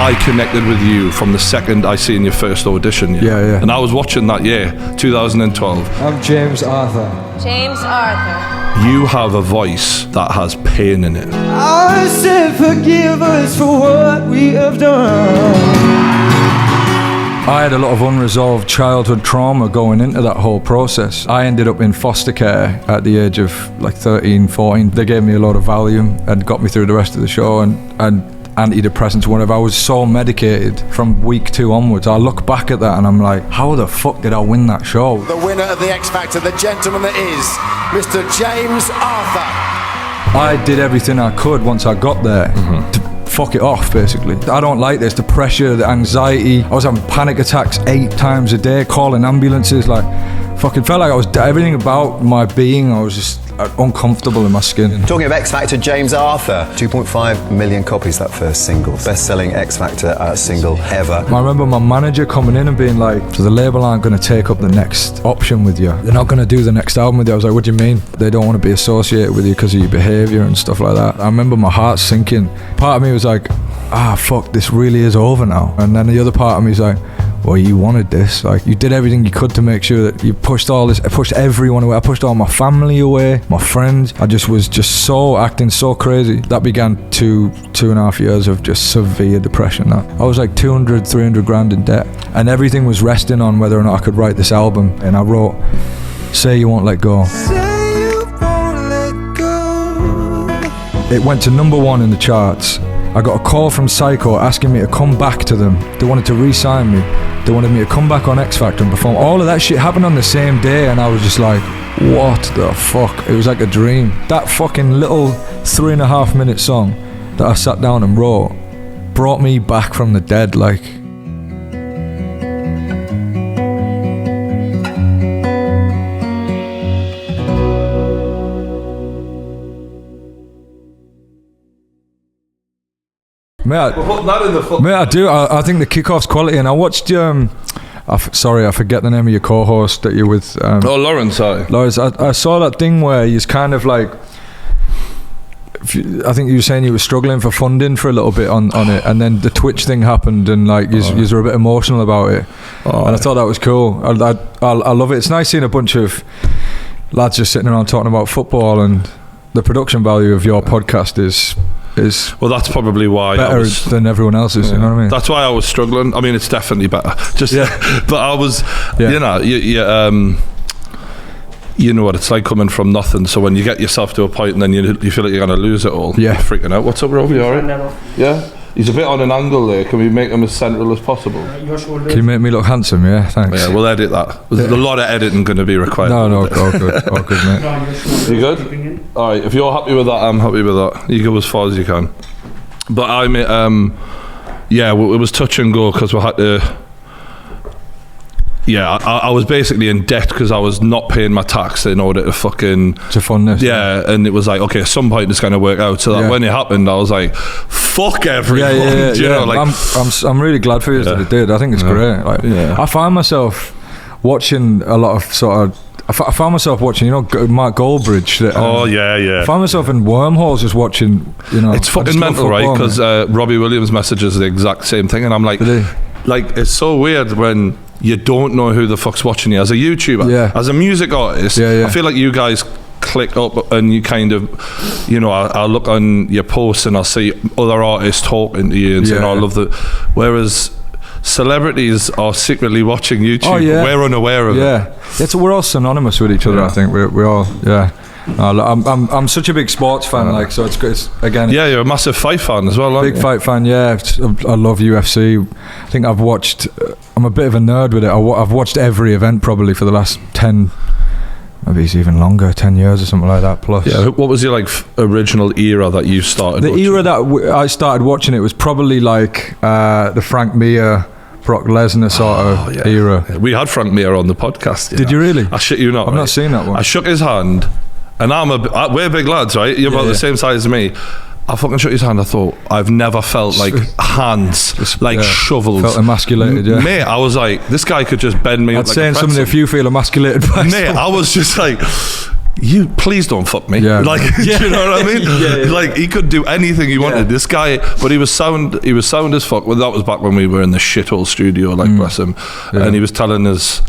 I connected with you from the second I seen your first audition. Yeah. And I was watching that year, 2012. I'm James Arthur. James Arthur. You have a voice that has pain in it. I said forgive us for what we have done. I had a lot of unresolved childhood trauma going into that whole process. I ended up in foster care at the age of like 13, 14. They gave me a lot of Valium and got me through the rest of the show and antidepressants, whatever. I was so medicated from week 2 onwards. I look back at that and I'm like, how the fuck did I win that show? The winner of the X Factor, the gentleman that is Mr. James Arthur. I did everything I could once I got there to fuck it off, basically. I don't like this, the pressure, the anxiety. I was having panic attacks 8 times a day, calling ambulances, like, fucking felt like I was, everything about my being, I was just uncomfortable in my skin. Talking of X Factor, James Arthur, 2.5 million copies, that first single. Best-selling X Factor single ever. I remember my manager coming in and being like, so the label aren't going to take up the next option with you. They're not going to do the next album with you. I was like, what do you mean? They don't want to be associated with you because of your behaviour and stuff like that. I remember my heart sinking. Part of me was like, fuck, this really is over now. And then the other part of me was like, well, you wanted this. Like, you did everything you could to make sure that you pushed all this. I pushed everyone away. I pushed all my family away, my friends. I just was acting so crazy. That began 2.5 years of just severe depression. I was like 200-300 grand in debt, and everything was resting on whether or not I could write this album. And I wrote Say You Won't Let Go. Say you won't let go. It went to #1 in the charts. I got a call from Psycho asking me to come back to them. They wanted to re-sign me. They wanted me to come back on X Factor and perform. All of that shit happened on the same day, and I was just like, what the fuck? It was like a dream. That fucking little 3.5 minute song that I sat down and wrote brought me back from the dead, like. Mate, I do. I think the kickoff's quality, and I watched. Sorry, I forget the name of your co-host that you're with. Lawrence, sorry. Lawrence, I saw that thing where you're kind of like. I think you were saying you were struggling for funding for a little bit on it, and then the Twitch thing happened, and like you were a bit emotional about it, and I thought that was cool. I love it. It's nice seeing a bunch of lads just sitting around talking about football, and the production value of your podcast is well, that's probably why better than everyone else's. You know what I mean? That's why I was struggling. I mean, it's definitely better. But I was, you know, you know what it's like coming from nothing. So when you get yourself to a point and then you feel like you're going to lose it all, you're freaking out. What's up, Robbie? All right? Yeah. He's a bit on an angle there. Can we make him as central as possible? Can you make me look handsome? Yeah, thanks. Yeah, we'll edit that. There's a lot of editing going to be required. No, all good, mate. You good? All right, if you're happy with that, I'm happy with that. You go as far as you can. But it was touch and go because we had to. Yeah, I was basically in debt because I was not paying my tax in order to fund this. Yeah, and it was like, okay, at some point it's going to work out. So that when it happened, I was like, fuck everyone. Yeah. You know, like, I'm really glad for you that it did. I think it's great. Like, I find myself watching a lot of sort of. I found myself watching, Mark Goldbridge. I found myself in wormholes just watching, It's fucking mental, right? Because Robbie Williams messages the exact same thing, and I'm like, it's so weird when you don't know who the fuck's watching you as a YouTuber, as a music artist. I feel like you guys click up and you kind of, I'll look on your posts and I'll see other artists talking to you and saying, I love the. Whereas celebrities are secretly watching YouTube. We're unaware of it. We're all synonymous with each other. I think we all. I'm such a big sports fan, so it's again. Yeah, you're a massive fight fan as well, aren't you? Big fight fan, yeah. I love UFC. I think I've watched. I'm a bit of a nerd with it. I've watched every event probably for the last 10. Maybe it's even longer, 10 years or something like that plus. Yeah, what was your original era that you started watching? Era that I started watching it was probably the Frank Mir, Brock Lesnar sort of era. Yeah. We had Frank Mir on the podcast. Did you really? I shit you not. I've not seen that one. I shook his hand, and we're big lads, right? You're about the same size as me. I fucking shook his hand. I thought, I've never felt like hands, shovels. Felt emasculated, Mate, I was like, this guy could just bend me. I'd say something if you feel emasculated by mate, I was just like, you please don't fuck me. Yeah. Like, do you know what I mean? Yeah. Like, he could do anything he wanted. This guy, but he was sound as fuck. Well, that was back when we were in the shithole studio, like, bless him. And he was telling us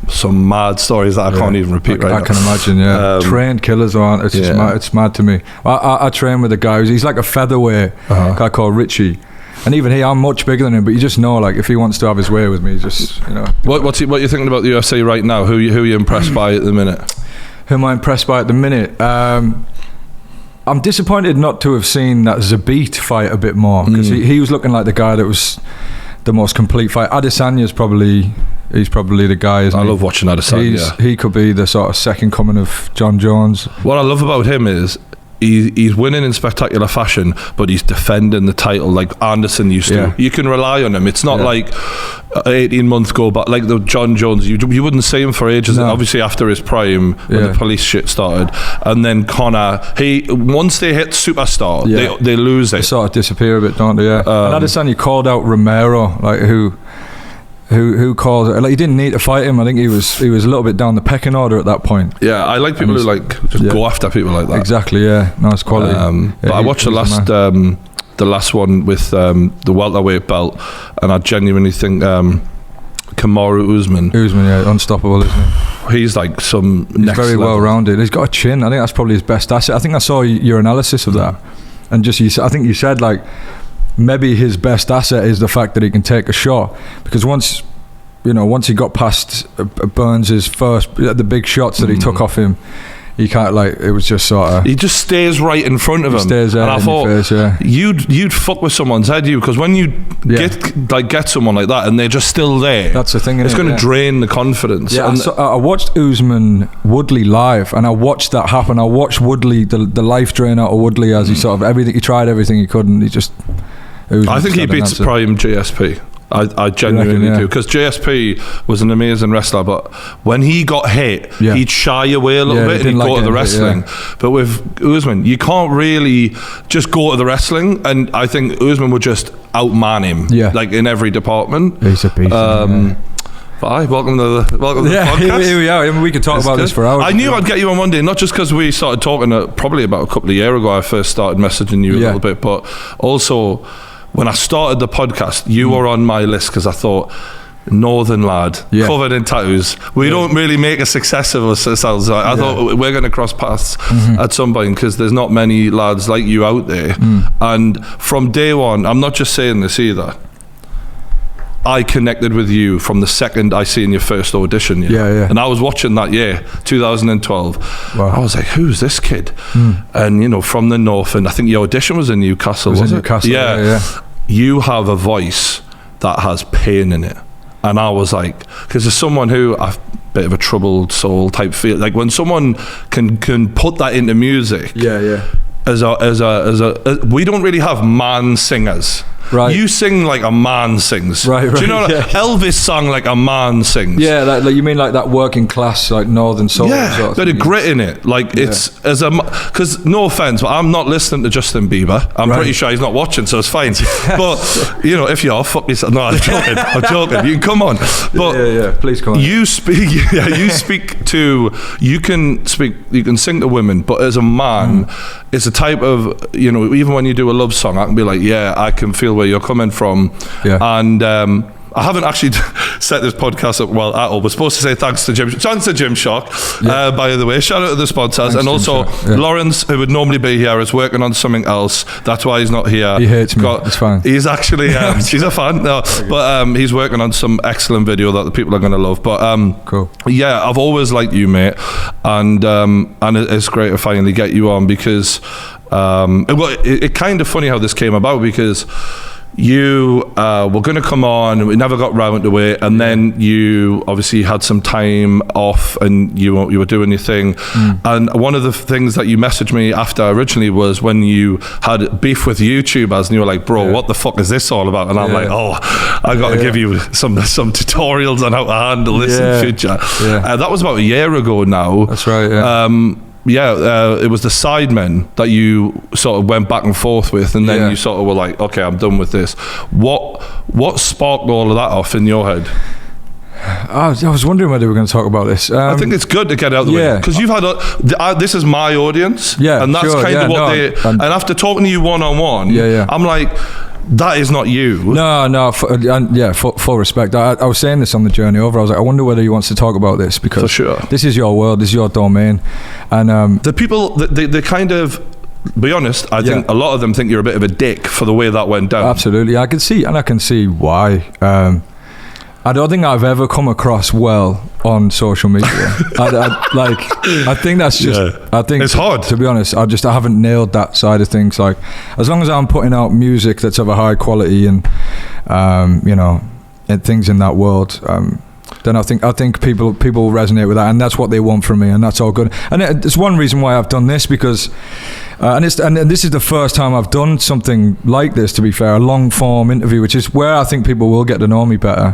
some mad stories that I can't even repeat right now. I can imagine, trained killers aren't. It's just mad, it's mad to me. I train with a guy he's like a featherweight guy called Richie. And even I'm much bigger than him, but you just know, like, if he wants to have his way with me, just, you know. What are you thinking about the UFC right now? Who are you impressed by at the minute? Who am I impressed by at the minute? I'm disappointed not to have seen that Zabit fight a bit more, because he was looking like the guy that was the most complete fight. Adesanya's probably the guy, isn't he? I love watching Adesanya. He could be the sort of second coming of John Jones. What I love about him is he's winning in spectacular fashion, but he's defending the title like Anderson used to. You can rely on him. It's not like 18 months ago, but like the John Jones, you wouldn't see him for ages. No. Obviously after his prime, when the police shit started, and then Conor, once they hit superstar, they lose it. They sort of disappear a bit, don't they? And Adesanya called out Romero, like who calls it, like, he didn't need to fight him. I think he was a little bit down the pecking order at that point. Yeah, I like people who like just go after people like that. Exactly, nice quality. But I watched the last one with the welterweight belt, and I genuinely think Kamaru Usman, unstoppable, isn't he? He's like he's very well rounded. He's got a chin. I think that's probably his best asset. I think I saw your analysis of that, and I think you said, like, maybe his best asset is the fact that he can take a shot, because once he got past Burns' the big shots that he took off him, he can't, like, it was just sort of, he just stays right in front of him. Stays there, and I thought face, you'd fuck with someone's head, because when you get someone like that and they're just still there, that's the thing. It's going to drain the confidence. Yeah, I watched Usman Woodley live, and I watched that happen. I watched Woodley, the life drain out of Woodley as he sort of he tried everything he could, and he just. I think he beats prime GSP. I genuinely do, because GSP was an amazing wrestler, but when he got hit, he'd shy away a little bit and he'd go to the wrestling. But with Usman, you can't really just go to the wrestling, and I think Usman would just outman him, like, in every department. He's a beast. But welcome to the podcast. Here we are. I mean, we could talk about this for hours. I knew I'd get you on one day, not just because we started talking probably about a couple of years ago. I first started messaging you a little bit, but also when I started the podcast, you were on my list, because I thought, northern lad, covered in tattoos. We don't really make a success of ourselves. I thought we're going to cross paths at some point, because there's not many lads like you out there. And from day one, I'm not just saying this either, I connected with you from the second I seen your first audition. And I was watching that year, 2012. Wow. I was like, who's this kid? And, from the north, and I think your audition was in Newcastle, was it? Newcastle, yeah. You have a voice that has pain in it. And I was like, because as someone who, a bit of a troubled soul type feel, like, when someone can put that into music, as a we don't really have man singers. Right. You sing like a man sings. Right. Do you know Elvis sang like a man sings? Yeah, like you mean like that working class, like northern soul. Yeah, sort of bit of grit in it. Like it's because no offense, but I'm not listening to Justin Bieber. I'm pretty sure he's not watching, so it's fine. But if you are, fuck yourself. No, I'm joking. I'm joking. You can come on. But please come on. You speak. You can sing to women, but as a man, it's a type of even when you do a love song, I can be like, I can feel where you're coming from, and I haven't actually set this podcast up well at all. We're supposed to say thanks to Jim Shock, by the way. Shout out to the sponsors. Thanks, and also Lawrence, who would normally be here, is working on something else. That's why he's not here. He hates me. It's fine. He's actually he's a fan. No, but he's working on some excellent video that the people are going to love. But cool. Yeah, I've always liked you, mate, and it's great to finally get you on, because it kind of funny how this came about, because you were going to come on, we never got round to it, and then you obviously had some time off and you were doing your thing. And one of the things that you messaged me after originally was when you had beef with YouTubers, and you were like, bro, what the fuck is this all about? And I'm like, I got to give you some tutorials on how to handle this in future. That was about a year ago now. That's right. It was the Sidemen that you sort of went back and forth with, and then you sort of were like, okay, I'm done with this. What sparked all of that off in your head? I was wondering whether we were going to talk about this. I think it's good to get out of the way, because you've had this is my audience, and that's kind of what they. And after talking to you one-on-one, I'm like, that is not you. No, full respect. I was saying this on the journey over. I was like, I wonder whether he wants to talk about this, because for sure, this is your world, this is your domain, and the people, they kind of. Be honest, I think a lot of them think you're a bit of a dick for the way that went down. Absolutely, I can see why. I don't think I've ever come across well on social media. I think that's just. I think it's hard, to be honest. I haven't nailed that side of things. Like, as long as I'm putting out music that's of a high quality and and things in that world. Then I think people resonate with that, and that's what they want from me, and that's all good. And it's one reason why I've done this, because and this is the first time I've done something like this, to be fair, a long form interview, which is where I think people will get to know me better.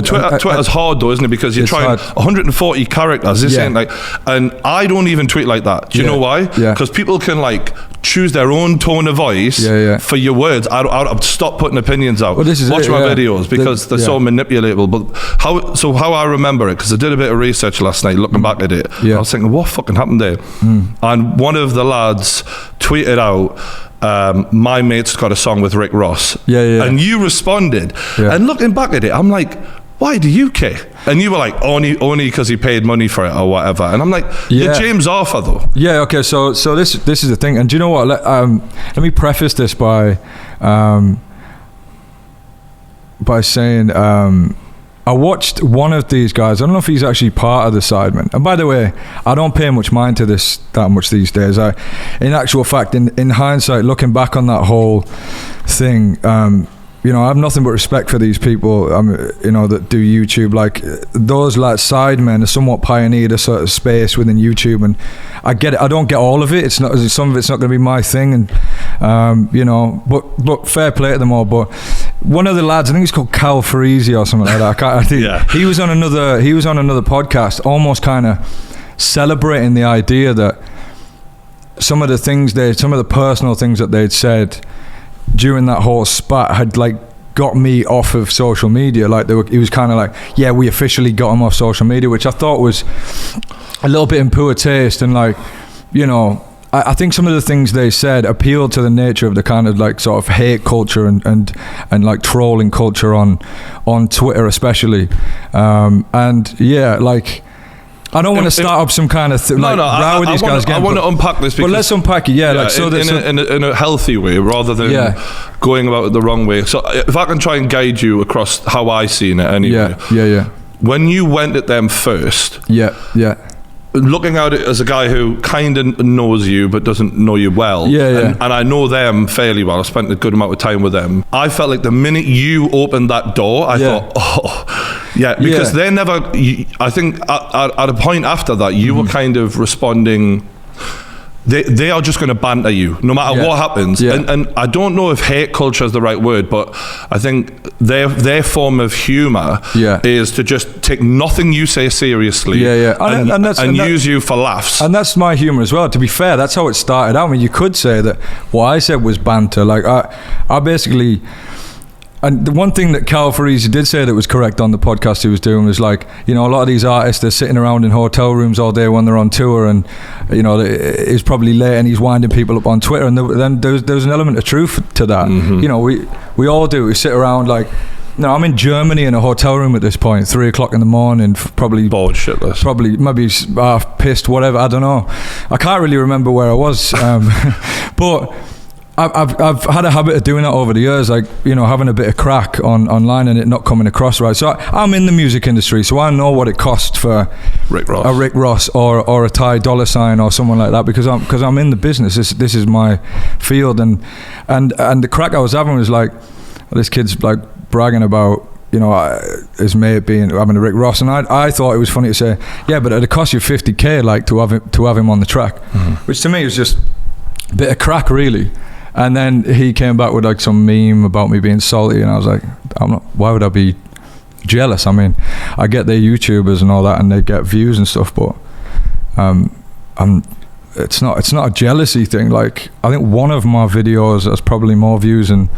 Twitter's hard though, isn't it? Because you're trying 140 characters. This ain't like, and I don't even tweet like that. Do you know why? Because people can like choose their own tone of voice for your words. I'd stop putting opinions out. Well, watch my videos, because they're so manipulatable. But how I remember it, because I did a bit of research last night looking back at it. I was thinking, what fucking happened there? And one of the lads tweeted out, my mate's got a song with Rick Ross. And you responded. And looking back at it, I'm like, why do you care? And you were like, only because he paid money for it or whatever. And I'm like, you're James Arthur though. Okay, so this is the thing. And do you know what? Let me preface this by saying, I watched one of these guys. I don't know if he's actually part of the Sidemen. And by the way, I don't pay much mind to this that much these days. In actual fact, in hindsight, looking back on that whole thing, I have nothing but respect for these people, that do YouTube. Like, those like Sidemen are somewhat pioneered a sort of space within YouTube, and I get it. I don't get all of it. Some of it's not going to be my thing, and but fair play to them all. But one of the lads, I think he's called Cal Farisi or something like that. I think he was on another podcast, almost kind of celebrating the idea that some of the personal things that they'd said during that whole spat had like got me off of social media. Like, he was kind of like, we officially got him off social media, which I thought was a little bit in poor taste. And like, I think some of the things they said appealed to the nature of the kind of like sort of hate culture and like trolling culture on Twitter especially. I don't want to start up some kind of row with these guys again. I want to unpack this, but let's unpack it. In a healthy way rather than going about it the wrong way. So if I can try and guide you across how I seen it anyway. When you went at them first, looking at it as a guy who kind of knows you but doesn't know you well, and I know them fairly well. I spent a good amount of time with them. I felt like the minute you opened that door, I thought, because they never. I think at a point after that, you were kind of responding. They are just going to banter you no matter what happens, and I don't know if hate culture is the right word, but I think their form of humour is to just take nothing you say seriously, and use you for laughs. And that's my humour as well. To be fair, that's how it started out. I mean, you could say that what I said was banter. Like, I basically. And the one thing that Cal Farisi did say that was correct on the podcast he was doing was like, a lot of these artists, they're sitting around in hotel rooms all day when they're on tour, and he's probably late and he's winding people up on Twitter, and then there's an element of truth to that. We all do. We sit around like, I'm in Germany in a hotel room at this point, 3 o'clock in the morning, probably bored shitless, probably maybe half pissed, whatever. I don't know. I can't really remember where I was, but. I've had a habit of doing that over the years, like, having a bit of crack online and it not coming across right. So I'm in the music industry, so I know what it costs for a Rick Ross or a Ty Dolla $ign or someone like that, because I'm in the business. This is my field, and the crack I was having was like, this kid's like bragging about his mate having a Rick Ross, and I thought it was funny to say, but it'd cost you $50,000 like to have him on the track, which to me was just a bit of crack really. And then he came back with like some meme about me being salty, and I was like, why would I be jealous? I mean, I get they're YouTubers and all that, and they get views and stuff, but it's not a jealousy thing. Like, I think one of my videos has probably more views than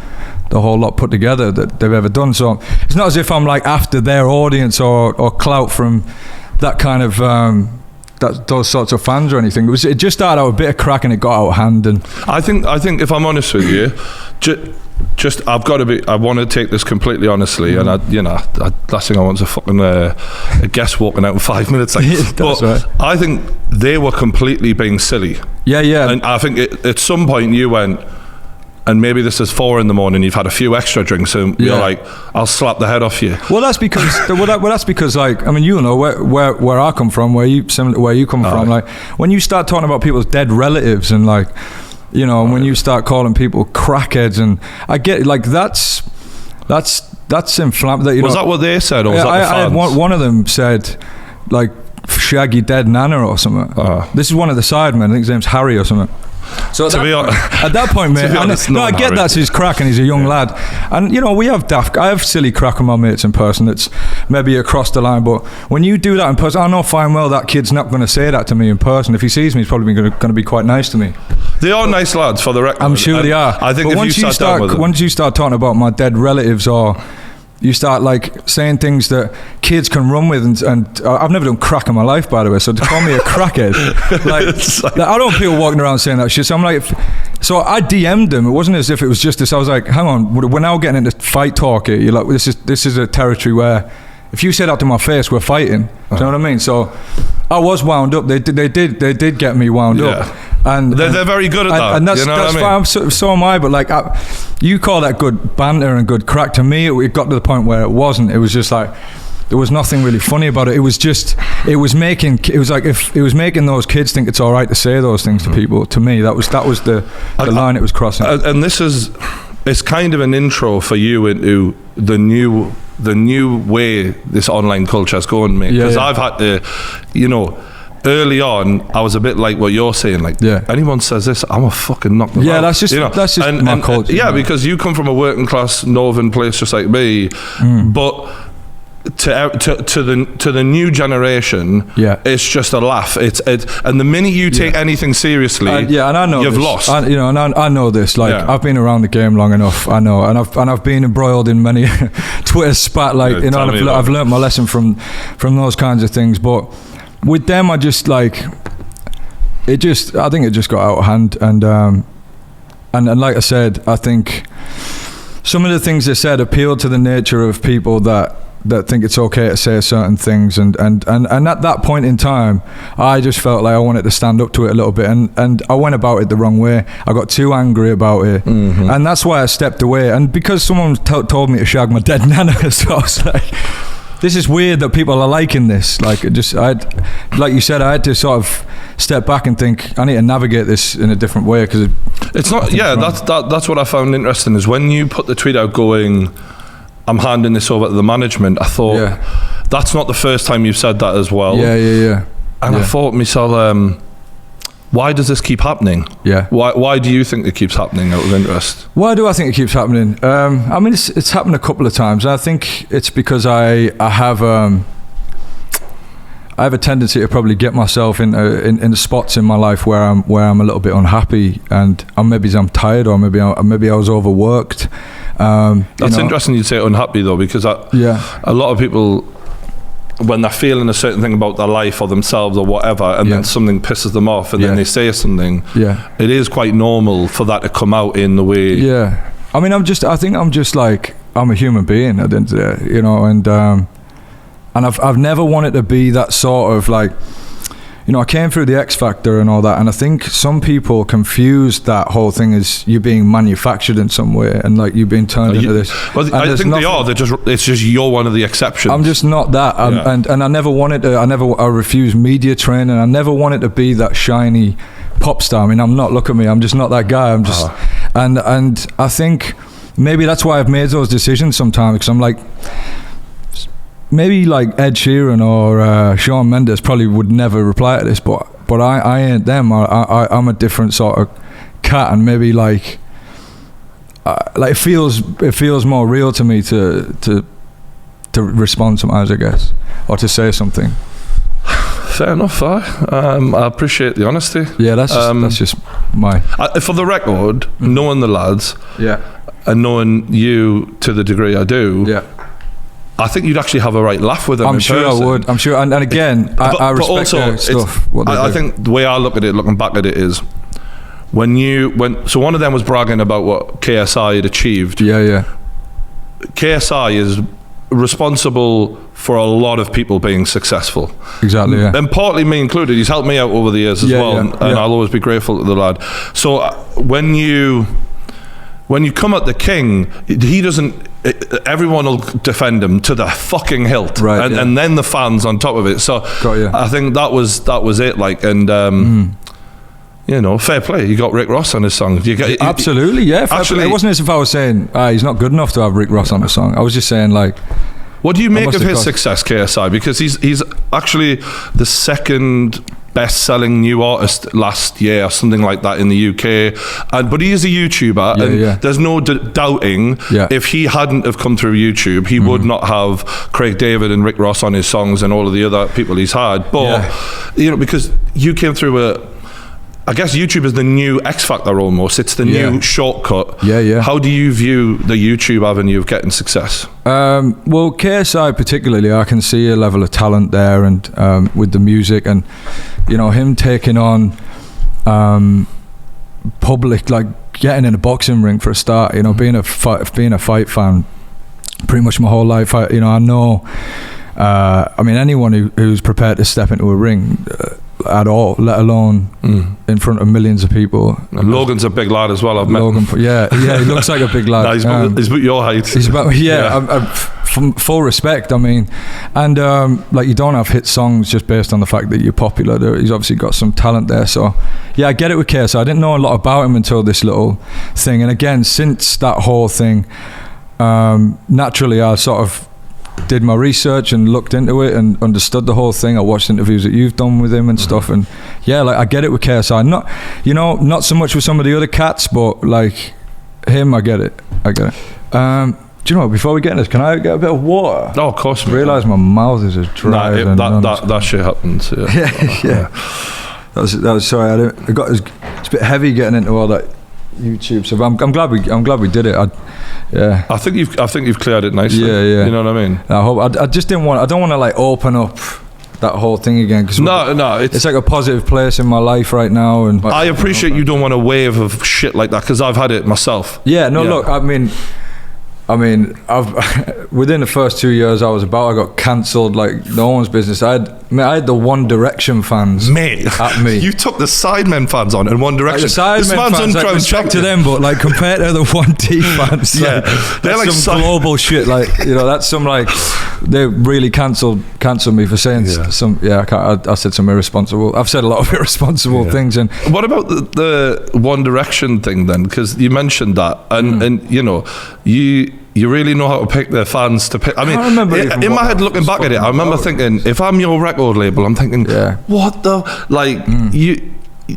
the whole lot put together that they've ever done. So it's not as if I'm like after their audience or clout from that kind of those sorts of fans or anything. It just started out a bit of crack and it got out of hand. And I think if I'm honest with you, just I want to take this completely honestly, and last thing I want is a fucking a guest walking out in 5 minutes. Like, but right. I think they were completely being silly. Yeah. And I think at some point you went, and maybe this is 4 a.m, you've had a few extra drinks, and you're like, I'll slap the head off you. Well, that's because like, I mean, you know where I come from, where you come from. Like, when you start talking about people's dead relatives and like, you know, and when you start calling people crackheads, and I get like that's inflammatory. Was that what they said, or was that the fans? One of them said like shaggy dead nana or something. This is one of the sidemen. I think his name's Harry or something. So at that point, mate, I get that's his crack and he's a young lad. And, you know, I have silly crack with my mates in person that's maybe across the line, but when you do that in person, I know fine well that kid's not going to say that to me in person. If he sees me, he's probably going to be quite nice to me. They are nice lads, for the record. I'm sure they are. I think but once you start talking about my dead relatives, or you start like saying things that kids can run with, and I've never done crack in my life, by the way, so to call me a crackhead, like I don't want people walking around saying that shit. So I'm like, so I DM'd them. It wasn't as if it was just this. I was like, hang on, we're now getting into fight talk here. You're like, this is a territory where if you say that to my face, we're fighting. Do you know what I mean? So I was wound up. They did get me wound up. And they're very good at that. And that's fine. So am I. But like, you call that good banter and good crack. To me, it got to the point where it wasn't. It was just like, there was nothing really funny about it. It was making those kids think it's all right to say those things to people. To me, that was the line it was crossing. And it's kind of an intro for you into the new way this online culture is going, mate. Because I've had to, you know, early on, I was a bit like what you're saying. Like, anyone says this, I'm a fucking knock them out. That's just my culture. Because you come from a working class northern place just like me, but to the new generation, it's just a laugh. And the minute you take anything seriously, and I know you've lost. I know this. Like, I've been around the game long enough. I know, and I've been embroiled in many Twitter spat. Like, you know, and I've learnt my lesson from those kinds of things. But with them, I just like I think it just got out of hand, and like I said, I think some of the things they said appealed to the nature of people that think it's okay to say certain things, and at that point in time, I just felt like I wanted to stand up to it a little bit, and I went about it the wrong way. I got too angry about it, and that's why I stepped away. And because someone told me to shag my dead nana, so I was like, this is weird that people are liking this. Like, like you said, I had to sort of step back and think, I need to navigate this in a different way, because it's not. That's what I found interesting, is when you put the tweet out going, I'm handing this over to the management, I thought, that's not the first time you've said that as well. Yeah. And I thought to myself, why does this keep happening? Yeah. Why do you think it keeps happening, out of interest? Why do I think it keeps happening? I mean, it's happened a couple of times. I think it's because I have a tendency to probably get myself in spots in my life where I'm a little bit unhappy, and maybe I'm tired, or maybe I was overworked. That's interesting you'd say unhappy though, because a lot of people, when they're feeling a certain thing about their life or themselves or whatever, and then something pisses them off, and then they say something, it is quite normal for that to come out in the way. I mean, I think I'm just like, I'm a human being at the end of the day, you know, and I've never wanted to be that sort of like, you know, I came through the X Factor and all that, and I think some people confuse that whole thing as you being manufactured in some way, and like you being turned into this. Well, I think they are. It's just you're one of the exceptions. I'm just not that, and I never wanted to. I refused media training. I never wanted to be that shiny pop star. I mean, I'm not. Look at me. I'm just not that guy. I'm just, and I think maybe that's why I've made those decisions sometimes, because I'm like, maybe like Ed Sheeran or Shawn Mendes probably would never reply to this, but I ain't them. I'm a different sort of cat, and maybe like it feels more real to me to respond sometimes, I guess, or to say something. Fair enough. I appreciate the honesty. Yeah, that's just my. For the record, knowing the lads, and knowing you to the degree I do, I think you'd actually have a right laugh with them. I'm sure person. I would. I'm sure. And again, I respect also, their stuff. I think the way I look at it, looking back at it, is so one of them was bragging about what KSI had achieved. Yeah. KSI is responsible for a lot of people being successful. Exactly, yeah. And partly me included. He's helped me out over the years as well, and I'll always be grateful to the lad. So when you come at the king, he doesn't. Everyone will defend him to the fucking hilt, right? And then the fans on top of it. So I think that was it. Like, and you know, fair play. You got Rick Ross on his song. Absolutely, yeah. Actually, it wasn't as if I was saying he's not good enough to have Rick Ross on a song. I was just saying, like, what do you make of his success, KSI? Because he's actually the second best-selling new artist last year or something like that in the UK, but he is a YouTuber, and there's no doubting if he hadn't have come through YouTube, he would not have Craig David and Rick Ross on his songs and all of the other people he's had. But you know, because you came through I guess YouTube is the new X Factor almost. It's the new shortcut. Yeah. How do you view the YouTube avenue of getting success? Well, KSI particularly, I can see a level of talent there, and with the music, and you know, him taking on public, like getting in a boxing ring for a start. You know, being a fight fan, pretty much my whole life. I know. I mean, anyone who's prepared to step into a ring. At all, let alone in front of millions of people. And Logan's a big lad as well. I've met him. He looks like a big lad. He's about your height. He's about full respect. I mean, and like, you don't have hit songs just based on the fact that you're popular. He's obviously got some talent there. So yeah, I get it with KSI. I didn't know a lot about him until this little thing. And again, since that whole thing, naturally I sort of did my research and looked into it and understood the whole thing. I watched interviews that you've done with him and stuff, and like, I get it with KSI. Not so much with some of the other cats, but like him, I get it. Do you know what, before we get into this, can I get a bit of water? Oh, of course. I realise my mouth is as dry. That shit happens. Yeah. That was sorry. It's a bit heavy getting into all that YouTube stuff. I'm glad we did it. I think you've cleared it nicely. Yeah. You know what I mean? I hope. I just didn't want. I don't want to like open up that whole thing again, because it's like a positive place in my life right now, and I appreciate you don't want a wave of shit like that, because I've had it myself. Look, I mean, I've within the first 2 years I got cancelled like no one's business. I had the One Direction fans at me. You took the Sidemen fans on in One Direction. Like the Sidemen fans, like, respect to them, but like compared to the 1D fans, they're like some global shit. Like, you know, that's some like, they really cancelled me for saying some. I said some irresponsible. I've said a lot of irresponsible things. And what about the One Direction thing then? Because you mentioned that, and you know, you really know how to pick their fans to pick. I mean, in my head, looking back at it, I remember thinking, if I'm your record label, I'm thinking, what the, like,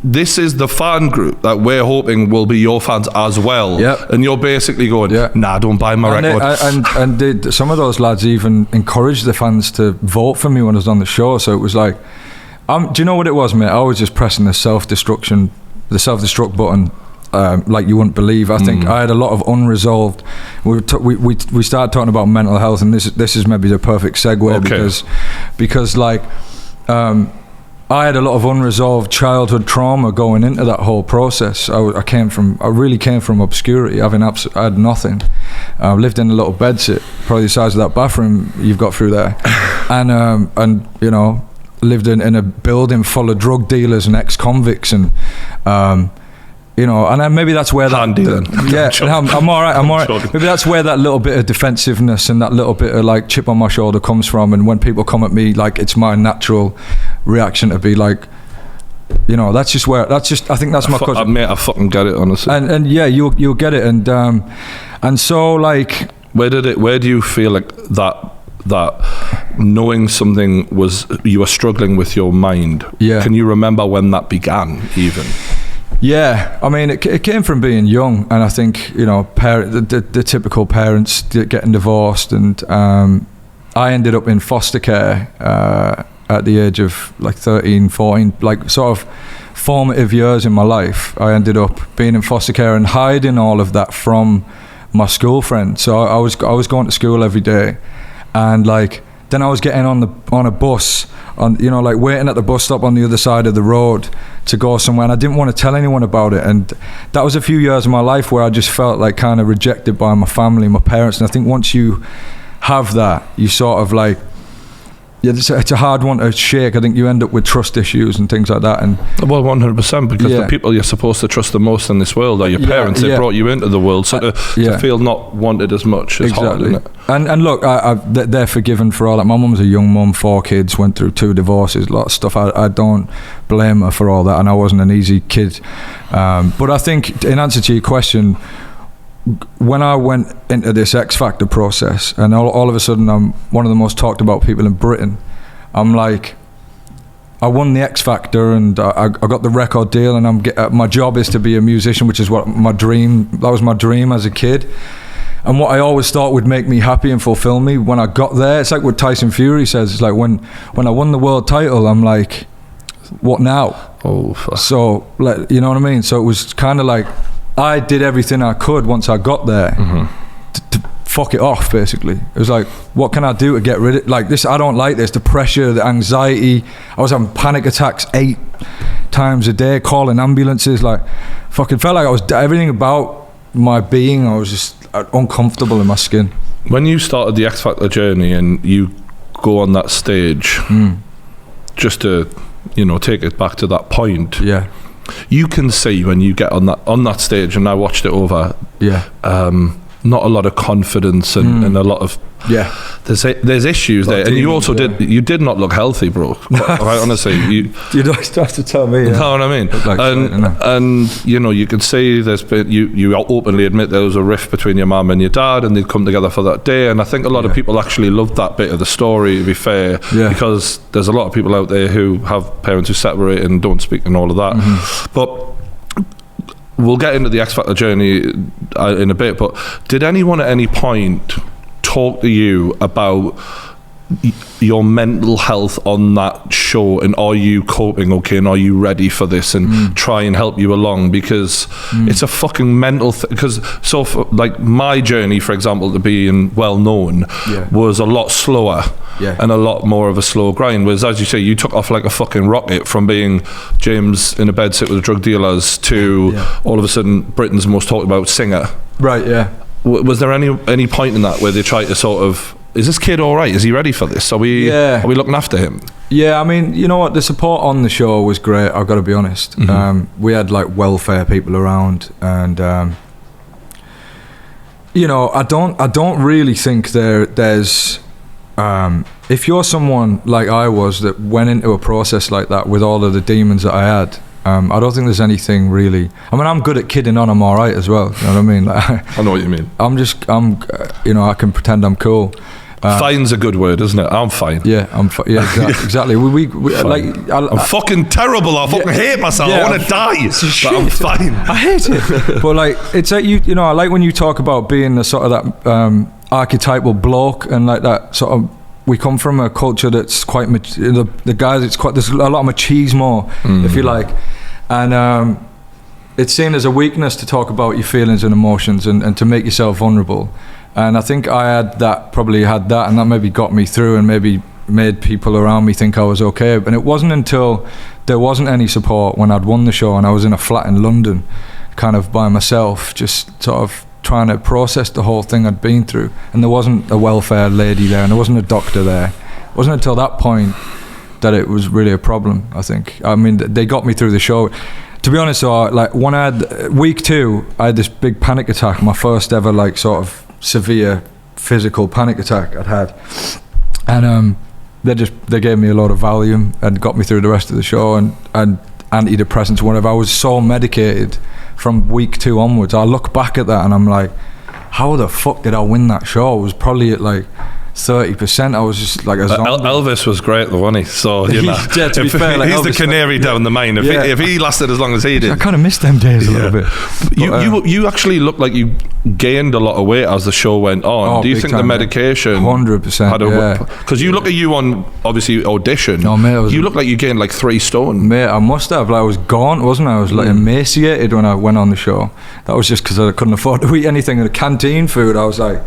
this is the fan group that we're hoping will be your fans as well. And you're basically going, nah, don't buy my record. And some of those lads even encouraged the fans to vote for me when I was on the show. So it was like, do you know what it was, mate? I was just pressing the self-destruct button. Like you wouldn't believe. I think I had a lot of unresolved. We started talking about mental health, and this is maybe the perfect segue, because like I had a lot of unresolved childhood trauma going into that whole process. I really came from obscurity, I had nothing. I lived in a little bedsit, probably the size of that bathroom you've got through there, and you know, lived in a building full of drug dealers and ex-convicts, and you know, and then maybe that's where I'm all right. Maybe that's where that little bit of defensiveness and that little bit of like chip on my shoulder comes from. And when people come at me, like, it's my natural reaction to be like, you know, I think that's my cousin. Mate, I fucking get it, honestly. And yeah, you'll get it. And so like, where do you feel like that knowing something you were struggling with your mind? Can you remember when that began even? Yeah, I mean, it came from being young, and I think, you know, the typical parents getting divorced, and I ended up in foster care at the age of like 13, 14, like sort of formative years in my life, I ended up being in foster care and hiding all of that from my school friends. So I was going to school every day, and like then I was getting on a bus, like waiting at the bus stop on the other side of the road to go somewhere, and I didn't want to tell anyone about it. And that was a few years of my life where I just felt like kind of rejected by my family, my parents. And I think once you have that, you sort of like, it's a hard one to shake. I think you end up with trust issues and things like that. And well, 100%, because the people you're supposed to trust the most in this world are your parents. They brought you into the world, so to feel not wanted as much is hard, isn't it? And look, they're forgiven for all that. My mum's a young mum, 4 kids, went through 2 divorces, a lot of stuff. I don't blame her for all that, and I wasn't an easy kid. But I think, in answer to your question, when I went into this X Factor process, and all of a sudden I'm one of the most talked about people in Britain, I'm like, I won the X Factor and I got the record deal, and my job is to be a musician, which is that was my dream as a kid. And what I always thought would make me happy and fulfill me when I got there, it's like what Tyson Fury says, it's like when I won the world title, I'm like, what now? Oh, fuck. So, like, you know what I mean? So it was kind of like, I did everything I could once I got there to fuck it off, basically. It was like, what can I do to get rid of like this? I don't like this. The pressure, the anxiety. I was having panic attacks 8 times a day, calling ambulances. Like, fucking felt like I was, everything about my being, I was just uncomfortable in my skin. When you started the X Factor journey and you go on that stage, just to, take it back to that point. Yeah. You can see when you get on that stage, and I watched it over. Yeah. Not a lot of confidence and a lot of There's issues there, and you also did not look healthy, bro. Right, honestly, you don't have to tell me. You know what I mean? Like and you could see there's been you openly admit there was a rift between your mum and your dad, and they'd come together for that day. And I think a lot of people actually loved that bit of the story, to be fair, because there's a lot of people out there who have parents who separate and don't speak and all of that. But we'll get into the X Factor journey in a bit. But did anyone at any point talk to you about your mental health on that show, and are you coping okay, and are you ready for this, and try and help you along, because it's a fucking mental because like my journey, for example, to being well known was a lot slower and a lot more of a slow grind, whereas, as you say, you took off like a fucking rocket from being James in a bed sit with drug dealers to all of a sudden Britain's most talked about singer. Was there any point in that where they tried to sort of, is this kid all right? Is he ready for this? Are we looking after him? Yeah, I mean, you know what? The support on the show was great, I've got to be honest. We had like welfare people around, and I don't really think there's if you're someone like I was that went into a process like that with all of the demons that I had, I don't think there's anything really. I mean, I'm good at kidding on. I'm all right as well. You know what I mean? Like, I know what you mean. I can pretend I'm cool. Fine's a good word, isn't it? I'm fine. Yeah, exactly. We like. I'm fucking terrible. I fucking hate myself. I want to die. But I'm fine. I hate it. But like, it's like I like when you talk about being the sort of that archetypal bloke, and like that sort of. We come from a culture that's quite the guys. There's a lot of machismo, if you like, and it's seen as a weakness to talk about your feelings and emotions and to make yourself vulnerable. And I think probably had that, and that maybe got me through, and maybe made people around me think I was okay. And it wasn't until there wasn't any support when I'd won the show and I was in a flat in London, kind of by myself, just sort of trying to process the whole thing I'd been through, and there wasn't a welfare lady there, and there wasn't a doctor there. It wasn't until that point that it was really a problem, I think. I mean, they got me through the show. To be honest, like when I had week 2, I had this big panic attack, my first ever like sort of severe physical panic attack I'd had, and they gave me a lot of Valium and got me through the rest of the show, and antidepressants, whatever. I was so medicated from week 2 onwards. I look back at that and I'm like, how the fuck did I win that show? I was probably at like 30%. I was just like a zombie. Elvis was great though, wasn't he? So, you know, to be fair, like he's Elvis, the canary down the mine. If he lasted as long as he did. I kind of missed them days a little bit. But, you actually looked like you gained a lot of weight as the show went on. Do you think the medication 100% had a because you look at you on obviously audition, mate, you look like you gained like 3 stone. Mate, I must have. Like, I was gaunt, wasn't I? I was like emaciated when I went on the show. That was just because I couldn't afford to eat anything in the canteen food. I was like,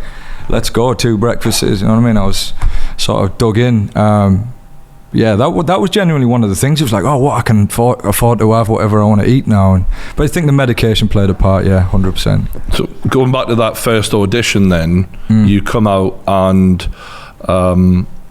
let's go, 2 breakfasts, you know what I mean? I was sort of dug in. That was genuinely one of the things. It was like, oh, what I can afford to have whatever I want to eat now. But I think the medication played a part, 100%. So going back to that first audition then, you come out and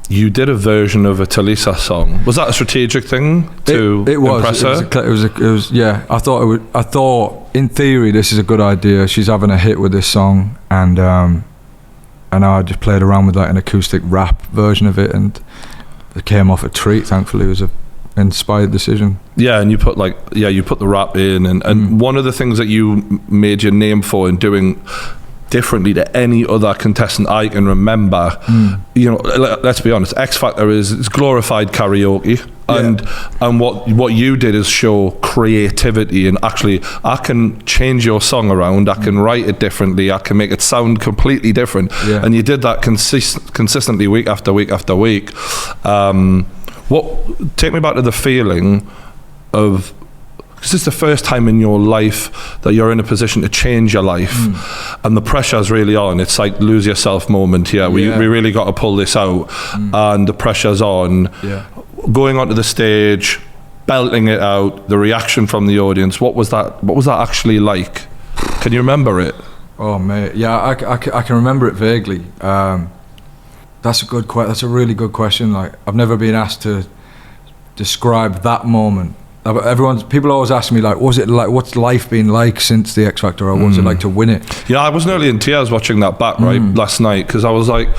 you did a version of a Talisa song. Was that a strategic thing to impress her? It was. I thought in theory this is a good idea. She's having a hit with this song, and I just played around with like an acoustic rap version of it, and it came off a treat. Thankfully, it was an inspired decision. Yeah, and you put the rap in, and one of the things that you made your name for in doing differently to any other contestant I can remember, you know, let's be honest, X Factor is glorified karaoke, and what you did is show creativity, and actually I can change your song around, I can write it differently, I can make it sound completely different, and you did that consistently week after week after week. Take me back to the feeling of, because it's the first time in your life that you're in a position to change your life, and the pressure's really on. It's like lose yourself moment here. We really got to pull this out, and the pressure's on. Going onto the stage, belting it out, the reaction from the audience. What was that actually like? Can you remember it? Oh mate, I can remember it vaguely. That's a really good question. Like, I've never been asked to describe that moment. People always ask me, like, was it like, what's life been like since the X Factor, or what was it like to win it? Yeah, I was nearly in tears watching that back last night, because I was like,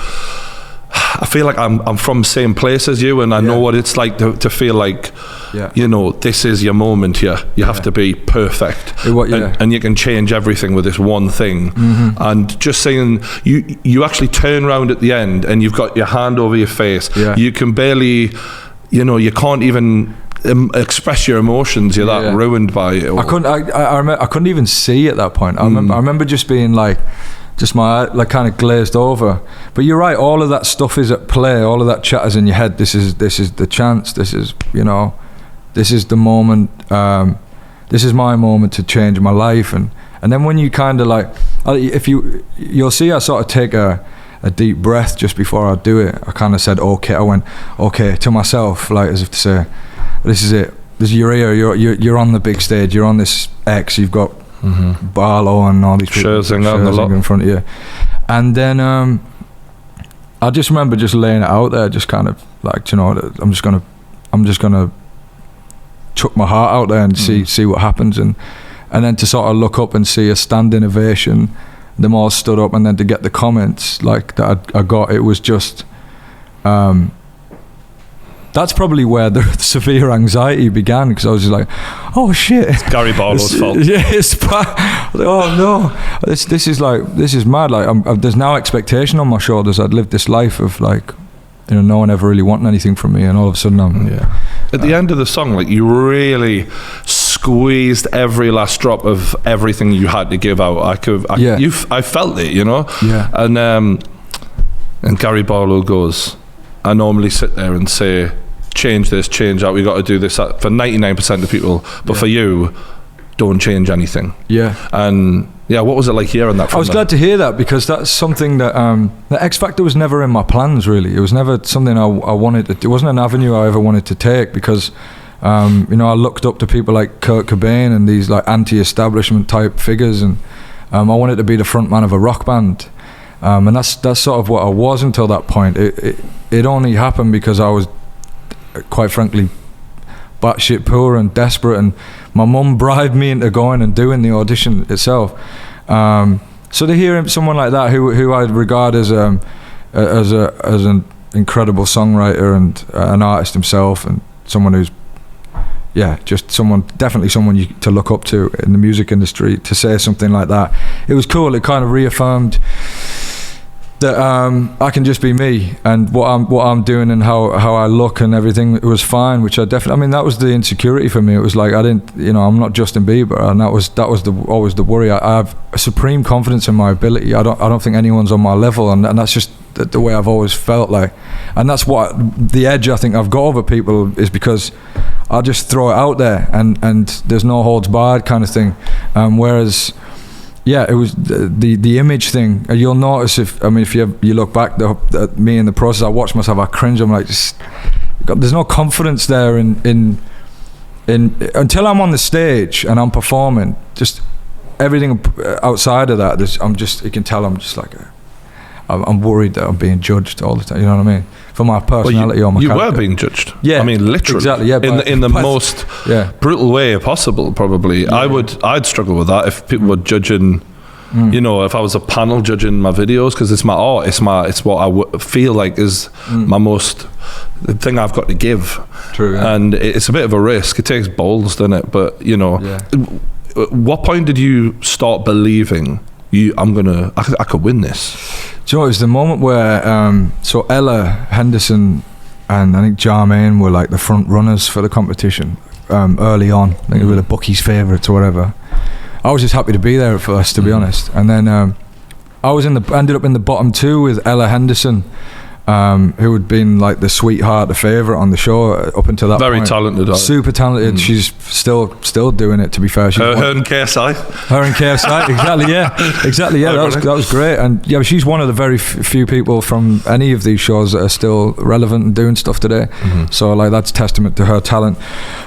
I feel like I'm from the same place as you, and I know what it's like to feel like, you know, this is your moment here. You have to be perfect, and you can change everything with this one thing. And just saying, you actually turn around at the end, and you've got your hand over your face. You can barely, you know, you can't even express your emotions. You're that ruined by it. I couldn't even see at that point. I remember just being like, just my eye, like, kind of glazed over. But you're right, all of that stuff is at play, all of that chatters in your head. This is the chance, this is, you know, this is the moment, this is my moment to change my life. And then when you kind of like, you'll see I sort of take a deep breath just before I do it. I kind of said okay. I went okay to myself, like, as if to say, this is it, this is your ear, you're on the big stage, you're on this X, you've got Barlow and all these people in front of you. And then I just remember just laying it out there, just kind of like, you know, I'm just gonna chuck my heart out there and see what happens, and then to sort of look up and see a standing ovation, them all stood up, and then to get the comments like that I got, it was just that's probably where the severe anxiety began, because I was just like, oh shit, it's Gary Barlow's fault. Oh no, this is mad. Like, there's now expectation on my shoulders. I'd lived this life of, like, you know, no one ever really wanting anything from me, and all of a sudden I'm at the end of the song, like, you really squeezed every last drop of everything you had to give out. I felt it, you know. And Gary Barlow goes, I normally sit there and say, change this, change that, we got to do this, that, for 99% of people, but for you, don't change anything. And what was it like hearing that from I was glad to hear that, because that's something that the X Factor was never in my plans, really. It was never something I wanted to, it wasn't an avenue I ever wanted to take, because you know, I looked up to people like Kurt Cobain and these like anti-establishment type figures, and I wanted to be the front man of a rock band. And that's sort of what I was until that point. It only happened because I was, quite frankly, batshit poor and desperate, and my mum bribed me into going and doing the audition itself. So to hear someone like that, who I regard as an incredible songwriter and an artist himself, and someone who's definitely someone you to look up to in the music industry, to say something like that, it was cool. It kind of reaffirmed that I can just be me, and what I'm doing and how I look and everything was fine, which I definitely, I mean, that was the insecurity for me. It was like, I didn't, I'm not Justin Bieber, and that was always the worry. I have supreme confidence in my ability. I don't think anyone's on my level, and that's just the way I've always felt like, and that's what the edge I think I've got over people is, because I'll just throw it out there, and there's no holds barred kind of thing, whereas yeah, it was the image thing. You'll notice if you look back at me in the process, I watch myself, I cringe. I'm like, there's no confidence there in until I'm on the stage and I'm performing. Just everything outside of that, you can tell I'm just like, I'm worried that I'm being judged all the time. You know what I mean? For my personality or my character. You were being judged. Yeah, I mean, literally. Exactly. Yeah, in the most brutal way possible. Probably, yeah. I'd struggle with that if people were judging. If I was a panel judging my videos, because it's my art. It's what I feel like is the thing I've got to give. True. Yeah. And it's a bit of a risk. It takes balls, doesn't it? But what point did you start believing I could win this? Do you know, it was the moment where so Ella Henderson and I think Jarmaine were like the front runners for the competition early on. I think they were the bookies' favourites or whatever. I was just happy to be there at first, to be honest. And then I ended up in the bottom two with Ella Henderson, who had been like the sweetheart, the favourite on the show up until that point. Very talented. Super talented. She's still doing it, to be fair. Her and KSI. Her and KSI, exactly, yeah. That was great. And yeah, she's one of the very few people from any of these shows that are still relevant and doing stuff today. So like, that's testament to her talent.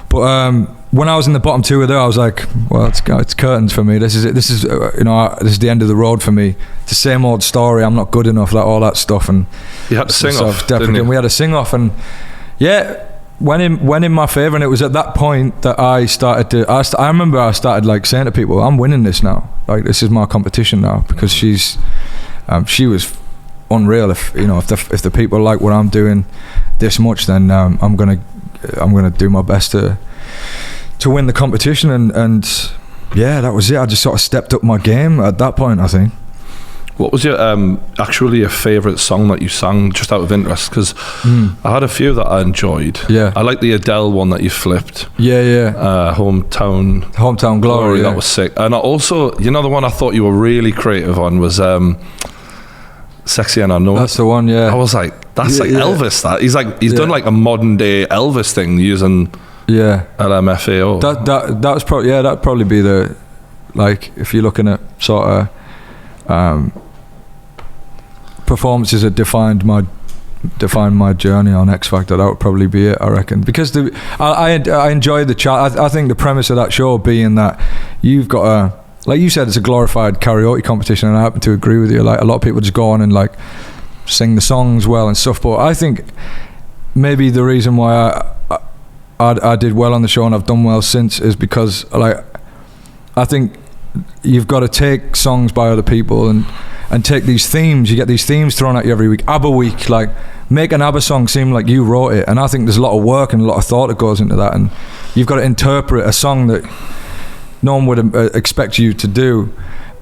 But when I was in the bottom two with her, I was like, well, it's curtains for me. This is it. This is the end of the road for me. It's the same old story. I'm not good enough. All that stuff. And you had to sing off, didn't you? We had a sing off, and yeah, went in my favour. And it was at that point that I started to. I remember I started like saying to people, I'm winning this now. Like, this is my competition now, because she was unreal. If the people like what I'm doing this much, then I'm gonna do my best to win the competition, and yeah, that was it. I just sort of stepped up my game at that point, I think. What was your your favourite song that you sang, just out of interest? Because I had a few that I enjoyed. Yeah, I like the Adele one that you flipped. Yeah. Hometown Glory. That was sick. And I also, the one I thought you were really creative on was Sexy and I Know. That's the one. Yeah, I was like, that's Elvis. That he's done like a modern day Elvis thing using. Yeah, LMFAO. That was probably that'd probably be the, like, if you're looking at sort of performances that defined my journey on X Factor, that would probably be it, I reckon, because I enjoyed the chat. I think the premise of that show being that you've got like you said, it's a glorified karaoke competition, and I happen to agree with you. Like, a lot of people just go on and like sing the songs well and stuff, but I think maybe the reason why I did well on the show, and I've done well since, is because like, I think you've got to take songs by other people and take these themes. You get these themes thrown at you every week. ABBA week, like, make an ABBA song seem like you wrote it, and I think there's a lot of work and a lot of thought that goes into that, and you've got to interpret a song that no one would expect you to do,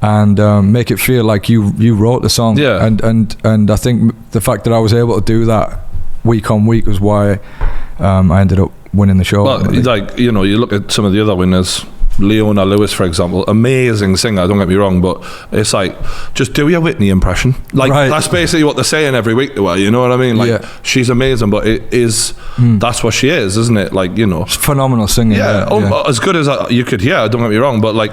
and make it feel like you wrote the song. Yeah. And I think the fact that I was able to do that week on week was why I ended up winning the show. Well, like, you look at some of the other winners, Leona Lewis, for example, amazing singer, don't get me wrong, but it's like, just do your Whitney impression. Like, that's basically what they're saying every week to her, you know what I mean? Like, she's amazing, but it is, that's what she is, isn't it? Like, phenomenal singer. Yeah, as good as you could hear, don't get me wrong, but like,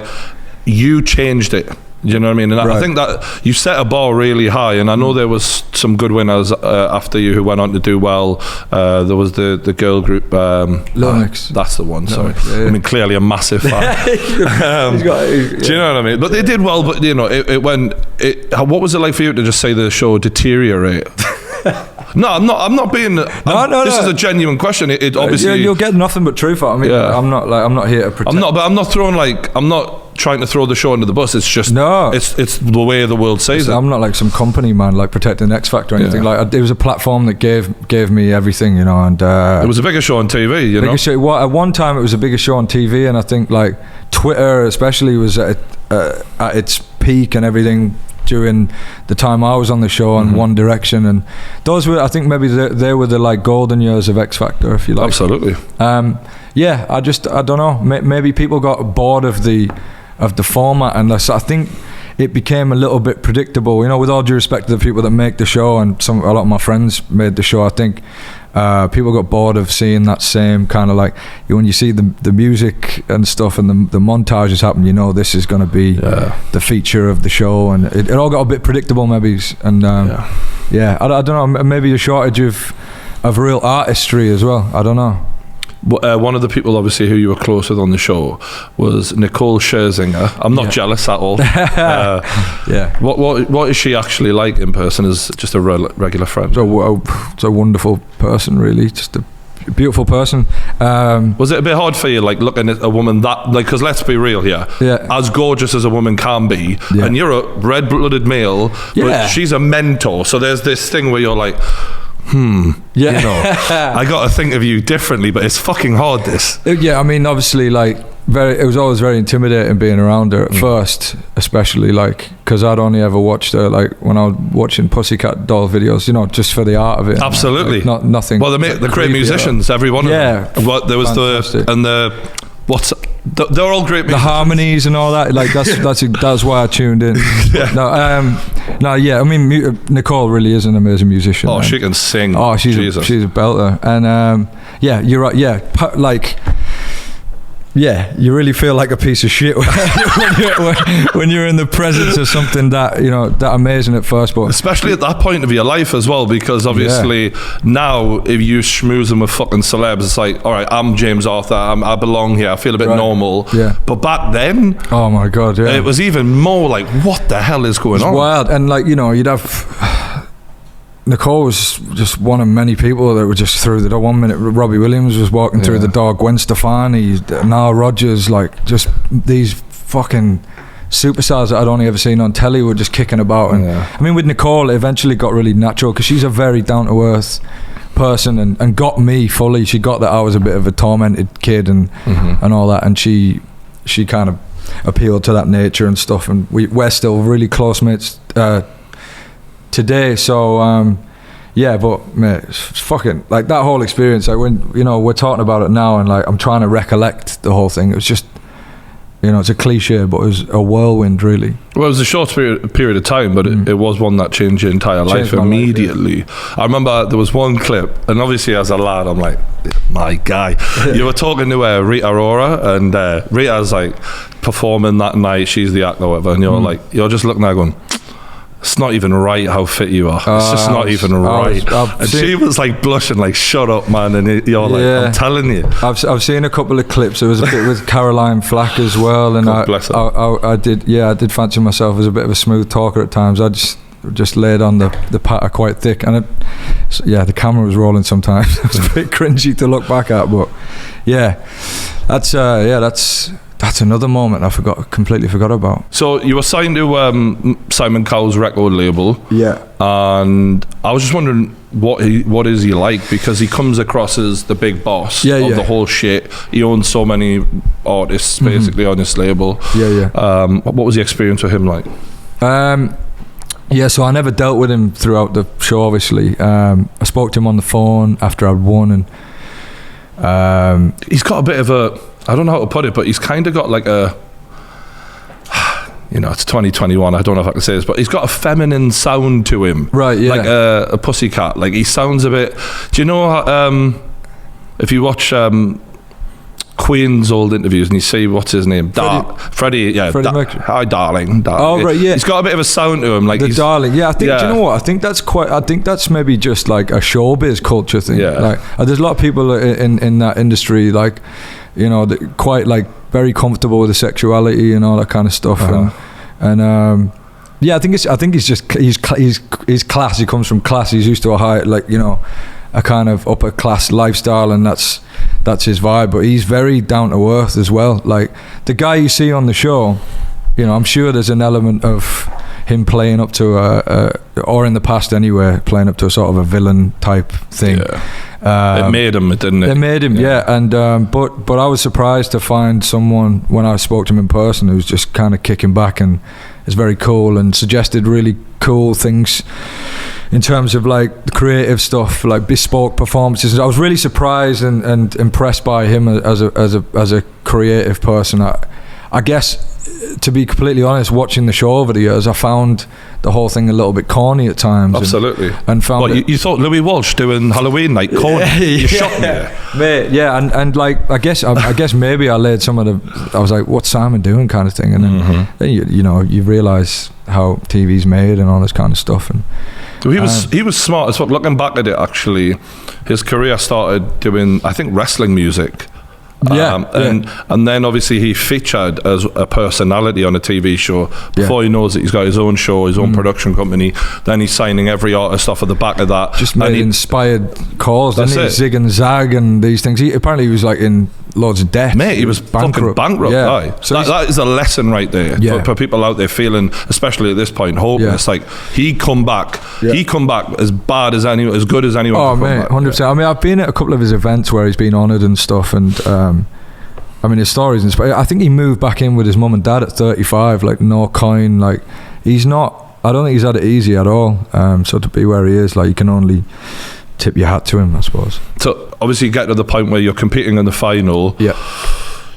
you changed it. You know what I mean? And I think that you set a bar really high, and I know there was some good winners after you who went on to do well. There was the girl group, Little Mix. That's the one. Sorry, I mean, clearly a massive fan. Do you know what I mean? But they did well. But it went. What was it like for you to just say the show deteriorate? No, I'm not being. This is a genuine question. It obviously you'll get nothing but truth out of me. I'm not here to pretend. I'm not trying to throw the show under the bus. It's just it's the way the world says it. I'm not like some company man, like protecting X Factor or anything. Like, it was a platform that gave me everything, and it was a bigger show on TV. Show, at one time it was a bigger show on TV, and I think like Twitter especially was at its peak and everything during the time I was on the show and One Direction, and those were, I think maybe they were the like golden years of X Factor, if you like. Absolutely. Yeah, I don't know, maybe people got bored of the format, and I think it became a little bit predictable, you know, with all due respect to the people that make the show, and a lot of my friends made the show. I think people got bored of seeing that same kind of like, when you see the music and stuff and the montages happen, you know this is going to be the feature of the show, and it all got a bit predictable maybe, and I don't know, maybe a shortage of real artistry as well, I don't know. One of the people obviously who you were close with on the show was Nicole Scherzinger. I'm not jealous at all. What is she actually like in person as just a regular friend? It's a wonderful person, really, just a beautiful person. Was it a bit hard for you, like looking at a woman that, like, because let's be real here, as gorgeous as a woman can be, and you're a red-blooded male, but she's a mentor, so there's this thing where you're like, you know, I got to think of you differently, but it's fucking hard, this. I mean, obviously, like, it was always very intimidating being around her at first, especially, like, because I'd only ever watched her, like, when I was watching Pussycat Doll videos, you know, just for the art of it. Absolutely. Like, nothing. Well, they're great musicians, every one of them. But there was fantastic. They're all great musicians. The harmonies and all that, like, that's why I tuned in. I mean, Nicole really is an amazing musician. Oh, man. She can sing. Oh, she's a belter. And you're right. You really feel like a piece of shit when you're in the presence of something that, you know, that amazing at first, but especially at that point of your life as well, because obviously now if you schmoozing with fucking celebs, it's like, all right, I'm James Arthur, I belong here, I feel a bit normal. But back then, oh my god, it was even more like, what the hell is going on? Wild. And like, you know, you'd have Nicole was just one of many people that were just through the door. 1 minute Robbie Williams was walking through the door, Gwen Stefani, Nile Rodgers, like, just these fucking superstars that I'd only ever seen on telly were just kicking about. And I mean, with Nicole, it eventually got really natural because she's a very down-to-earth person, and got me fully. She got that I was a bit of a tormented kid and all that, and she kind of appealed to that nature and stuff, and we're still really close mates today. So but mate, it's fucking, like, that whole experience, like, when, you know, we're talking about it now and like I'm trying to recollect the whole thing, it was just, you know, it's a cliche, but it was a whirlwind, really. Well, it was a short period of time, but it was one that changed your entire life immediately. I remember there was one clip, and obviously as a lad I'm like, my guy. You were talking to Rita Ora, and Rita's like performing that night, she's the actor or whatever, and you're like, you're just looking at her going, it's not even right how fit you are. It's just not even right. And she was like blushing, like, shut up, man. And you're like, I'm telling you. I've seen a couple of clips. There was a bit with Caroline Flack as well, and I did fancy myself as a bit of a smooth talker at times. I just laid on the patter quite thick, and the camera was rolling sometimes. It was a bit cringy to look back at, but that's another moment I completely forgot about. So you were signed to Simon Cowell's record label. Yeah. And I was just wondering what is he like, because he comes across as the big boss of the whole shit. He owns so many artists basically on his label. What was the experience with him like? So I never dealt with him throughout the show, obviously. I spoke to him on the phone after I'd won, and he's got a bit of a, I don't know how to put it, but he's kind of got like a, you know, it's 2021, I don't know if I can say this, but he's got a feminine sound to him. Right, yeah. Like a pussycat. Like, he sounds a bit, do you know, if you watch Queen's old interviews and you see, what's his name? Freddie Mercury. Hi, darling. Oh, right, yeah. He's got a bit of a sound to him. Like, the darling. Yeah, I think, do you know what? I think that's maybe just like a showbiz culture thing. Yeah. Like, there's a lot of people in that industry, like, you know, quite like very comfortable with the sexuality and all that kind of stuff. I think he's class. He comes from class. He's used to a high, like, you know, a kind of upper class lifestyle, and that's his vibe. But he's very down to earth as well. Like, the guy you see on the show, you know, I'm sure there's an element of him playing up to or in the past anyway, playing up to a sort of a villain type thing. It made him, didn't it? It made him, and but I was surprised to find someone, when I spoke to him in person, who was just kind of kicking back and is very cool and suggested really cool things in terms of like the creative stuff, like bespoke performances. I was really surprised and impressed by him as a creative person. I guess, to be completely honest, watching the show over the years, I found the whole thing a little bit corny at times. Absolutely. And found you thought Louis Walsh doing Halloween night corny? You shot me there. Mate, yeah, and like I guess maybe I laid some of the. I was like, what's Simon doing, kind of thing, and then you know you realise how TV's made and all this kind of stuff. And he was smart as well. Looking back at it, actually, his career started doing, I think, wrestling music. And then obviously he featured as a personality on a TV show before he knows that he's got his own show, his own production company. Then he's signing every artist off of the back of that. Just made inspired calls, didn't he? Zig and Zag and these things. Apparently he was like in loads of debt. Mate, he was fucking bankrupt. Yeah. So that is a lesson right there for people out there feeling, especially at this point, hopeless. Like he come back as bad as anyone, as good as anyone. Oh mate, 100%. I mean, I've been at a couple of his events where he's been honoured and stuff, and I mean, his stories inspiring. I think he moved back in with his mum and dad at 35, like no coin. Like he's not. I don't think he's had it easy at all. So to be where he is, like you can only tip your hat to him, I suppose. So obviously you get to the point where you're competing in the final. Yeah.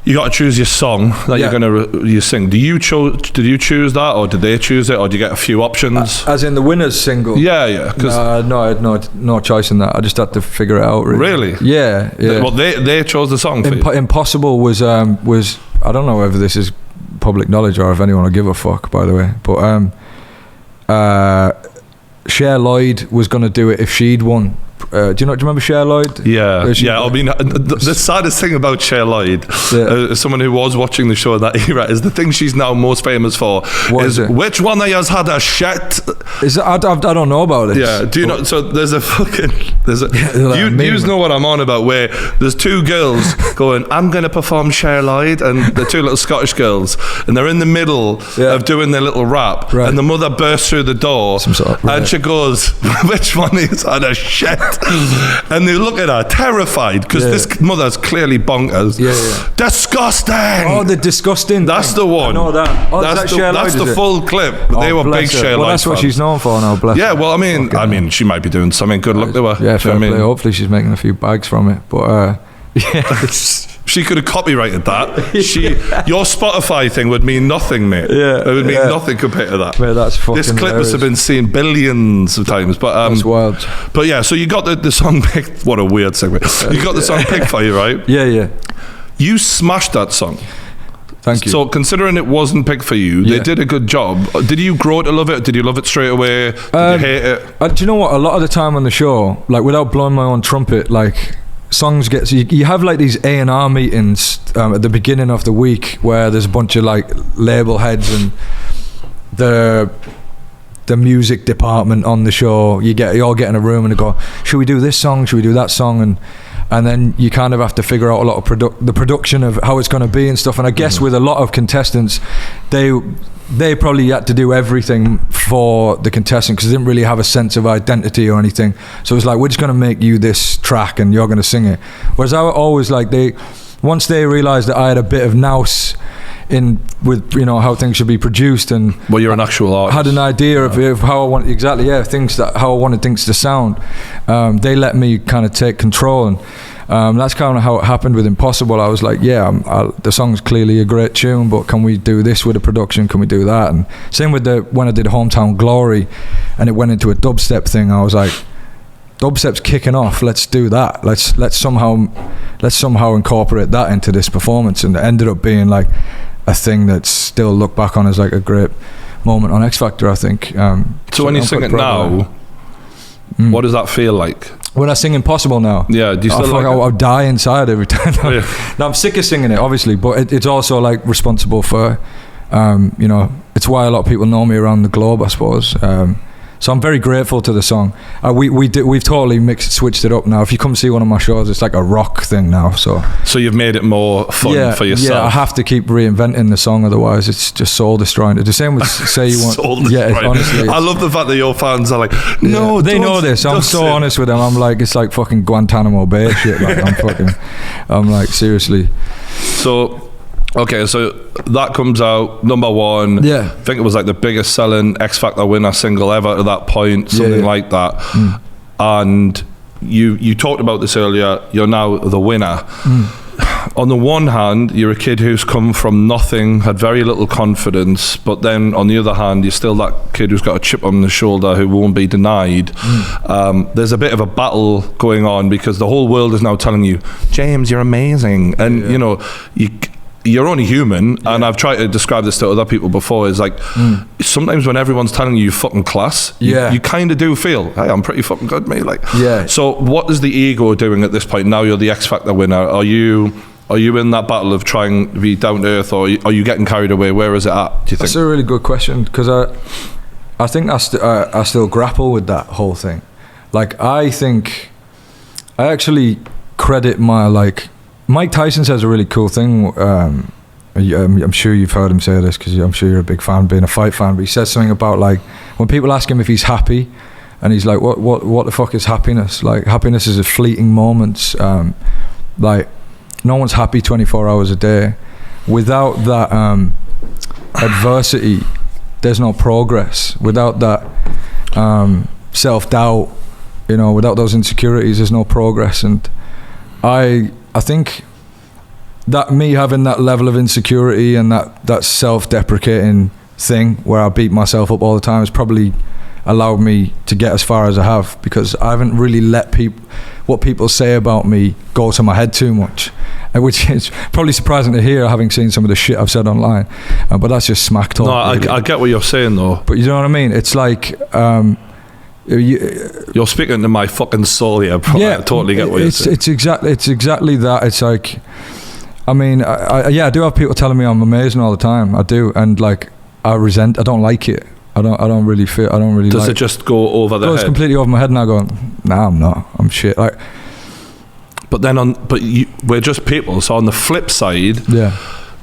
You got to choose your song that you're going to sing. Did you choose that, or did they choose it, or do you get a few options? As in the winner's single? Yeah. No, I had no choice in that. I just had to figure it out. Really? Yeah. Well, they chose the song for you. Impossible was I don't know whether this is public knowledge or if anyone will give a fuck, by the way, but Cher Lloyd was going to do it if she'd won. Do you remember Cher Lloyd? Yeah. I mean, the saddest thing about Cher Lloyd, as someone who was watching the show in that era, is the thing she's now most famous for is which one of yous had a shit? I don't know about it. Yeah. Do you know? So there's a you know what I'm on about, where there's two girls going, I'm going to perform Cher Lloyd, and the two little Scottish girls, and they're in the middle of doing their little rap, and the mother bursts through the door, and she goes, which one is had a shit? And they look at her terrified because this mother's clearly bonkers. Disgusting. Oh, the disgusting. That's the one. I know that. Oh, that's the full clip. They were big Cher Lloyd. Well, that's what she's known for now. Bless her. Well, I mean, she might be doing something. Good luck to her. Yeah, fair play. Hopefully, she's making a few bags from it. But she could have copyrighted that. Your Spotify thing would mean nothing, mate. It would mean nothing compared to that. Mate, that's fucking This clip must have been seen billions of times. But that's wild. But yeah, so you got the song picked. What a weird segment. You got the song picked for you, right? Yeah. You smashed that song. Thank you. So considering it wasn't picked for you, they did a good job. Did you grow to love it? Did you love it straight away? Did you hate it? Do you know what? A lot of the time on the show, like without blowing my own trumpet, like songs get, so you have like these A&R meetings at the beginning of the week where there's a bunch of like label heads and the music department on the show. You all get in a room and they go, should we do this song, should we do that song, and then you kind of have to figure out a lot of the production of how it's going to be and stuff. And I guess with a lot of contestants, they probably had to do everything for the contestant because they didn't really have a sense of identity or anything. So it's like, we're just going to make you this track and you're going to sing it. Whereas I always like, once they realised that I had a bit of nous with how things should be produced, and you're an actual artist, had an idea of how I want how I wanted things to sound. They let me kind of take control, and that's kind of how it happened with Impossible. I was like, the song's clearly a great tune, but can we do this with the production? Can we do that? And same with when I did Hometown Glory, and it went into a dubstep thing. I was like, dubstep's kicking off. Let's do that. Let's somehow incorporate that into this performance, and it ended up being like a thing that's still looked back on as like a great moment on X Factor, I think. So when you sing it now, what does that feel like? When I sing Impossible now, do you still like I'll die inside every time. No, I'm sick of singing it, obviously, but it's also like responsible for, it's why a lot of people know me around the globe, I suppose. So I'm very grateful to the song. We've totally switched it up now. If you come see one of my shows, it's like a rock thing now. So you've made it more fun for yourself. Yeah, I have to keep reinventing the song, otherwise it's just soul destroying. The same with Say You Want. Soul destroying. Yeah, honestly, I love the fact that your fans are like, no, they know this. I'm so honest with them. I'm like, it's like fucking Guantanamo Bay shit. Like I'm like, seriously. So Okay, so that comes out number 1. Yeah. I think it was like the biggest selling X Factor winner single ever to that point, something like that. And you talked about this earlier, you're now the winner. On the one hand, you're a kid who's come from nothing, had very little confidence, but then on the other hand, you're still that kid who's got a chip on the shoulder who won't be denied. There's a bit of a battle going on because the whole world is now telling you, James, you're amazing. And, you know, you're only human, and I've tried to describe this to other people before, is like, sometimes when everyone's telling you fucking class, you kind of do feel, hey, I'm pretty fucking good, mate. Like, so what is the ego doing at this point? Now you're the X Factor winner. Are you in that battle of trying to be down to earth, or are you getting carried away? Where is it at, do you think? That's a really good question, because I think I still grapple with that whole thing. Like, I think I actually credit my, like, Mike Tyson says a really cool thing. I'm sure you've heard him say this, because I'm sure you're a big fan, being a fight fan, but he says something about, like, when people ask him if he's happy, and he's like, what the fuck is happiness? Like, happiness is a fleeting moments. Like, no one's happy 24 hours a day. Without that adversity, there's no progress. Without that self-doubt, you know, without those insecurities, there's no progress. And I think that me having that level of insecurity and that self-deprecating thing where I beat myself up all the time has probably allowed me to get as far as I have, because I haven't really let what people say about me go to my head too much, which is probably surprising to hear, having seen some of the shit I've said online, but that's just smack talk. No, really. I get what you're saying though, but you know what I mean. It's like you're speaking to my fucking soul here, bro. I totally get what you're saying. It's exactly that. It's like, I mean, I do have people telling me I'm amazing all the time. I do, and like, I don't like it. I don't really feel. I don't really. Does it just go over the head? It goes completely over my head, and I go, nah, I'm not. I'm shit. Like, but we're just people. So on the flip side,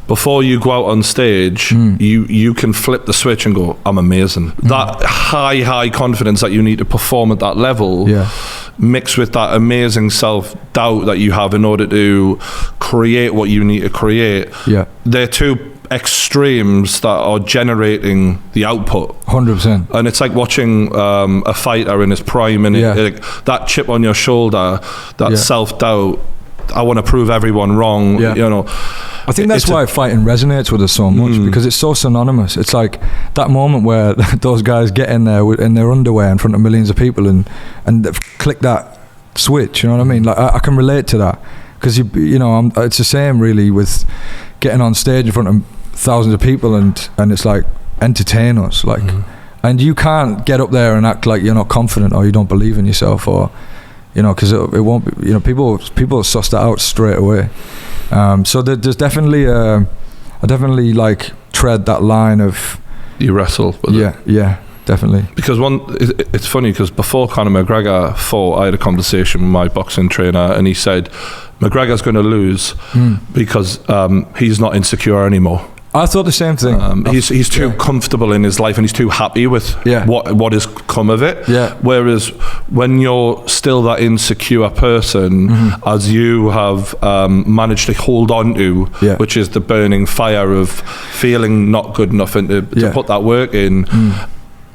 before you go out on stage, you can flip the switch and go, I'm amazing. That high confidence that you need to perform at that level, mixed with that amazing self-doubt that you have in order to create what you need to create. They're two extremes that are generating the output 100%. And it's like watching a fighter in his prime, and that chip on your shoulder, that self-doubt, I want to prove everyone wrong, you know. I think that's why fighting resonates with us so much, because it's so synonymous. It's like that moment where those guys get in there in their underwear in front of millions of people and click that switch, you know what I mean? Like, I can relate to that, because you know, it's the same really with getting on stage in front of thousands of people and it's like, entertain us, like, and you can't get up there and act like you're not confident or you don't believe in yourself, or you know, because it won't be, you know, people suss that out straight away. So there's definitely I definitely like tread that line of, you wrestle with it. Yeah, definitely. Because it's funny, because before Conor McGregor fought, I had a conversation with my boxing trainer, and he said McGregor's going to lose because he's not insecure anymore. I thought the same thing. He's too comfortable in his life, and he's too happy with what has come of it. Whereas when you're still that insecure person, as you have managed to hold on to, which is the burning fire of feeling not good enough, and to put that work in,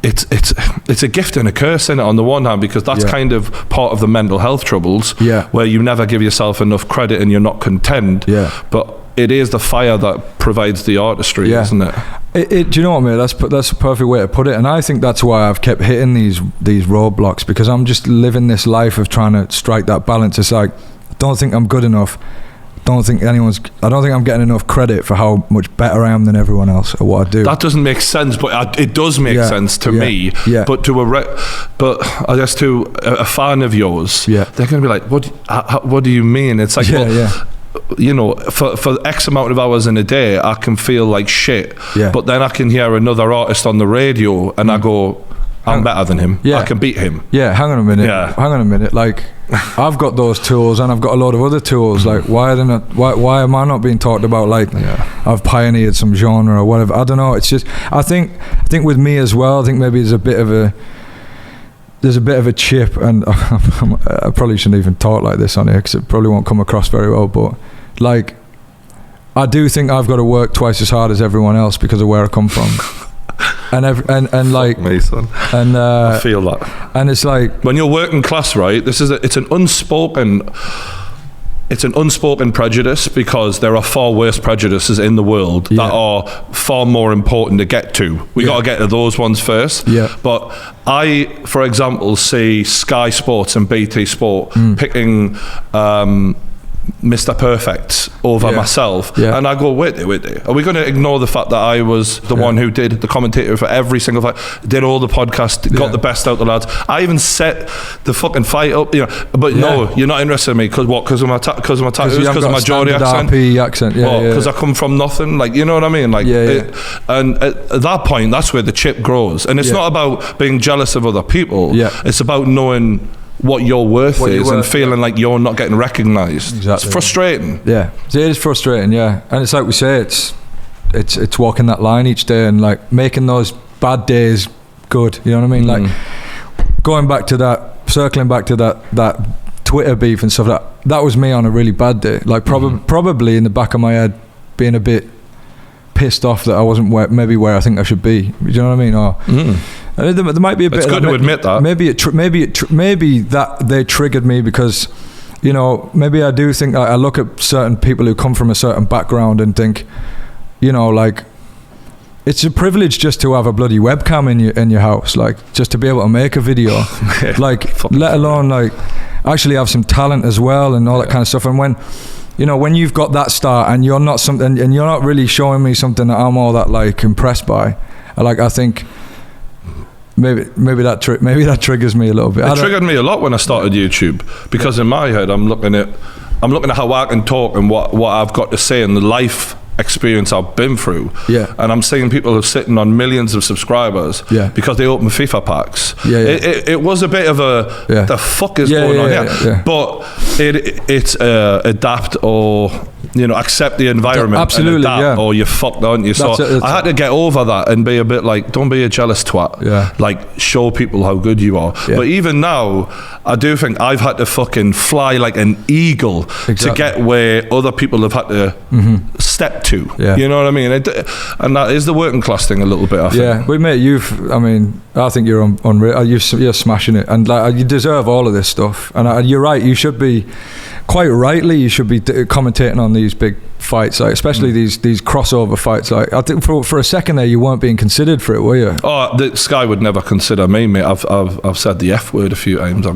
it's a gift and a curse in it, on the one hand, because that's kind of part of the mental health troubles, where you never give yourself enough credit and you're not content. But it is the fire that provides the artistry, isn't it? Do you know what, mate? That's a perfect way to put it. And I think that's why I've kept hitting these roadblocks, because I'm just living this life of trying to strike that balance. It's like, I don't think I'm good enough. I don't think I'm getting enough credit for how much better I am than everyone else at what I do. That doesn't make sense, but it does make sense to me. But but I guess to a fan of yours, they're going to be like, what do you mean? It's like, you know, for X amount of hours in a day, I can feel like shit. But then I can hear another artist on the radio, and I go, I'm better than him. I can beat him. Hang on a minute. Like, I've got those tools, and I've got a lot of other tools. Like, why am I not being talked about? Like, I've pioneered some genre or whatever. I don't know. It's just, I think with me as well, I think maybe there's a bit of a chip, and I probably shouldn't even talk like this on here, because it probably won't come across very well, but like, I do think I've got to work twice as hard as everyone else because of where I come from. and like me, son. And I feel that. And it's like when you're working class, right? It's an unspoken prejudice, because there are far worse prejudices in the world that are far more important to get to. We got to get to those ones first. Yeah. But I, for example, see Sky Sports and BT Sport picking Mr. Perfect over myself, and I go, wait there, are we going to ignore the fact that I was the one who did the commentator for every single fight, did all the podcasts, got the best out of the lads, I even set the fucking fight up, but no, you're not interested in me because of my tattoos, because of my Geordie accent, because I come from nothing, like, you know what I mean, like and at that point, that's where the chip grows, and it's not about being jealous of other people, it's about knowing what your worth is and feeling like you're not getting recognised. Exactly. It's frustrating. Yeah, it is frustrating. Yeah, and it's like we say, it's walking that line each day and like making those bad days good. You know what I mean? Like going back to that, circling back to that Twitter beef and stuff. That was me on a really bad day. Like probably in the back of my head, being a bit pissed off that I wasn't where I think I should be. You know what I mean? Or there might be a bit. It's good to admit that. Maybe that they triggered me because, maybe I do think I look at certain people who come from a certain background and think, like, it's a privilege just to have a bloody webcam in your house, like just to be able to make a video, like let alone like actually have some talent as well and all that kind of stuff. And when you've got that start and you're not something, and you're not really showing me something that I'm all that like impressed by, I think maybe that triggers me a little bit. It triggered me a lot when I started YouTube, because in my head I'm looking at how I can talk and what I've got to say and the life experience I've been through, and I'm seeing people who are sitting on millions of subscribers because they open FIFA packs. It was a bit of the fuck is going on here? But it's adapt or accept the environment, absolutely, and adapt, or you're fucked, aren't you? So I had to get over that and be a bit like, don't be a jealous twat, like show people how good you are. But even now I do think I've had to fucking fly like an eagle to get where other people have had to step to. You know what I mean? And that is the working class thing a little bit, I think. But mate, I think you're unreal. You're smashing it, and like you deserve all of this stuff. And you're right. You should be, quite rightly, you should be commentating on these big fights, like especially these crossover fights. Like I think for a second there, you weren't being considered for it, were you? Oh, the Sky would never consider me, mate. I've said the F word a few times.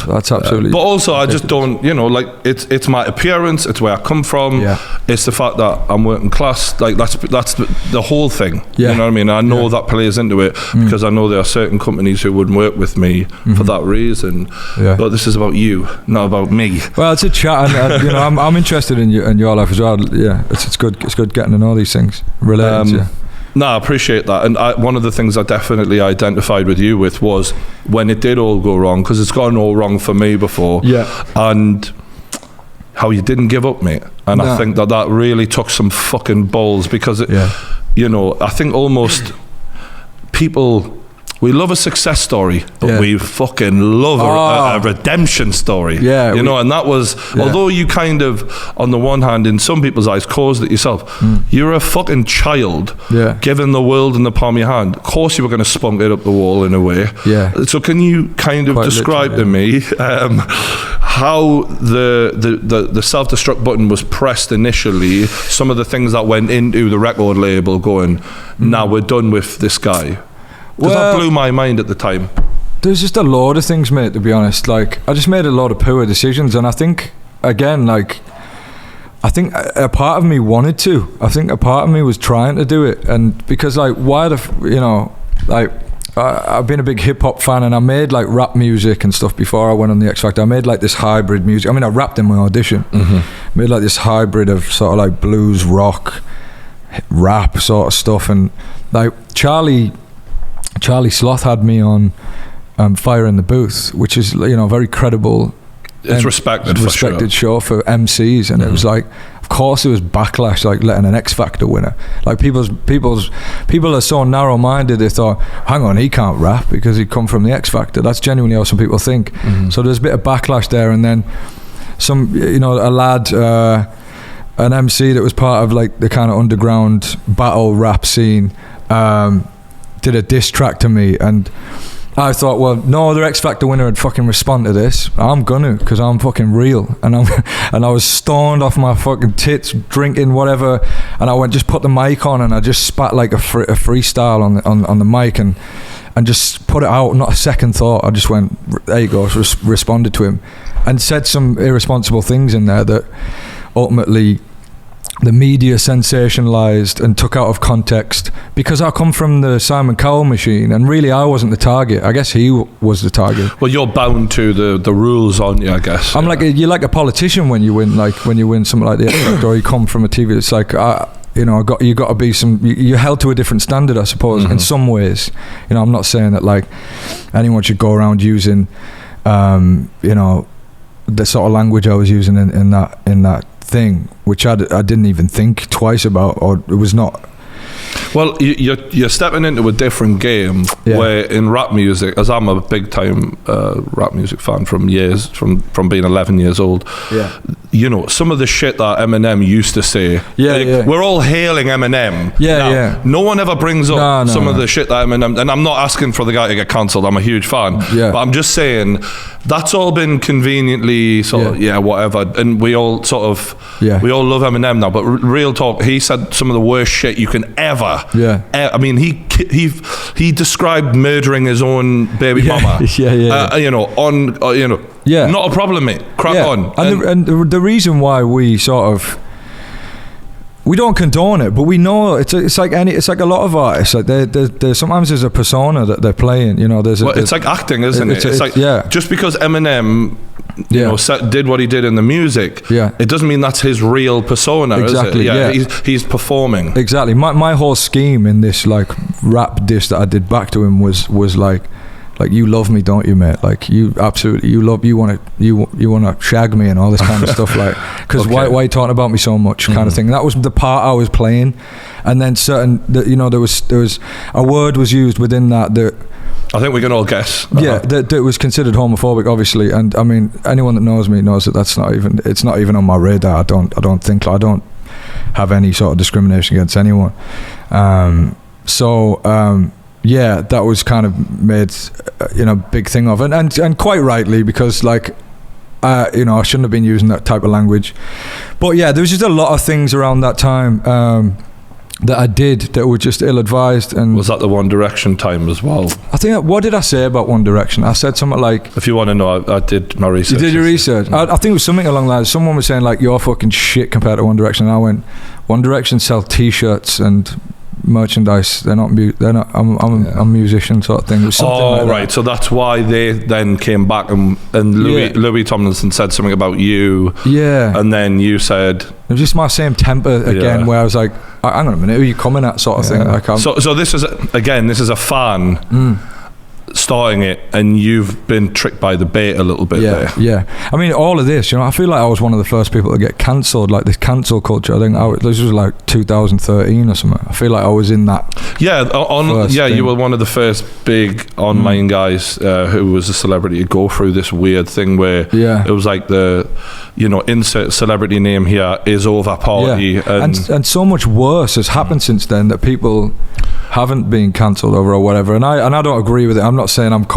That's absolutely. But also, I just don't, like it's my appearance. It's where I come from. It's the fact that I'm working class. Like that's the whole thing. You know what I mean? I know that plays into it because I know there are certain companies who wouldn't work with me for that reason. But this is about you, not about me. Well, it's a chat, and I'm interested in your life as well. Yeah, it's good getting to know these things, relating to you. No, I appreciate that. And one of the things I definitely identified with you with was when it did all go wrong, because it's gone all wrong for me before. And how you didn't give up, mate. And I think that really took some fucking balls, because I think almost people, we love a success story, but we fucking love a redemption story. And that was, although you kind of, on the one hand, in some people's eyes, caused it yourself, you're a fucking child given the world in the palm of your hand. Of course you were going to spunk it up the wall in a way. So can you kind of describe to me how the self-destruct button was pressed initially, some of the things that went into the record label going, now we're done with this guy? Because that blew my mind at the time. There's just a load of things, mate, to be honest. Like, I just made a lot of poor decisions, and I think, again, like, I think a part of me wanted to. I think a part of me was trying to do it, and because, like, I've been a big hip-hop fan, and I made, like, rap music and stuff before I went on the X Factor. I made, like, this hybrid music. I mean, I rapped in my audition. Made, like, this hybrid of sort of, like, blues, rock, rap sort of stuff, and, like, Charlie Sloth had me on Fire in the Booth, which is, very credible. It's respected show for MCs, and it was like, of course, there was backlash, like letting an X Factor winner. Like people are so narrow-minded. They thought, hang on, he can't rap because he come from the X Factor. That's genuinely how some people think. So there's a bit of backlash there, and then some, a lad. an MC that was part of like the kind of underground battle rap scene did a diss track to me, and I thought, well, no other X Factor winner would fucking respond to this. I'm gonna, because I'm fucking real. And I was stoned off my fucking tits, drinking whatever, and I went, just put the mic on, and I just spat like a freestyle on the mic, and just put it out, not a second thought. I just went, there you go, responded to him, and said some irresponsible things in there that ultimately the media sensationalized and took out of context, because I come from the Simon Cowell machine, and really I wasn't the target. I guess he was the target. Well, you're bound to the rules, aren't you? I guess I'm you're like a politician when you win, like when you win something like the X Factor, or you come from a TV. It's like you got to be you're held to a different standard, I suppose, in some ways. I'm not saying that like anyone should go around using the sort of language I was using in that thing, which I didn't even think twice about, or it was not. Well, you're stepping into a different game where in rap music, as I'm a big time rap music fan from being 11 years old. Yeah. Some of the shit that Eminem used to say. We're all hailing Eminem. Now, no one ever brings up some of the shit that Eminem. And I'm not asking for the guy to get cancelled. I'm a huge fan. Yeah. But I'm just saying that's all been conveniently whatever. And we all we all love Eminem now. But real talk, he said some of the worst shit you can ever. Yeah. I mean, he described murdering his own baby mama. Not a problem, mate. Crack on. And the reason why we don't condone it, but we know it's like a lot of artists. Like there's sometimes there's a persona that they're playing. It's like acting, isn't it? It's like just because Eminem did what he did in the music, it doesn't mean that's his real persona. Exactly. Is it? He's performing. Exactly. My whole scheme in this like rap diss that I did back to him was like you love me, don't you, mate? Like you absolutely, you want to shag me and all this kind of stuff, like, because why are you talking about me so much, kind of thing. That was the part I was playing. And then there was a word was used within that I think we can all guess. That was considered homophobic, obviously. And I mean, anyone that knows me knows that it's not even on my radar. I don't have any sort of discrimination against anyone. That was kind of made big thing of, and quite rightly, because like I shouldn't have been using that type of language. But there was just a lot of things around that time that I did that were just ill-advised. And was that the One Direction time as well? I think, what did I say about One Direction? I said something like, if you want to know, I did my research. You did your research? I think it was something along the lines. Someone was saying like, you're fucking shit compared to One Direction, and I went, One Direction sell t-shirts and merchandise. I'm a musician, sort of thing. Right. So that's why they then came back and Louis Tomlinson said something about you. Yeah. And then you said, it was just my same temper again, where I was like, hang on a minute, who are you coming at, sort of thing. Like, so this is a fan starting it, and you've been tricked by the bait a little bit there. Yeah. I mean, all of this, I feel like I was one of the first people to get cancelled, like this cancel culture. I think this was like 2013 or something. I feel like I was in that. You were one of the first big online guys who was a celebrity to go through this weird thing where it was like the, insert celebrity name here is over party. And so much worse has happened since then that people haven't been cancelled over or whatever, and I don't agree with it. I'm not saying I'm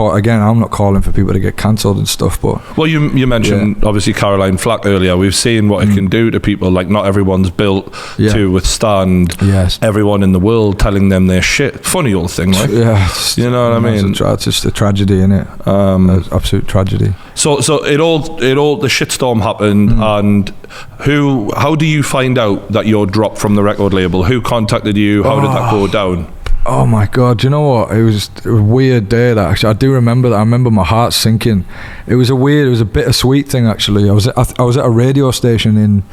not calling for people to get cancelled and stuff, but you mentioned obviously Caroline Flack earlier. We've seen what it can do to people. Like, not everyone's built to withstand everyone in the world telling them their shit. Funny old thing, like, you know what I mean? It's just a tragedy, innit? Absolute tragedy. So it all the shitstorm happened, and how do you find out that you're dropped from the record label? Who contacted you? How did that go down? Oh my God, do you know what? It was a weird day, that actually. I do remember that. I remember my heart sinking. It was a bittersweet thing, actually. I was at a radio station in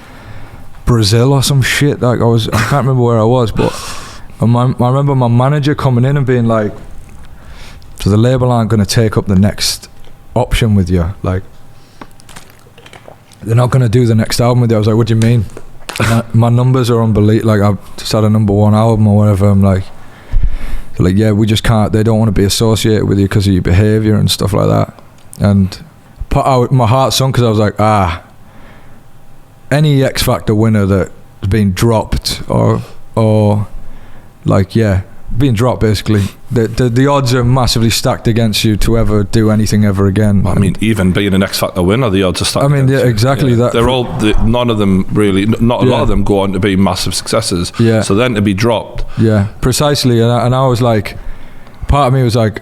Brazil or some shit. Like I can't remember where I was, but I remember my manager coming in and being like, so the label aren't going to take up the next option with you. Like, they're not going to do the next album with you. I was like, what do you mean? My numbers are unbelievable. Like, I've just had a #1 album or whatever. I'm like, we just can't. They don't want to be associated with you because of your behaviour and stuff like that. And my heart sunk, because I was like, any X Factor winner that being dropped or like being dropped basically. The odds are massively stacked against you to ever do anything ever again. I mean, even being an X Factor winner, the odds are stacked. I mean, against exactly that. They're all none of them really. Not a lot of them go on to be massive successes. Yeah. So then to be dropped. Yeah, precisely. And I was like, part of me was like,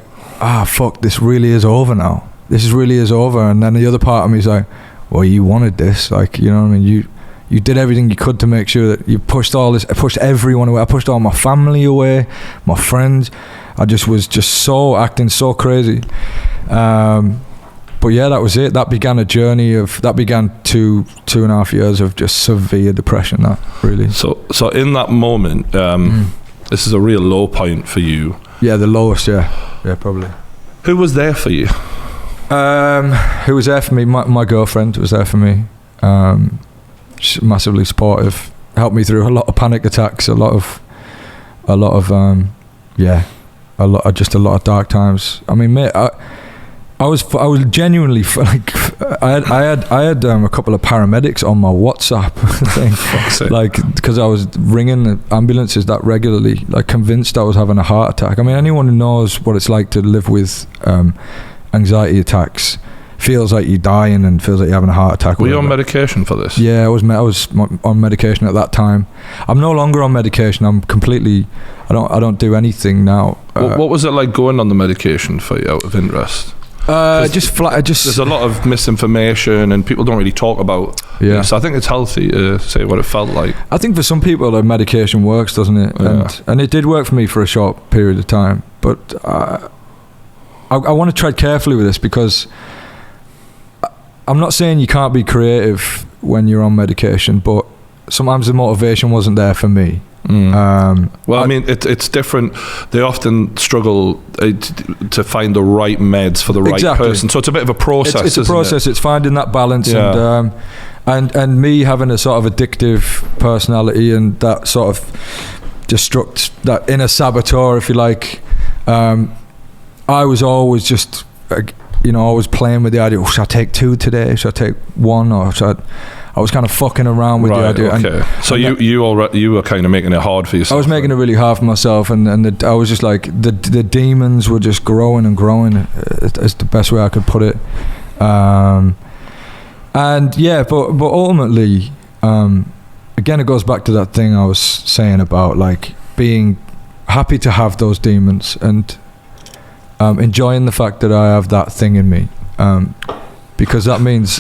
fuck, this really is over now. This really is over. And then the other part of me is like, well, you wanted this, like, you know what I mean? You did everything you could to make sure that you pushed all this. I pushed everyone away. I pushed all my family away, my friends. I was acting so crazy. But yeah, that was it. That began a journey that began 2.5 years of just severe depression. That really. So in that moment, this is a real low point for you. Yeah, the lowest. Yeah, probably. Who was there for you? Who was there for me? My girlfriend was there for me. She's massively supportive. Helped me through a lot of panic attacks, a lot of dark times. I mean, mate, I was genuinely like, I had a couple of paramedics on my WhatsApp thing, like, because I was ringing the ambulances that regularly, like, convinced I was having a heart attack. I mean, anyone who knows what it's like to live with anxiety attacks feels like you're dying and feels like you're having a heart attack. Were you on medication for this? Yeah, I was on medication at that time. I'm no longer on medication. I'm completely. I don't do anything now. What was it like going on the medication for you, out of interest? Just flat. There's a lot of misinformation and people don't really talk about. Yeah. So I think it's healthy to say what it felt like. I think for some people, the medication works, doesn't it? Yeah. And it did work for me for a short period of time. But I want to tread carefully with this, because I'm not saying you can't be creative when you're on medication, but sometimes the motivation wasn't there for me. Well, I mean, it's different. They often struggle to find the right meds for the right person. So it's a bit of a process. It's a process. It's finding that balance, and me having a sort of addictive personality and that sort of that inner saboteur, if you like. I was always just, always playing with the idea. Should I take 2 today? Should I take 1? Or I was kind of fucking around with the idea. Okay. So you were kind of making it hard for yourself. I was making it really hard for myself, and I was just like, the demons were just growing and growing. Is the best way I could put it. But ultimately, again, it goes back to that thing I was saying about, like, being happy to have those demons and enjoying the fact that I have that thing in me. Because that means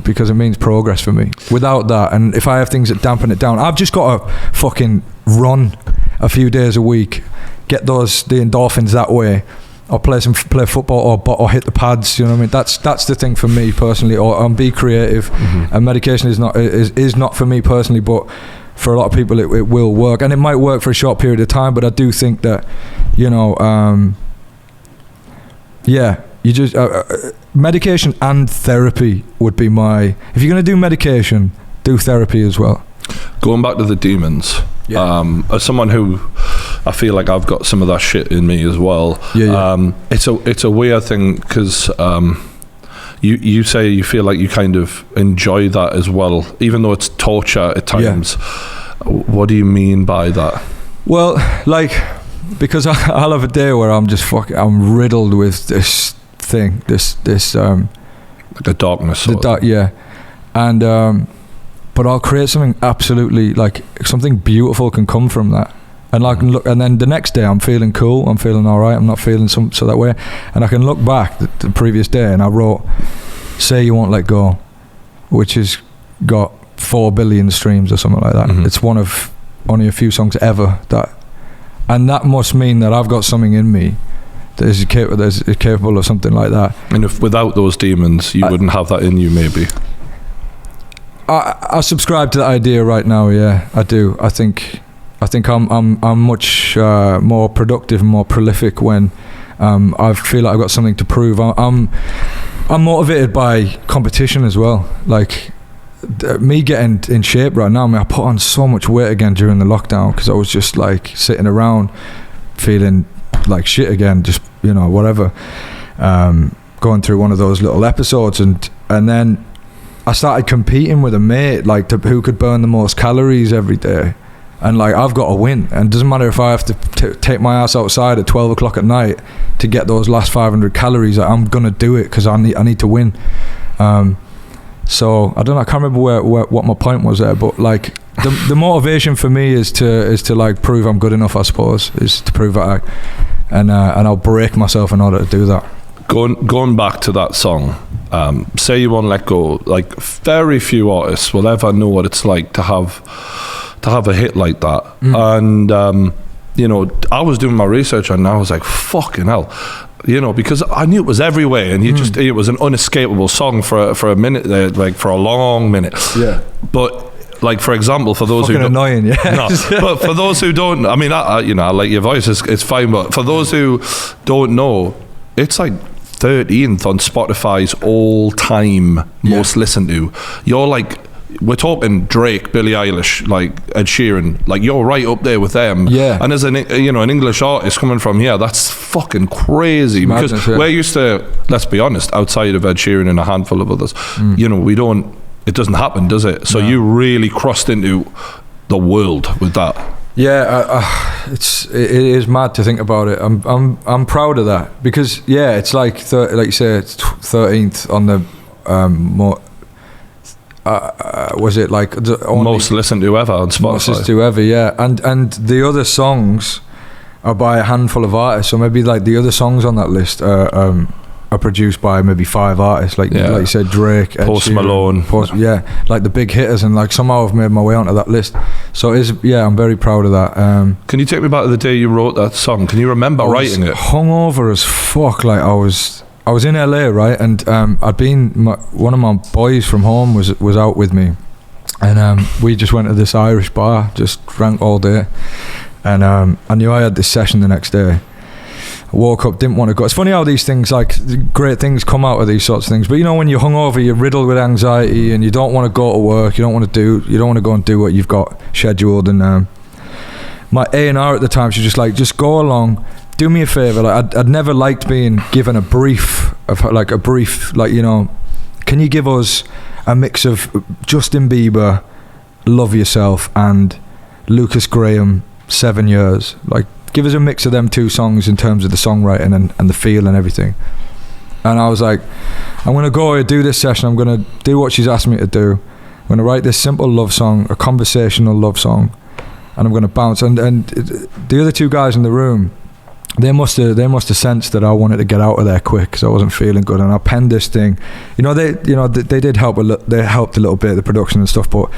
because it means progress for me. Without that, and if I have things that dampen it down, I've just got to fucking run a few days a week, get the endorphins that way, or play football or hit the pads. You know what I mean? That's the thing for me personally. Or be creative. And medication is not for me personally, but for a lot of people it will work, and it might work for a short period of time. But I do think that you just medication and therapy would be my. If you're going to do medication, do therapy as well. Going back to the demons, as someone who I feel like I've got some of that shit in me as well. It's a weird thing, because you say you feel like you kind of enjoy that as well, even though it's torture at times. What do you mean by that? Well, like, because I'll have a day where I'm riddled with this thing, this like a darkness. And but I'll create something absolutely, like, something beautiful can come from that. And I can look, and then the next day I'm feeling cool, I'm feeling all right, I'm not feeling so that way, and I can look back the previous day and I wrote "Say You Won't Let Go," which has got 4 billion streams or something like that. It's one of only a few songs ever and that must mean that I've got something in me that is capable of something like that. And if without those demons, you wouldn't have that in you, maybe. I subscribe to that idea right now. Yeah, I do. I think I'm much more productive and more prolific when I feel like I've got something to prove. I'm motivated by competition as well. Like, me getting in shape right now. I mean, I put on so much weight again during the lockdown because I was just, like, sitting around feeling like shit again, just, whatever, going through one of those little episodes, and then I started competing with a mate, like who could burn the most calories every day. And like, I've got to win, and it doesn't matter if I have to take my ass outside at 12 o'clock at night to get those last 500 calories. I'm gonna do it because I need to win. So I don't know, I can't remember what my point was there, but like the motivation for me is to like prove I'm good enough, I suppose, is to prove that and I'll break myself in order to do that. Going back to that song, say you want to let go, like very few artists will ever know what it's like to have a hit like that. And you know, I was doing my research and I was like, fucking hell, you know, because I knew it was everywhere, and it was an unescapable song for a minute there, like for a long minute. Yeah. But like, for example, for those fucking who annoying, yeah. No, but for those who don't, I mean, you know, I like your voice, it's fine, but for those who don't know, it's like 13th on Spotify's all-time most listened to. You're like, we're talking Drake, Billie Eilish, like Ed Sheeran, like you're right up there with them. Yeah. And as an English artist coming from here, that's fucking crazy. Madness, because we're used to, let's be honest, outside of Ed Sheeran and a handful of others, you know, it doesn't happen, does it? So you really crossed into the world with that. Yeah, it is mad to think about it. I'm proud of that, because it's like like you say, it's 13th on the was it like the most listened to ever on Spotify? Most listened to ever, yeah. And the other songs are by a handful of artists, so maybe like the other songs on that list are produced by maybe 5 artists, like you said, Drake, Ed Post Sheeran, Malone, like the big hitters, and like somehow I've made my way onto that list. So I'm very proud of that. Can you take me back to the day you wrote that song? Can you remember writing it? Hungover as fuck. Like I was in LA, right, and I'd been one of my boys from home was out with me, and we just went to this Irish bar, just drank all day, and I knew I had this session the next day. I woke up, didn't want to go. It's funny how these things, like great things come out of these sorts of things, but you know, when you're hungover, you're riddled with anxiety and you don't want to go to work, you don't want to go and do what you've got scheduled. And my A&R at the time, she was just like, just go along, do me a favor. Like I'd never liked being given a brief, like, you know, can you give us a mix of Justin Bieber, Love Yourself, and Lucas Graham, 7 Years? Like, give us a mix of them 2 songs in terms of the songwriting and the feel and everything. And I was like, I'm going to go do this session, I'm going to do what she's asked me to do. I'm going to write this simple love song, a conversational love song, and I'm going to bounce. And the other 2 guys in the room, they must have sensed that I wanted to get out of there quick because I wasn't feeling good, and I penned this thing. They did help they helped a little bit, the production and stuff, but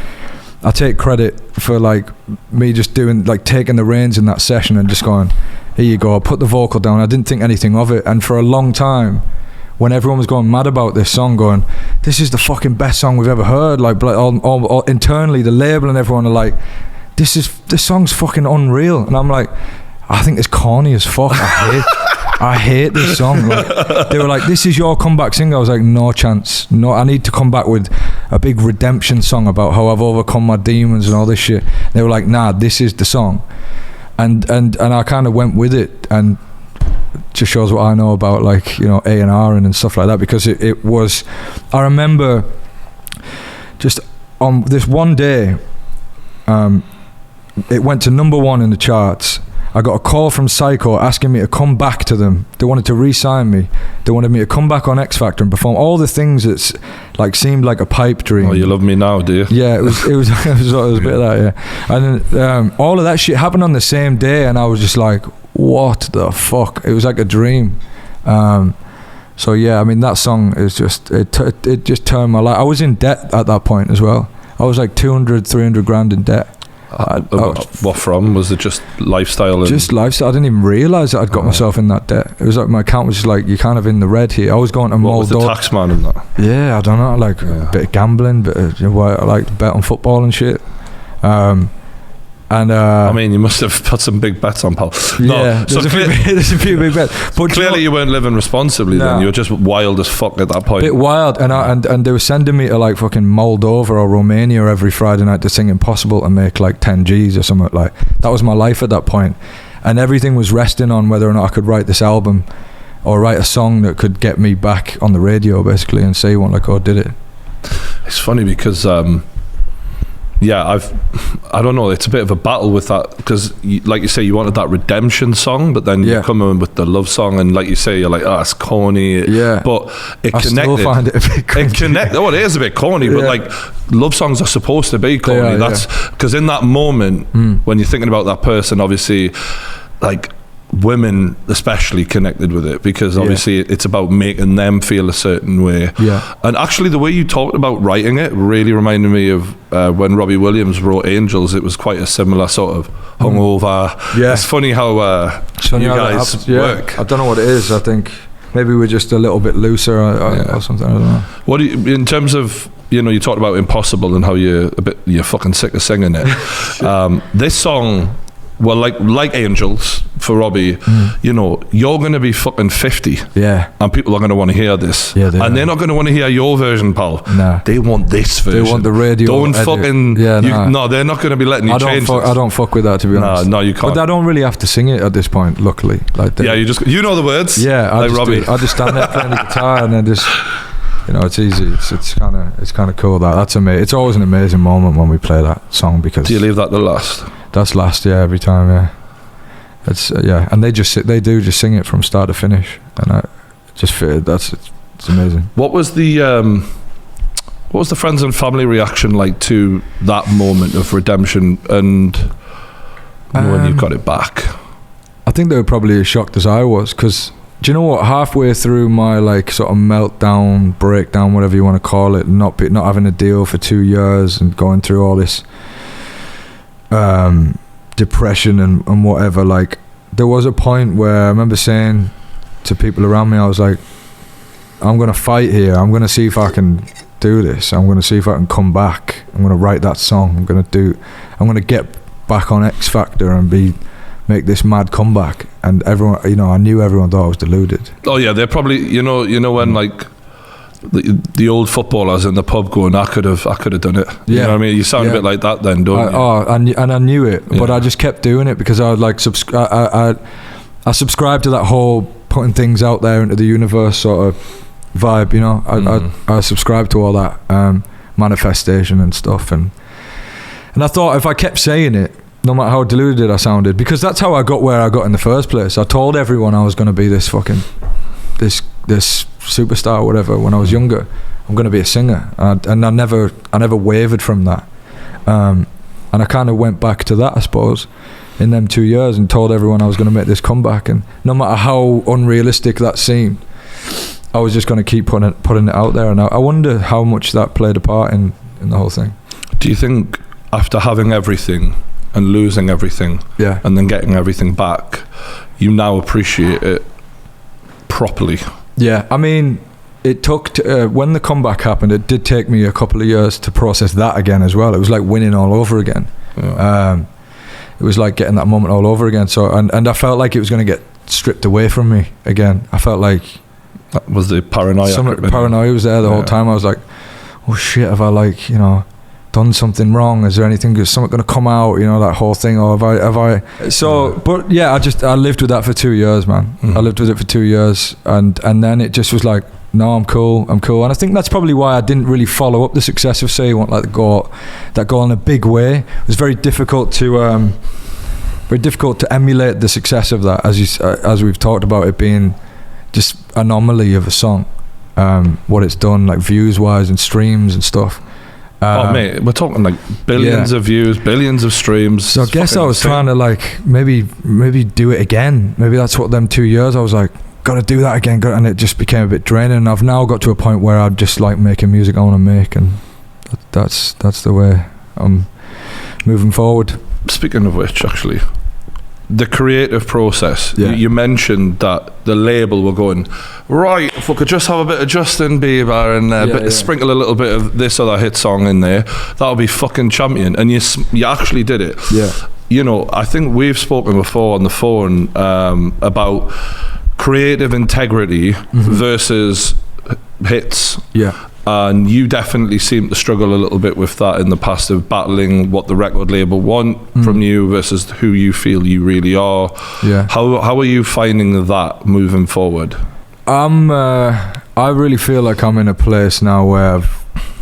I take credit for like me just doing, like taking the reins in that session and just going, here you go, I put the vocal down. I didn't think anything of it, and for a long time, when everyone was going mad about this song, going, this is the fucking best song we've ever heard, like all internally, the label and everyone are like, this song's fucking unreal, and I'm like, I think it's corny as fuck. I hate this song. Like, they were like, this is your comeback single. I was like, no chance. No, I need to come back with a big redemption song about how I've overcome my demons and all this shit. They were like, nah, this is the song. And I kind of went with it, and just shows what I know about, like, you know, A&R and stuff like that, because it was, I remember just on this one day, it went to number 1 in the charts. I got a call from Psycho asking me to come back to them. They wanted to re-sign me. They wanted me to come back on X Factor and perform all the things that's like seemed like a pipe dream. Oh, you love me now, do you? Yeah, it was a bit of that, yeah. And then, all of that shit happened on the same day, and I was just like, what the fuck? It was like a dream. So yeah, I mean, that song is just it just turned my life. I was in debt at that point as well. I was like 200-300 grand in debt. What from? Was it just lifestyle? Just lifestyle. I didn't even realise that I'd got myself in that debt. It was like my account was just like, you're kind of in the red here. I was going to Moldova. What was the tax man in that? Yeah, I don't know, like a bit of gambling, bit of, you know, I like to bet on football and shit. I mean, you must have put some big bets on, pal. Yeah, there's a few big bets. But clearly you weren't living responsibly then. You were just wild as fuck at that point. Bit wild, and they were sending me to like fucking Moldova or Romania every Friday night to sing Impossible and make like 10 G's or something. Like, that was my life at that point. And everything was resting on whether or not I could write this album or write a song that could get me back on the radio, basically, and say one, like, oh, did it. It's funny because I don't know, it's a bit of a battle with that, because like you say, you wanted that redemption song, but then you come in with the love song, and like you say, you're like, it's corny. But it connected. I still find it a bit cringy. It is a bit corny, but like, love songs are supposed to be corny. That's because in that moment when you're thinking about that person, obviously, like, women especially connected with it, because obviously it's about making them feel a certain way. And actually the way you talked about writing it really reminded me of when Robbie Williams wrote Angels. It was quite a similar sort of hungover. It's funny how you guys work. I don't know what it is. I think maybe we're just a little bit looser or something. I don't know. What do you, in terms of, you talked about Impossible and how you're fucking sick of singing it. This song, well, like Angels for Robbie, you're going to be fucking 50. And people are going to want to hear this. They're not going to want to hear your version, pal. No. They want this version. They want the radio. Don't fucking... No, they're not going to be letting you change this. I don't fuck with that, to be honest. No, you can't. But I don't really have to sing it at this point, luckily. You know the words. I just stand there playing the guitar and then just... it's easy. It's kind of cool. That's amazing. It's always an amazing moment when we play that song, because... Do you leave that the last? That's last, every time, It's and they do just sing it from start to finish, and it's amazing. What was the friends and family reaction like to that moment of redemption and when you got it back? I think they were probably as shocked as I was, because do you know what? Halfway through my like sort of meltdown, breakdown, whatever you want to call it, not having a deal for 2 years and going through all this depression and whatever, like there was a point where I remember saying to people around me, I was like, I'm gonna fight here, I'm gonna see if I can do this, I'm gonna see if I can come back, I'm gonna write that song, I'm gonna get back on X Factor and make this mad comeback. And everyone, I knew everyone thought I was deluded. Oh yeah, they're probably, when like the old footballers in the pub going, I could have done it. You know what I mean? You sound a bit like that then, don't you? And I knew it, but I just kept doing it because I was like, I subscribed to that whole putting things out there into the universe sort of vibe, I subscribed to all that manifestation and stuff, and I thought if I kept saying it, no matter how deluded I sounded, because that's how I got where I got in the first place. I told everyone I was going to be this superstar or whatever when I was younger. I'm going to be a singer, and I never wavered from that, and I kind of went back to that, I suppose, in them 2 years, and told everyone I was going to make this comeback. And no matter how unrealistic that seemed, I was just going to keep putting it out there. And I wonder how much that played a part in the whole thing. Do you think after having everything and losing everything, and then getting everything back, you now appreciate it properly? I mean, it took when the comeback happened, it did take me a couple of years to process that again as well. It was like winning all over again. It was like getting that moment all over again. So and I felt like it was going to get stripped away from me again. I felt like that was the paranoia. Paranoia was there the whole time. I was like, oh shit, have I done something wrong? Is something going to come out? That whole thing. Or have I? So, but I lived with that for 2 years, man. I lived with it for 2 years, and then it just was like, no, I'm cool. And I think that's probably why I didn't really follow up the success of Say You Want Like go in a big way. It was very difficult to emulate the success of that, as we've talked about it being just anomaly of a song, what it's done like views wise and streams and stuff. Mate, we're talking like billions of views, billions of streams. So I guess I was trying to like maybe do it again. Maybe that's what them 2 years I was like, gotta do that again, and it just became a bit draining. And I've now got to a point where I just like making music I want to make, and that's the way I'm moving forward. Speaking of which, actually, the creative process, you mentioned that the label were going, right, if we could just have a bit of Justin Bieber and sprinkle a little bit of this other hit song in there, that would be fucking champion. And you actually did it. I think we've spoken before on the phone about creative integrity versus hits. And you definitely seem to struggle a little bit with that in the past, of battling what the record label want from you versus who you feel you really are. How are you finding that moving forward? I really feel like I'm in a place now where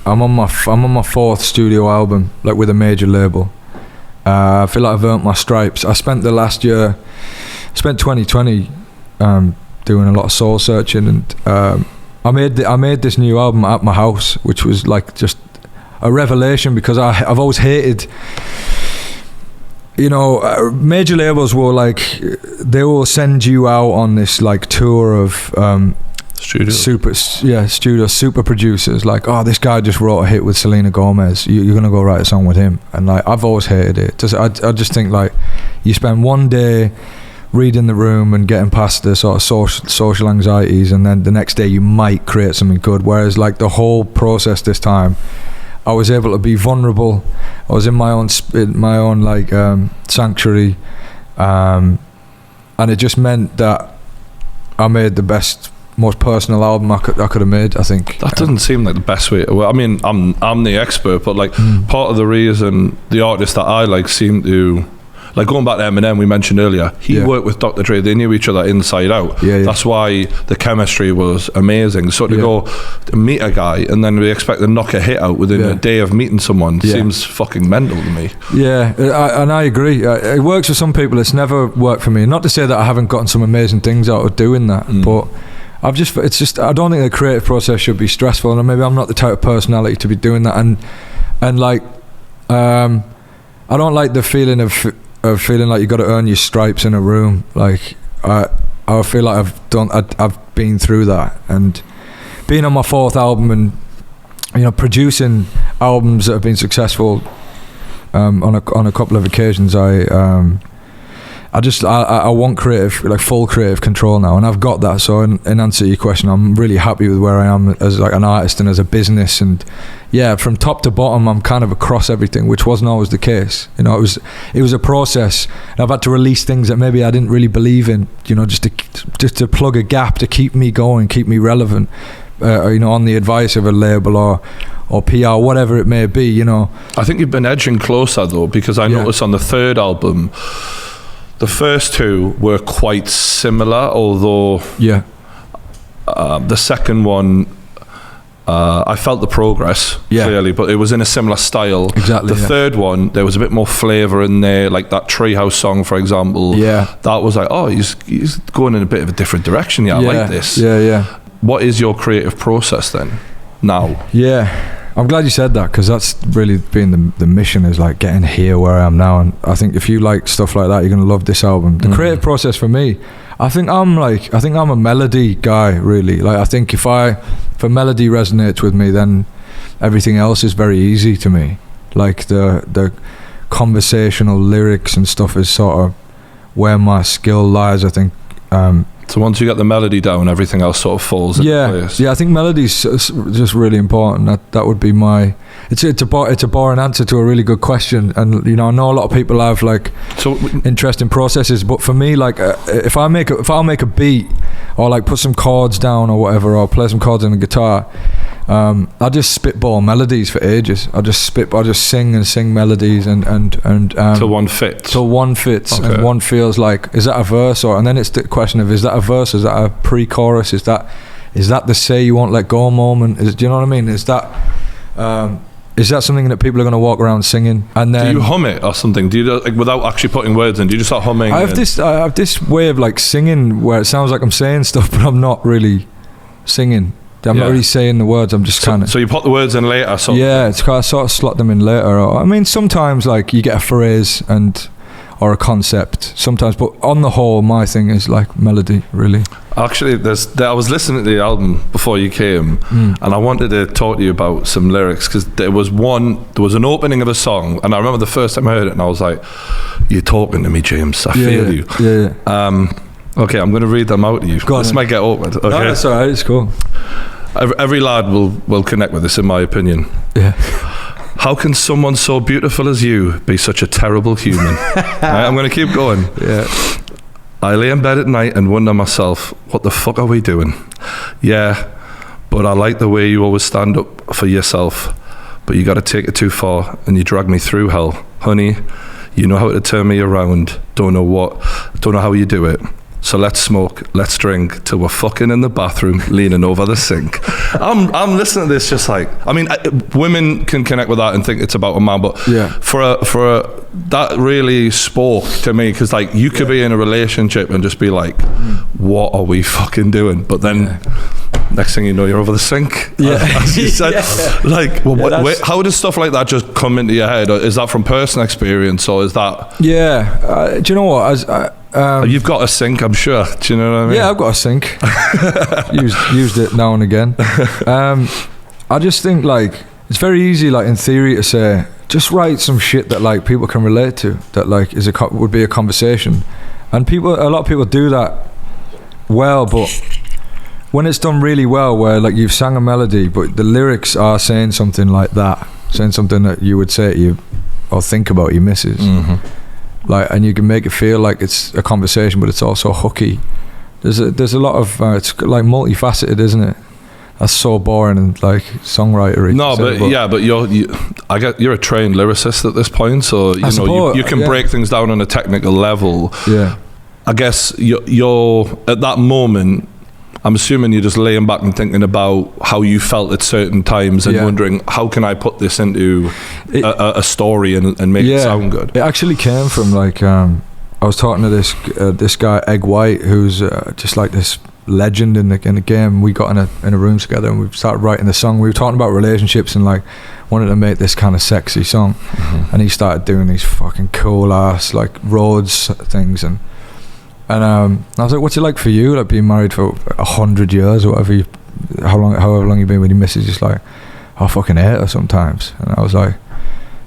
I'm on my fourth studio album, like with a major label. I feel like I've earned my stripes. I spent 2020 doing a lot of soul searching, and I made this new album at my house, which was like just a revelation, because I've always hated, major labels will like, they will send you out on this like tour of super producers, like, oh, this guy just wrote a hit with Selena Gomez, you're gonna go write a song with him. And like, I've always hated it. I just think like, you spend one day reading the room and getting past the sort of social anxieties, and then the next day you might create something good. Whereas like the whole process this time, I was able to be vulnerable. I was in my own like sanctuary, and it just meant that I made the best, most personal album I could have made, I think. That doesn't seem like the best way. I mean, I'm the expert, but like part of the reason the artists that I like seem to, like going back to Eminem, we mentioned earlier, he worked with Dr. Dre, they knew each other inside out. That's why the chemistry was amazing. So to go to meet a guy and then we expect to knock a hit out within a day of meeting someone seems fucking mental to me. And I agree. It works for some people, it's never worked for me. Not to say that I haven't gotten some amazing things out of doing that, but I don't think the creative process should be stressful, and maybe I'm not the type of personality to be doing that, and like I don't like the feeling of feeling like you got to earn your stripes in a room. Like I feel like I've been through that, and being on my fourth album and producing albums that have been successful on a couple of occasions, I want full creative control now, and I've got that. So in answer to your question, I'm really happy with where I am as like an artist and as a business, and from top to bottom I'm kind of across everything, which wasn't always the case. It was a process, and I've had to release things that maybe I didn't really believe in, just to plug a gap, to keep me going, keep me relevant, on the advice of a label or PR, whatever it may be. I think you've been edging closer though, because I noticed on the third album, the first two were quite similar, although the second one, I felt the progress clearly, but it was in a similar style. Exactly. The third one, there was a bit more flavour in there, like that Treehouse song, for example. That was like, oh, he's going in a bit of a different direction. I like this. What is your creative process then, now? I'm glad you said that, because that's really been the mission, is like getting here where I am now. And I think if you like stuff like that, you're gonna love this album. The creative process for me, I think I'm a melody guy, really. Like, I think if a melody resonates with me, then everything else is very easy to me. Like the conversational lyrics and stuff is sort of where my skill lies, I think. So once you get the melody down, everything else sort of falls into place. I think melody's just really important. That would be my. It's a boring answer to a really good question, and I know a lot of people have like interesting processes, but for me, like if I'll make a beat or like put some chords down or whatever, or play some chords on the guitar, I just spitball melodies for ages. I just sing melodies and till one fits. Okay. And one feels like, is that a verse? And then it's the question of, is that a verse? Is that a pre-chorus? Is that the say you won't let go moment? Do you know what I mean? Is that something that people are going to walk around singing? And then, do you hum it or something? Do you, like, without actually putting words in? Do you just start humming? I have this way of like singing where it sounds like I'm saying stuff, but I'm not really singing. I'm not really saying the words. I'm just kind of. So you put the words in later. It's kind of sort of slot them in later. Sometimes like you get a phrase or a concept sometimes, but on the whole, my thing is like melody, really. Actually, I was listening to the album before you came, and I wanted to talk to you about some lyrics, because there was an opening of a song, and I remember the first time I heard it, and I was like, "You're talking to me, James. I feel you." Okay, I'm going to read them out to you. This might get awkward. Okay? No, that's all right. It's cool. Every lad will connect with this, in my opinion. How can someone so beautiful as you be such a terrible human? Right, I'm going to keep going. I lay in bed at night and wonder myself, what the fuck are we doing? But I like the way you always stand up for yourself, but you got to take it too far and you drag me through hell. Honey, you know how to turn me around. Don't know how you do it. So let's smoke, let's drink till we're fucking in the bathroom, leaning over the sink. I'm listening to this just like, I mean, women can connect with that and think it's about a man, but that really spoke to me, because like you could be in a relationship and just be like, what are we fucking doing? But then next thing you know, you're over the sink. As you said. Like, well, how does stuff like that just come into your head? Is that from personal experience, or is that? Do you know what? You've got a sink, I'm sure. Do you know what I mean? Yeah, I've got a sink. used it now and again. I just think like it's very easy, like in theory, to say just write some shit that like people can relate to, that like would be a conversation, and a lot of people do that well, but when it's done really well, where like you've sang a melody but the lyrics are saying something like that, saying something that you would say to you or think about your missus, like, and you can make it feel like it's a conversation, but it's also hooky. There's a lot of it's like multifaceted, isn't it? That's so boring and like songwritery. No, but I get you're a trained lyricist at this point, so you can break things down on a technical level. Yeah, I guess you're at that moment. I'm assuming you're just laying back and thinking about how you felt at certain times and wondering, how can I put this into a story and make it sound good? It actually came from like I was talking to this guy Egg White, who's just like this legend in the game. We got in a room together and we started writing the song. We were talking about relationships and like wanted to make this kind of sexy song, and he started doing these fucking cool ass like roads things, and I was like, what's it like for you, like being married for 100 years or whatever, however long you've been with your missus? Just like, I fucking hate her sometimes. And I was like,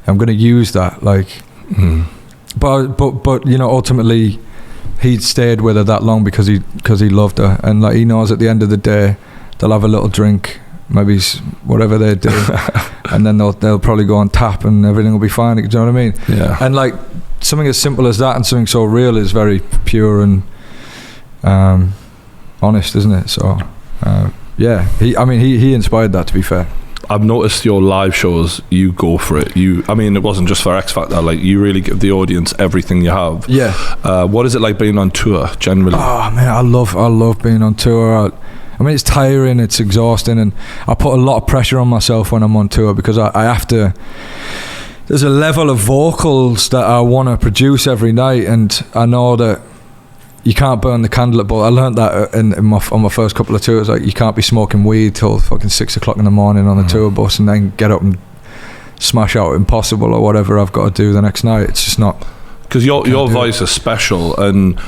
I'm gonna use that, like but you know, ultimately he'd stayed with her that long because he loved her, and like he knows at the end of the day they'll have a little drink, maybe whatever they do, and then they'll probably go on tap and everything will be fine. Do you know what I mean? Yeah. And like something as simple as that and something so real is very pure and honest, isn't it? So he inspired that, to be fair. I've noticed your live shows, you go for it. It wasn't just for X Factor, like you really give the audience everything you have. Yeah. What is it like being on tour generally? Oh man, I love being on tour. I mean, it's tiring, it's exhausting, and I put a lot of pressure on myself when I'm on tour, because I have to. There's a level of vocals that I want to produce every night, and I know that you can't burn the candle at both. I learned that on my first couple of tours. Like, you can't be smoking weed till fucking 6 o'clock in the morning on the tour bus and then get up and smash out Impossible or whatever I've got to do the next night. It's just not. Because your voice is special, and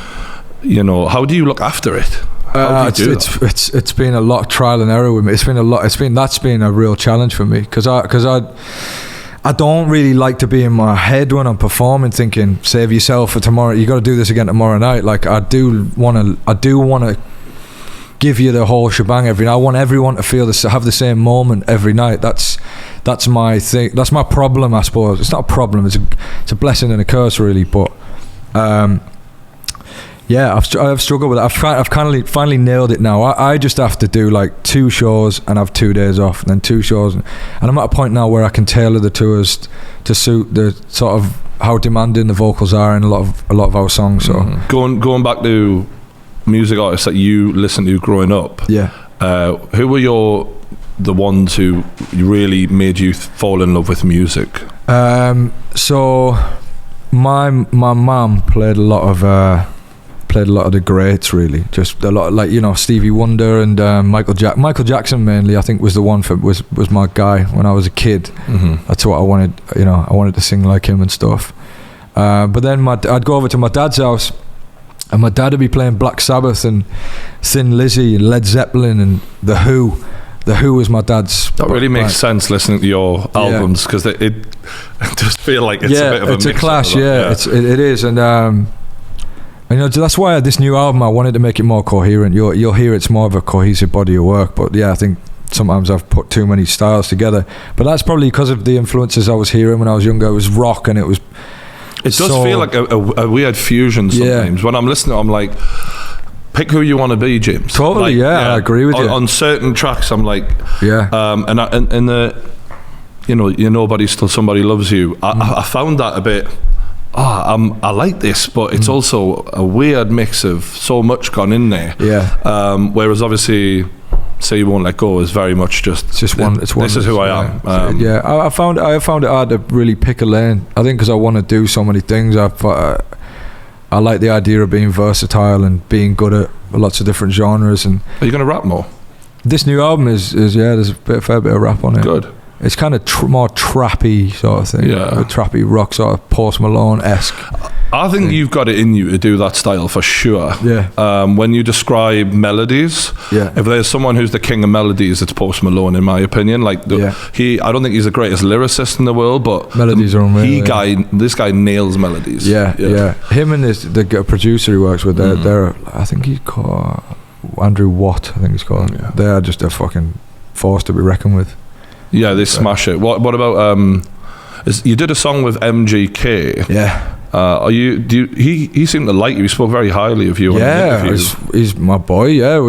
you know, how do you look after it? It's been a lot of trial and error with me. That's been a real challenge for me, because I don't really like to be in my head when I'm performing thinking, save yourself for tomorrow, you got to do this again tomorrow night. Like, I do want to give you the whole shebang every night. I want everyone to have the same moment every night. That's my thing. That's my problem, I suppose. It's not a problem, it's a blessing and a curse, really. But I've struggled with it. I've kind of finally nailed it now. I just have to do like 2 shows and have 2 days off, and then 2 shows, and I'm at a point now where I can tailor the tours to suit the sort of how demanding the vocals are in a lot of our songs. So going back to music artists that you listened to growing up, who were the ones who really made you fall in love with music? So my mum played a lot of the greats, really. Just a lot of, like, you know, Stevie Wonder and Michael Jackson mainly, I think, was the one was my guy when I was a kid. That's what I wanted, you know, I wanted to sing like him and stuff. But then I'd go over to my dad's house, and my dad would be playing Black Sabbath and Thin Lizzy and Led Zeppelin and The Who. The Who was my dad's. That really makes sense listening to your albums, because it just feel like it's a bit of a mix. It's a clash, it is, and you know, that's why this new album, I wanted to make it more coherent. You'll hear it's more of a cohesive body of work, but I think sometimes I've put too many styles together. But that's probably because of the influences I was hearing when I was younger. It was rock, and it does feel like a weird fusion sometimes. When I'm listening, I'm like, pick who you want to be, James. Totally, I agree with you. On certain tracks, I'm like, and the, you know, Nobody's Till Somebody Loves You. I found that a bit I like this, but it's also a weird mix of so much gone in there. Yeah. Whereas obviously, Say You Won't Let Go is very much just it's just one. It's one. This is who I am. I found it hard to really pick a lane. I think because I want to do so many things. I like the idea of being versatile and being good at lots of different genres. And are you going to rap more? This new album is there's a fair bit of rap on it. Good. It's kind of more trappy sort of thing. Yeah. A trappy rock sort of Post Malone-esque. I think you've got it in you to do that style for sure. Yeah. When you describe melodies, if there's someone who's the king of melodies, it's Post Malone, in my opinion. Like I don't think he's the greatest lyricist in the world, but melodies are unreal. This guy nails melodies. Yeah. Him and the producer he works with, they're I think he's called Andrew Watt. I think he's called. Yeah. They are just a fucking force to be reckoned with. Yeah, they smash it. What about you did a song with MGK? Yeah. He seemed to like you. He spoke very highly of you. Yeah, he's my boy. Yeah,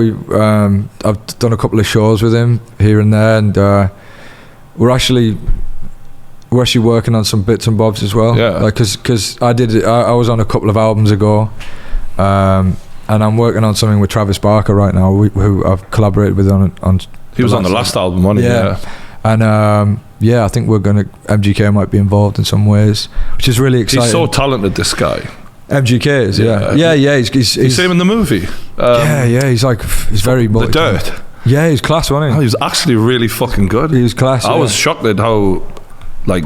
I've done a couple of shows with him here and there, and we're actually working on some bits and bobs as well. Yeah, like because I was on a couple of albums ago, and I'm working on something with Travis Barker right now, who I've collaborated with on. He was on the last album, wasn't he? Yeah. And I think MGK might be involved in some ways, which is really exciting. He's so talented, this guy. MGK is, yeah. He's same in the movie. He's very The Dirt. Yeah, he's class, wasn't he? He was actually really fucking good. He was class. I was shocked at how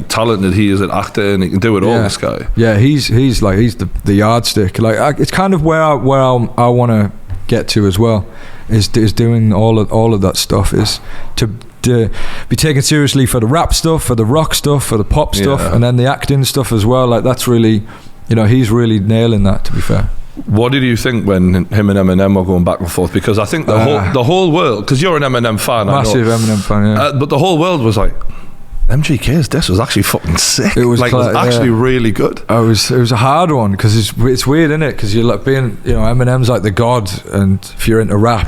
talented he is at acting, and he can do it all. This guy. Yeah, he's the yardstick. It's kind of where I want to get to as well. Is doing all of that stuff, is to be taken seriously for the rap stuff, for the rock stuff, for the pop stuff, and then the acting stuff as well. Like that's really, he's really nailing that, to be fair. What did you think when him and Eminem were going back and forth? Because I think the whole world, because you're an Eminem fan, massive Eminem fan, yeah. But the whole world was like, MGK's this was actually fucking sick. It was actually really good. It was a hard one because it's weird, isn't it? Because you're like being, Eminem's like the god, and if you're into rap,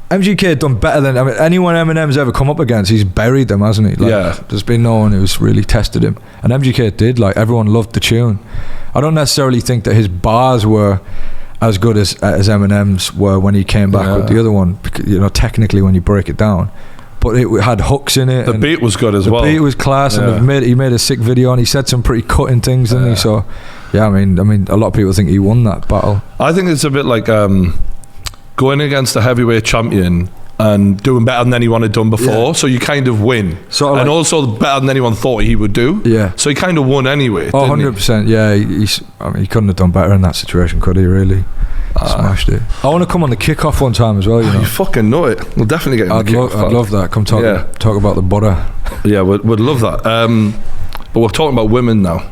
MGK had done better than anyone Eminem's ever come up against. He's buried them, hasn't he? There's been no one who's really tested him, and MGK did. Everyone loved the tune. I don't necessarily think that his bars were as good as Eminem's were when he came back with the other one. Because, technically when you break it down. But it had hooks in it. The beat was good as well. The beat was class, and he made a sick video, and he said some pretty cutting things, didn't he? So, I mean, a lot of people think he won that battle. I think it's a bit like going against a heavyweight champion and doing better than anyone had done before. So you kind of win, and also better than anyone thought he would do. Yeah. So he kind of won anyway. 100%. Yeah. He couldn't have done better in that situation, could he? Really. Smashed it. I want to come on the kickoff one time as well. You fucking know it. We'll definitely get on the kickoff. I'd love that. Come talk about the butter. Yeah, we'd love that. But we're talking about women now.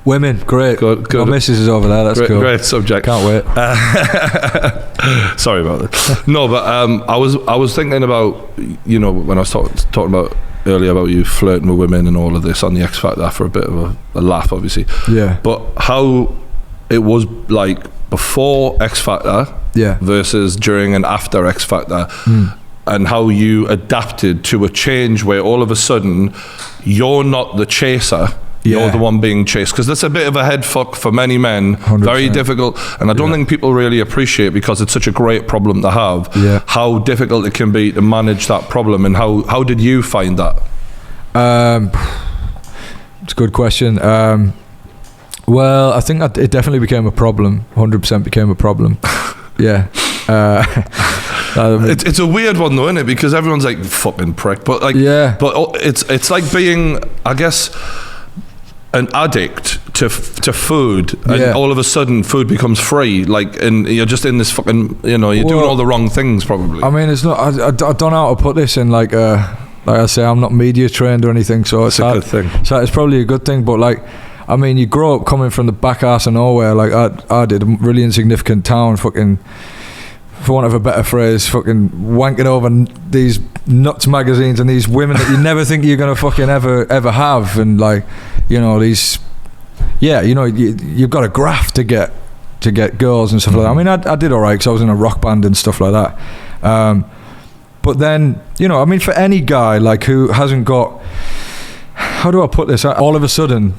Women, great. Good. My missus is over there. That's cool. Great subject. Can't wait. Sorry about that. No, but I was thinking about when I was talking about earlier about you flirting with women and all of this on the X Factor for a bit of a laugh, obviously. Yeah. But how it was like before X Factor versus during and after X Factor, and how you adapted to a change where all of a sudden you're not the chaser, you're the one being chased, because that's a bit of a head fuck for many men. 100%. Very difficult, and I don't think people really appreciate, because it's such a great problem to have, how difficult it can be to manage that problem. And how did you find that? It's a good question. Well, I think it definitely became a problem. 100% became a problem. Yeah. It's a weird one though, isn't it? Because everyone's like, fucking prick. But but it's like being, I guess, an addict to food, and all of a sudden food becomes free. And you're just in this fucking, you're doing all the wrong things probably. I mean, it's not. I don't know how to put this in like I say, I'm not media trained or anything, so it's a good thing. So it's probably a good thing, but I mean, you grow up coming from the back arse of nowhere. I did, a really insignificant town, fucking, for want of a better phrase, fucking wanking over these nuts magazines and these women that you never think you're gonna fucking ever have, and these, you've got to graft to get girls and stuff like that. I mean, I did all right because I was in a rock band and stuff like that. But then, I mean, for any guy who hasn't got, how do I put this? All of a sudden,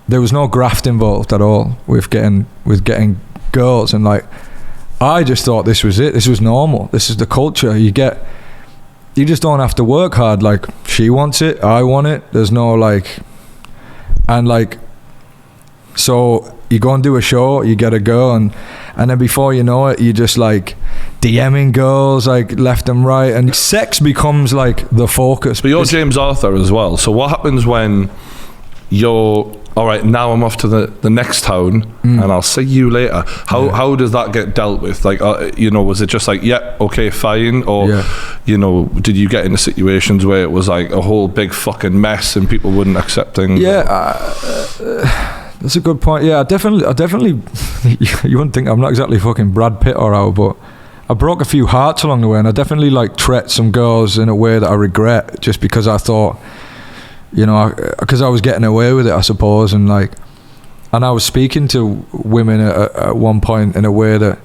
there was no graft involved at all with getting girls, and like I just thought this was it. This was normal. This is the culture. You just don't have to work hard. Like, she wants it, I want it. There's no like, and like, so you go and do a show, you get a girl, and then before you know it, you just like DMing girls like left and right, and sex becomes like the focus. But you're James Arthur as well. So what happens when you're, all right, now I'm off to the next town and I'll see you later? How does that get dealt with? Like, was it just like, yeah, okay, fine? Or, did you get into situations where it was like a whole big fucking mess and people wouldn't accept things? Yeah, that's a good point. Yeah, I definitely, you wouldn't think I'm not exactly fucking Brad Pitt or how, but I broke a few hearts along the way, and I definitely like treated some girls in a way that I regret, just because I thought, because I was getting away with it, I suppose, and I was speaking to women at one point in a way that,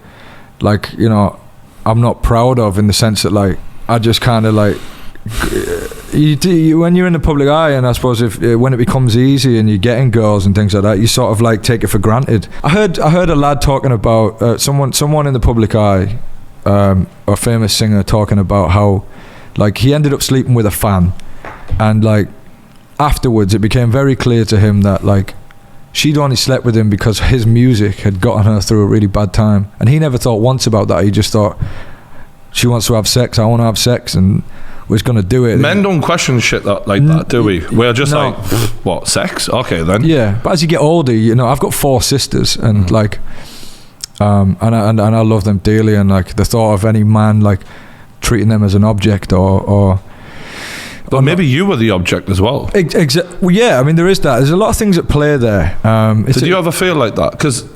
like, I'm not proud of, in the sense that, like, I just kind of like, when you're in the public eye, and I suppose when it becomes easy and you're getting girls and things like that, you sort of like take it for granted. I heard a lad talking about someone in the public eye, a famous singer, talking about how, like, he ended up sleeping with a fan, and like afterwards it became very clear to him that like she'd only slept with him because his music had gotten her through a really bad time, and he never thought once about that. He just thought, she wants to have sex, I want to have sex, and we're just going to do it. Men don't question shit like that, do we? We're just like, what, sex? Okay then. Yeah, but as you get older, I've got 4 sisters, and like and I love them dearly, and like the thought of any man like treating them as an object or but maybe you were the object as well. Well, yeah, I mean, there is that. There's a lot of things at play there. Did you ever feel like that? Because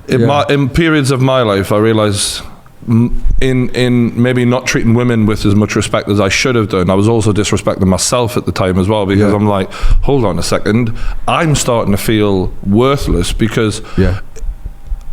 in periods of my life, I realised in maybe not treating women with as much respect as I should have done, I was also disrespecting myself at the time as well, because I'm like, hold on a second, I'm starting to feel worthless because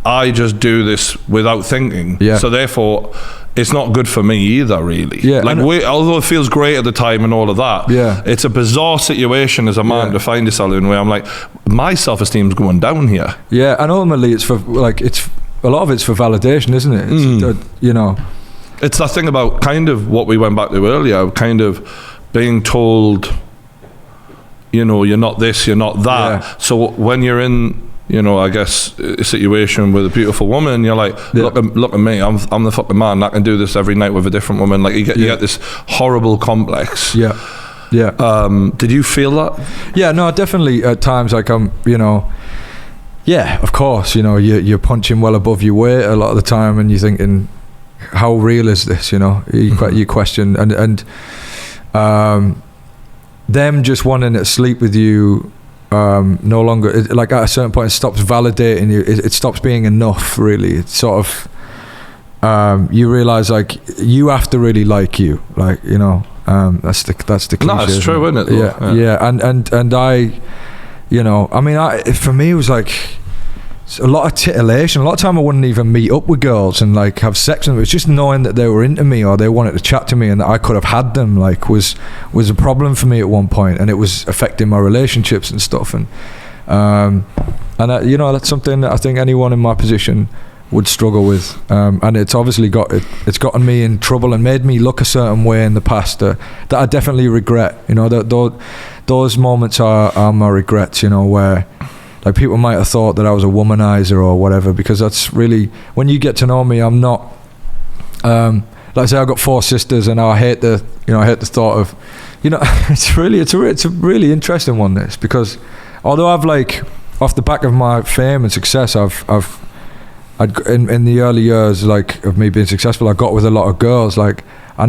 I just do this without thinking. So therefore, it's not good for me either, really. Like, although it feels great at the time and all of that, it's a bizarre situation as a man to find yourself in, where I'm like, my self-esteem's going down here. Yeah, and ultimately it's for like, it's a lot of it's for validation, isn't it? It's, it's that thing about kind of what we went back to earlier, kind of being told, you're not this, you're not that. So when you're in, I guess, a situation with a beautiful woman, you're like, look at me, I'm the fucking man, I can do this every night with a different woman. Like, you get this horrible complex. Did you feel that? Yeah, no, definitely at times, like, yeah, of course, you're punching well above your weight a lot of the time, and you're thinking, how real is this? You question, and them just wanting to sleep with you, no longer, like at a certain point, it stops validating you. It stops being enough, really. It's sort of, you realize, like, you have to really like you, like, that's the cliche. No, it's true, isn't it? Yeah. And I, I mean, for me, it was like a lot of titillation. A lot of time I wouldn't even meet up with girls and like have sex with them. It was just knowing that they were into me or they wanted to chat to me and that I could have had them, like, was a problem for me at one point, and it was affecting my relationships and stuff. And that's something that I think anyone in my position would struggle with, and it's obviously it's gotten me in trouble and made me look a certain way in the past that I definitely regret. Those moments are my regrets, where like people might have thought that I was a womanizer or whatever, because that's really, when you get to know me, I'm not, like I say, I've got 4 sisters, and I hate the thought of, it's a really interesting one, this, because although I've, like, off the back of my fame and success, I'd in the early years, like, of me being successful, I got with a lot of girls. Like, I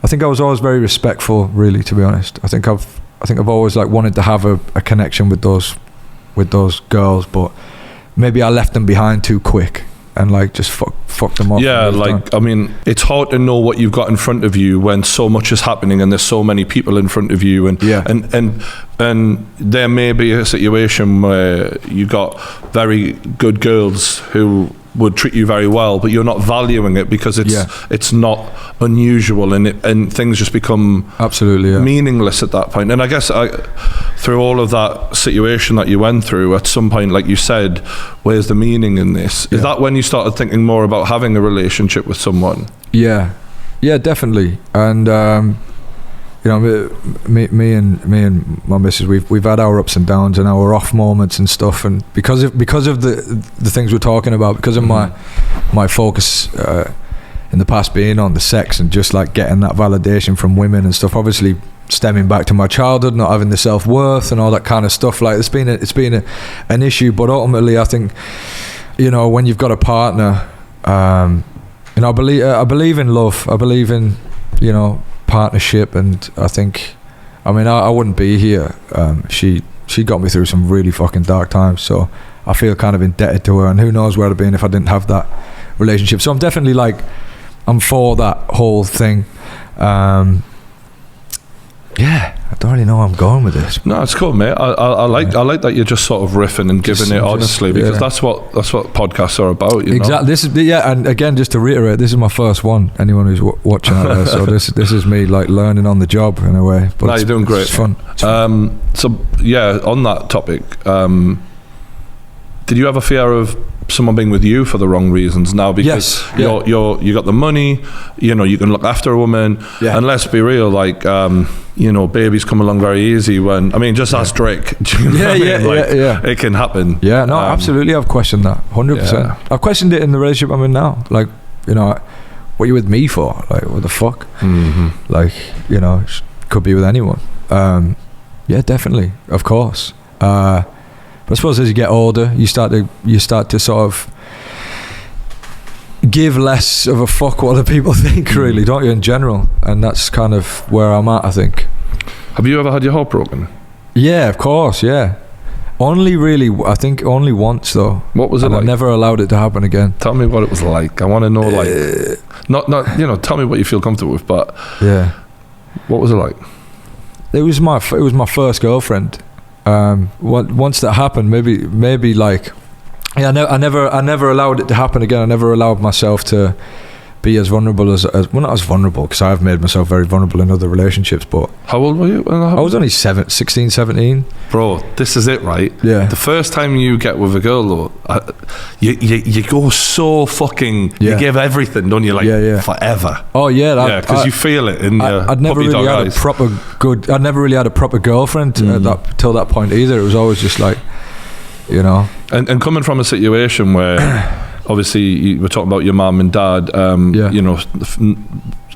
think I was always very respectful, really, to be honest. I think I've always, like, wanted to have a connection with those girls, but maybe I left them behind too quick and, like, just fucked them up. Yeah, like, I mean, it's hard to know what you've got in front of you when so much is happening and there's so many people in front of you, and there may be a situation where you got very good girls who would treat you very well, but you're not valuing it because it's not unusual, and things just become absolutely meaningless at that point. And I guess through all of that situation that you went through, at some point, like you said, where's the meaning in this? Is that when you started thinking more about having a relationship with someone? Yeah, definitely. And you know, me and my missus, we've had our ups and downs and our off moments and stuff, and because of the things we're talking about, because of my focus in the past being on the sex and just like getting that validation from women and stuff, obviously stemming back to my childhood, not having the self-worth and all that kind of stuff, like it's been an issue. But ultimately, I think, you know, when you've got a partner, you know, I believe in love, I believe in, you know, partnership, and I think, I mean, I wouldn't be here. She got me through some really fucking dark times, so I feel kind of indebted to her, and who knows where I'd been if I didn't have that relationship. So I'm definitely like, I'm for that whole thing. Yeah, I don't really know where I'm going with this. No, it's cool, mate. I like that you're just sort of riffing and giving it honestly, because that's what podcasts are about. You exactly. know? This is and again, just to reiterate, this is my first one. Anyone who's watching out there, so this is me like learning on the job in a way. But you're doing great. It's fun. So yeah, on that topic, did you have a fear of someone being with you for the wrong reasons now? Because you got the money, you know, you can look after a woman, and let's be real, like, you know, babies come along very easy when, I mean, just ask Drake. Do you know what I mean? Like, it can happen. Yeah, no, absolutely. I've questioned that 100%. I've questioned it in the relationship I'm in now. Like, you know, what are you with me for? Like, what the fuck? Like, you know, could be with anyone. Yeah, definitely, of course. But I suppose as you get older, you start to sort of give less of a fuck what other people think, really, don't you, in general? And that's kind of where I'm at, I think. Have you ever had your heart broken? Yeah, of course, yeah. Only really, I think only once though. What was it like? I never allowed it to happen again. Tell me what it was like. I want to know, like, not you know, tell me what you feel comfortable with, but what was it like? It was my first girlfriend. Once that happened, maybe like, I never allowed it to happen again. I never allowed myself to be as vulnerable as well, not as vulnerable, because I've made myself very vulnerable in other relationships. But how old were you? I was only 16, 17. Bro, this is it, right? Yeah. The first time you get with a girl, though, you go so fucking, you give everything, don't you? Like, forever. Oh yeah, because you feel it in your I'd never really had eyes. I'd never really had a proper girlfriend till that point either. It was always just like, you know. And coming from a situation where obviously you were talking about your mum and dad, you know,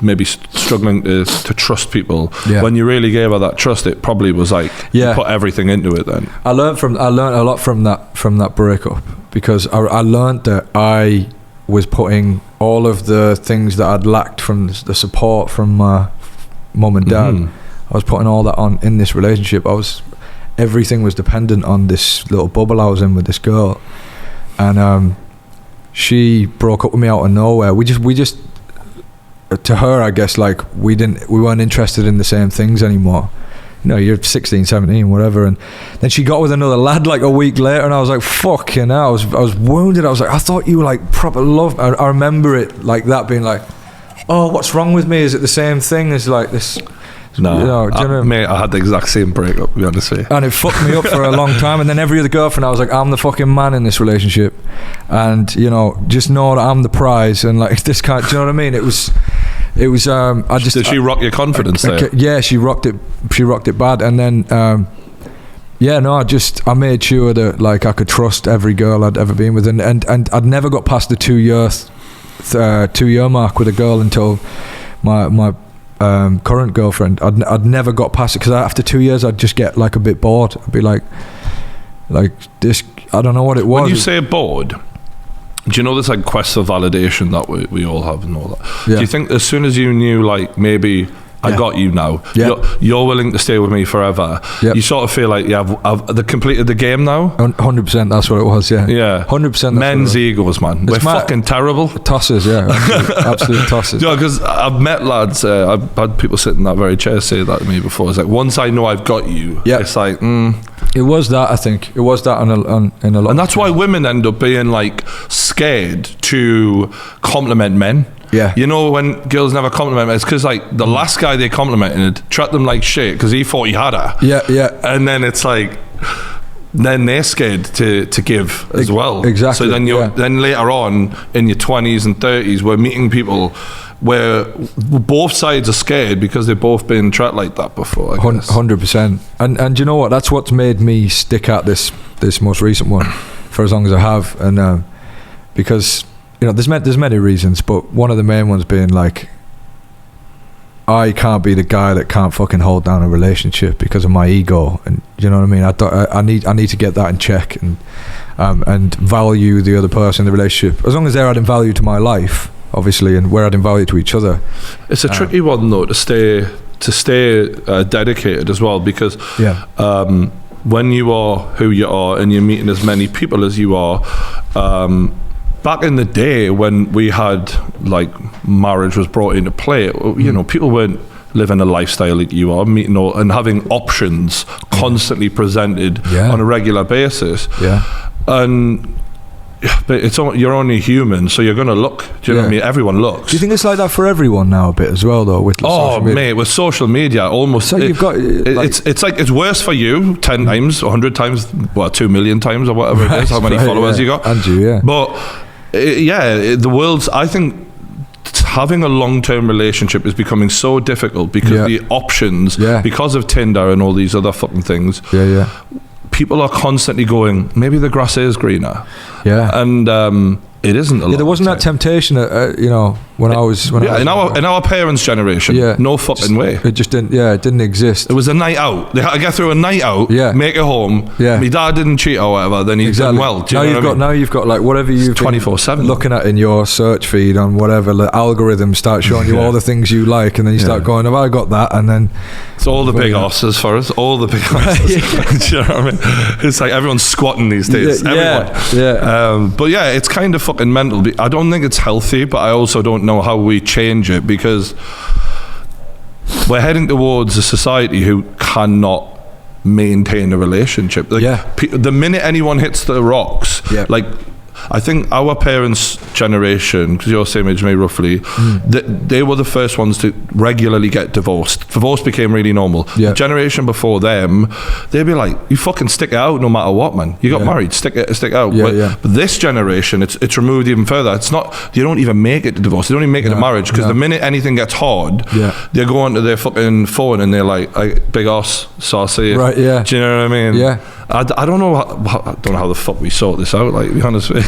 maybe struggling to trust people. When you really gave her that trust, it probably was like you put everything into it. Then I learned a lot from that breakup, because I learned that I was putting all of the things that I'd lacked from the support from my mum and dad. I was putting all that on in this relationship. Everything was dependent on this little bubble I was in with this girl, and she broke up with me out of nowhere. We just to her, I guess, like we weren't interested in the same things anymore. You know, you're 16, 17, whatever. And then she got with another lad like a week later, and I was like, fucking hell. I was wounded. I was like, I thought you were like proper love. I remember it like that, being like, oh, what's wrong with me? Is it the same thing as like this? No, you know, mate, I had the exact same breakup, to be honest with you. And it fucked me up for a long time. And then every other girlfriend, I was like, I'm the fucking man in this relationship, and you know, just know that I'm the prize, and like this kind. Do you know what I mean? It was. Did she rock your confidence there? Yeah, she rocked it. She rocked it bad, and then. I made sure that like I could trust every girl I'd ever been with, and I'd never got past the 2 year mark with a girl until my current girlfriend. I'd never got past it, because after 2 years I'd just get like a bit bored. I'd be like this, I don't know what it was. When you say bored, do you know this like quest for validation that we all have and all that? Do you think as soon as you knew like maybe I got you now. Yeah. You're willing to stay with me forever. Yep. You sort of feel like I've completed the game now. 100%, that's what it was, yeah. Yeah. 100%. Men's egos, man. We're fucking terrible. Tosses, yeah. Absolute tosses. Yeah, because I've met lads, I've had people sit in that very chair say that to me before. It's like, once I know I've got you, it's like, It was that, I think. It was that in a lot. And that's why women end up being like scared to compliment men. Yeah. You know, when girls never compliment men, it's because like the last guy they complimented treat them like shit because he thought he had her. Yeah, yeah. And then it's like, then they're scared to give as well. Exactly. So then then later on in your 20s and 30s, we're meeting people where both sides are scared because they've both been treated like that before. 100%. And you know what? That's what's made me stick at this most recent one for as long as I have. And because, you know, there's many reasons, but one of the main ones being like, I can't be the guy that can't fucking hold down a relationship because of my ego, and you know what I mean. I need to get that in check and value the other person in the relationship as long as they're adding value to my life, obviously, and we're adding value to each other. It's a tricky one though to stay dedicated as well, because when you are who you are and you're meeting as many people as you are. Back in the day when we had like marriage was brought into play, you know, people weren't living a lifestyle like you are, meeting and having options constantly presented on a regular basis. Yeah. But you're only human, so you're going to look. Do you know what I mean? Everyone looks. Do you think it's like that for everyone now a bit as well, though? With social media? Mate, with social media, almost. So you've got it's like it's worse for you 10 times, 100 times, 2 million times, or whatever it is. How many followers you got? And you, yeah. But the world's. I think having a long-term relationship is becoming so difficult because the options, because of Tinder and all these other fucking things. People are constantly going, maybe the grass is greener. Yeah. And it isn't a lot. There wasn't that temptation, you know, when I was in our parents' generation. No fucking way. It just didn't. Yeah, it didn't exist. It was a night out. They had to get through a night out. Make it home. My dad didn't cheat or whatever. Then he's done well. Do you know what I mean? Now you've got like whatever you've 24/7 looking at in your search feed on whatever the algorithm starts showing you all the things you like, and then you start going, have I got that? And then it's all the big horses for us. All the big horses. Do you know what I mean? It's like everyone's squatting these days. Everyone. But yeah, it's kind of fucking mental. I don't think it's healthy, but I also don't know how we change it, because we're heading towards a society who cannot maintain a relationship. The minute anyone hits the rocks, like I think our parents' generation, because you're the same age as me roughly, they were the first ones to regularly get divorced. Divorce became really normal. The generation before them, they'd be like, you fucking stick it out no matter what, man. You got married, stick it out. But this generation, it's removed even further. It's not, you don't even make it to divorce. They don't even make it to marriage, because the minute anything gets hard, they're going to their fucking phone and they're like, big ass, saucy. Right, yeah. Do you know what I mean? Yeah. I don't know how the fuck we sort this out, like, to be honest with you.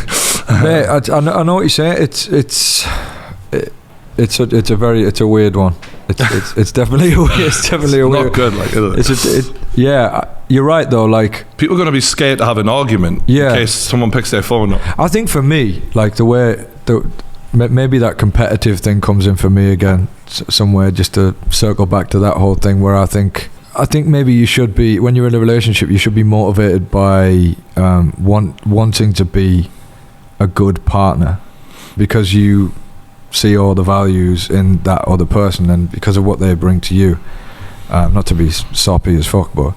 Mate, I know what you're saying. It's a weird one. It's definitely a weird. It's definitely a weird. Not good, like, is it? You're right though. Like, people are going to be scared to have an argument in case someone picks their phone up. I think for me, like maybe that competitive thing comes in for me again somewhere, just to circle back to that whole thing where I think maybe you should be, when you're in a relationship, you should be motivated by wanting to be a good partner, because you see all the values in that other person and because of what they bring to you. Not to be soppy as fuck, but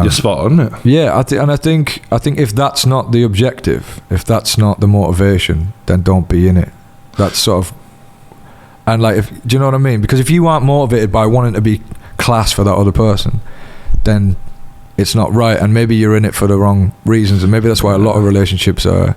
you're spot on, isn't it? Yeah, I think if that's not the objective, if that's not the motivation, then don't be in it. That's sort of, and like, do you know what I mean? Because if you aren't motivated by wanting to be class for that other person, then it's not right, and maybe you're in it for the wrong reasons, and maybe that's why a lot of relationships are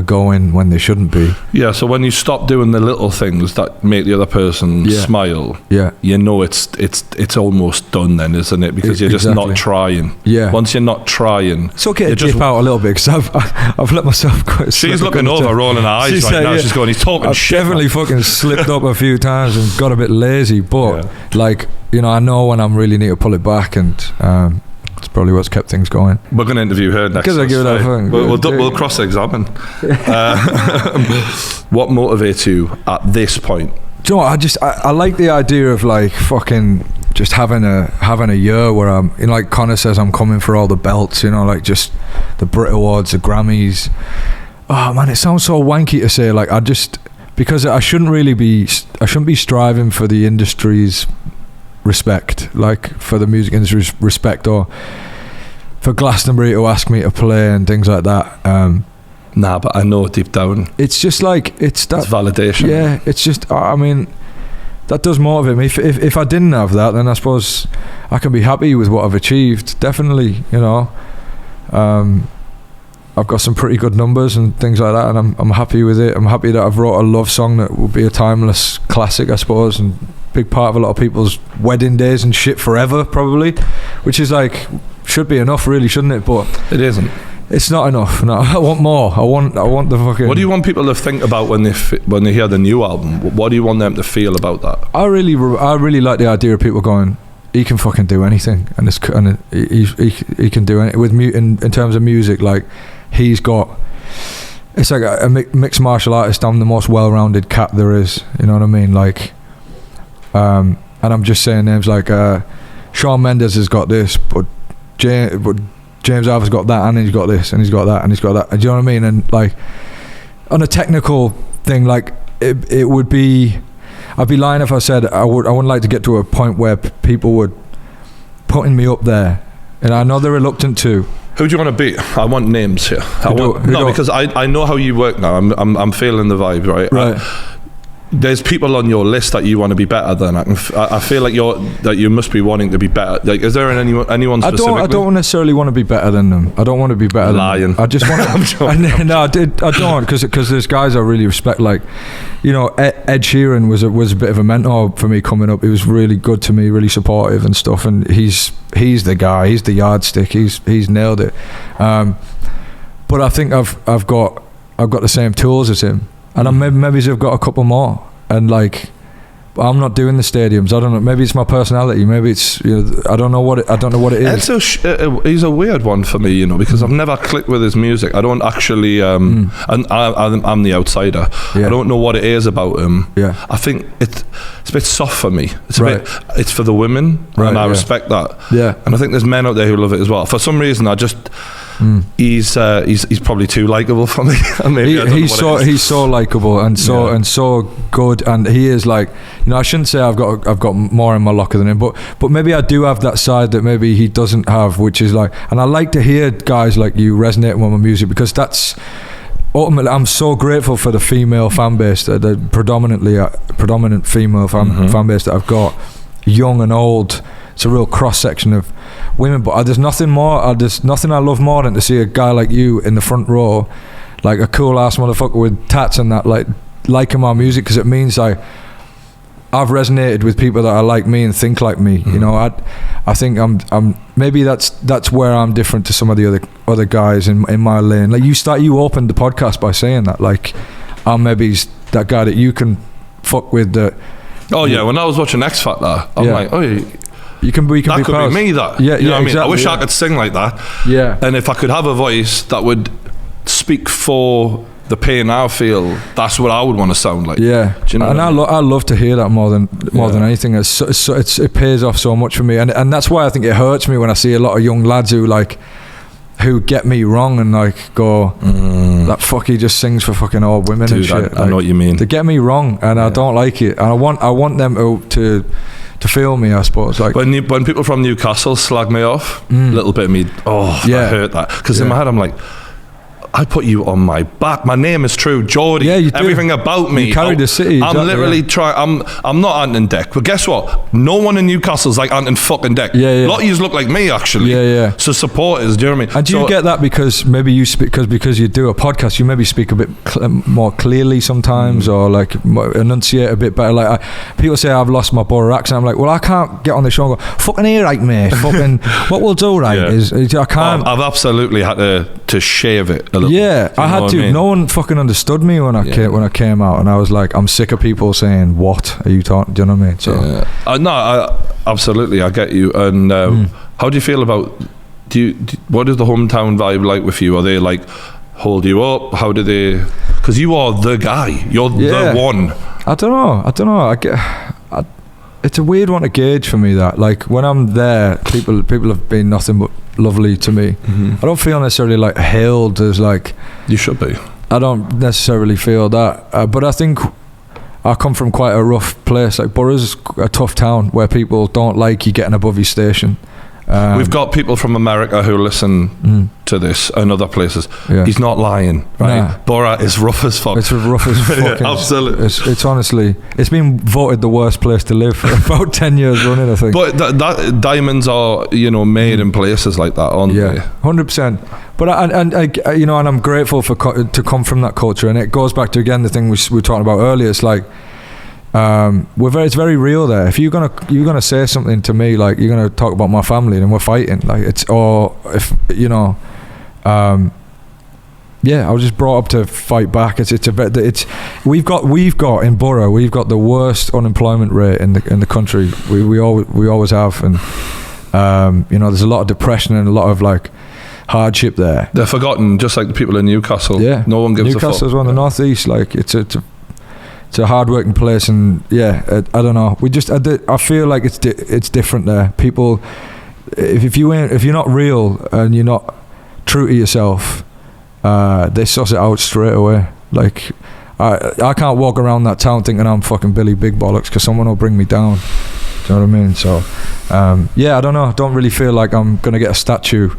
going when they shouldn't be. Yeah, so when you stop doing the little things that make the other person smile, you know it's almost done then, isn't it? Because you're just not trying. Yeah. Once you're not trying, it's okay to dip out a little bit, because I've let myself go. She's looking over, rolling her eyes right now. She's going, he's talking shit. I've definitely fucking slipped up a few times and got a bit lazy, but like, you know, I know when I'm really need to pull it back, and it's probably what's kept things going. We're going to interview her next. Because I give it that thing. We'll cross-examine. What motivates you at this point Do you know what, I like the idea of like fucking just having a year where I'm, you know, like Connor says, I'm coming for all the belts, you know, like just the Brit Awards, the Grammys. Oh man, it sounds so wanky to say, like because I shouldn't be striving for the industry's respect, like for the music industry's respect, or for Glastonbury to ask me to play and things like that. Nah, but I know deep down it's just like it's validation. Yeah, it's just, I mean, that does motivate me. If I didn't have that, then I suppose I can be happy with what I've achieved. Definitely, you know. I've got some pretty good numbers and things like that, and I'm happy with it. I'm happy that I've wrote a love song that will be a timeless classic, I suppose, and big part of a lot of people's wedding days and shit forever, probably, which is like, should be enough, really, shouldn't it? But it isn't. It's not enough. No, I want more. I want the fucking. What do you want people to think about when they hear the new album? What do you want them to feel about that? I really like the idea of people going, he can fucking do anything, and he can do anything with in terms of music. Like, he's got. It's like a mixed martial artist. I'm the most well-rounded cat there is. You know what I mean? Like, and I'm just saying names like Shawn Mendes has got this, but James Arthur's got that, and he's got this, and he's got that, and he's got that. Do you know what I mean? And like, on a technical thing, like it would be, I'd be lying if I said I wouldn't like to get to a point where people would putting me up there, and I know they're reluctant to. Who do you want to be? I want names here. Because I know how you work now. I'm feeling the vibe, right? Right. There's people on your list that you want to be better than. I feel like you must be wanting to be better. Like, is there anyone specifically? I don't necessarily want to be better than them. I don't want to be better Lying. than them. I just want to. No, I don't, because there's guys I really respect. Like, you know, Ed Sheeran was a bit of a mentor for me coming up. He was really good to me, really supportive and stuff. And he's the guy. He's the yardstick. He's nailed it. But I think I've got the same tools as him. And maybe I've got a couple more, and like, I'm not doing the stadiums. I don't know. Maybe it's my personality. Maybe it's, you know, I don't know what it is. He's a weird one for me, you know, because I've never clicked with his music. I don't actually. And I'm the outsider. Yeah. I don't know what it is about him. Yeah. I think it's a bit soft for me. It's for the women, and I respect that. Yeah. And I think there's men out there who love it as well. For some reason, I just. He's probably too likable for me. He's so likable and so good, and he is, like, you know, I shouldn't say I've got more in my locker than him, but maybe I do have that side that maybe he doesn't have, which is like, and I like to hear guys like you resonating with my music, because that's ultimately, I'm so grateful for the female fan base, the predominant female fan base that I've got, young and old. It's a real cross section of women, but there's nothing I love more than to see a guy like you in the front row, like a cool ass motherfucker with tats and that, like liking my music, because it means like I've resonated with people that are like me and think like me. You know, I think I'm maybe that's where I'm different to some of the other guys in my lane. Like, you opened the podcast by saying that, like, I'm maybe that guy that you can fuck with. When I was watching X Factor, I'm like, oh yeah. We can be that could be me, that. Yeah, you know what exactly, I mean? I wish I could sing like that. Yeah. And if I could have a voice that would speak for the pain I feel, that's what I would want to sound like. Yeah. Do you know? And I love to hear that more than anything. It pays off so much for me, and that's why I think it hurts me when I see a lot of young lads who get me wrong and like go, that fuck, he just sings for fucking old women. Dude, and shit. I know what you mean. They get me wrong, and I don't like it, and I want them to feel me, I suppose. Like, when people from Newcastle slag me off, a little bit of me, I hurt that, because in my head I'm like, I put you on my back. My name is True Geordie. Yeah, you do. Everything about me. You carry the city. I'm literally trying. I'm not Anton Deck, but guess what? No one in Newcastle's like Anton fucking Deck. Yeah. A lot of yous look like me, actually. Yeah. So supporters, do you know what I mean? And do you get that because maybe you speak because you do a podcast, you maybe speak a bit more clearly sometimes, or like enunciate a bit better. Like people say I've lost my Borough accent. I'm like, well, I can't get on the show and go, fucking here, right, mate. Fucking what we'll do, right, is I can't. I've absolutely had to shave it a little. Yeah, I had to. I mean? No one fucking understood me when I came out, and I was like, I'm sick of people saying, "What are you talking?" Do you know what I mean? So absolutely, I get you. And how do you feel about? What is the hometown vibe like with you? Are they like hold you up? How do they? Because you are the guy. You're the one. I don't know. It's a weird one to gauge for me, that. Like, when I'm there, people have been nothing but lovely to me. I don't feel necessarily like hailed as like... You should be. I don't necessarily feel that. But I think I come from quite a rough place. Like, Borough's a tough town where people don't like you getting above your station. We've got people from America who listen to this and other places. Yeah. He's not lying, right? Nah. Borough is rough as fuck. It's rough as fuck. Yeah, absolutely. It's honestly, it's been voted the worst place to live for about 10 years running, I think. But that diamonds are, made in places like that, aren't they? 100%. But and I'm grateful to come from that culture, and it goes back to, again, the thing we were talking about earlier. It's like, it's very real there. If you're gonna say something to me, like, you're gonna talk about my family, and we're fighting, like, I was just brought up to fight back. We've got in Borough, we've got the worst unemployment rate in the country. We always have, and there's a lot of depression and a lot of like hardship there. They're forgotten, just like the people in Newcastle. Yeah, no one gives a fuck. Newcastle's on the northeast. Like, it's a hard-working place, and I don't know. I feel like it's different there. People, if you're not real and you're not true to yourself, they suss it out straight away. Like, I can't walk around that town thinking I'm fucking Billy Big Bollocks, because someone will bring me down. Do you know what I mean? So, I don't know. I don't really feel like I'm gonna get a statue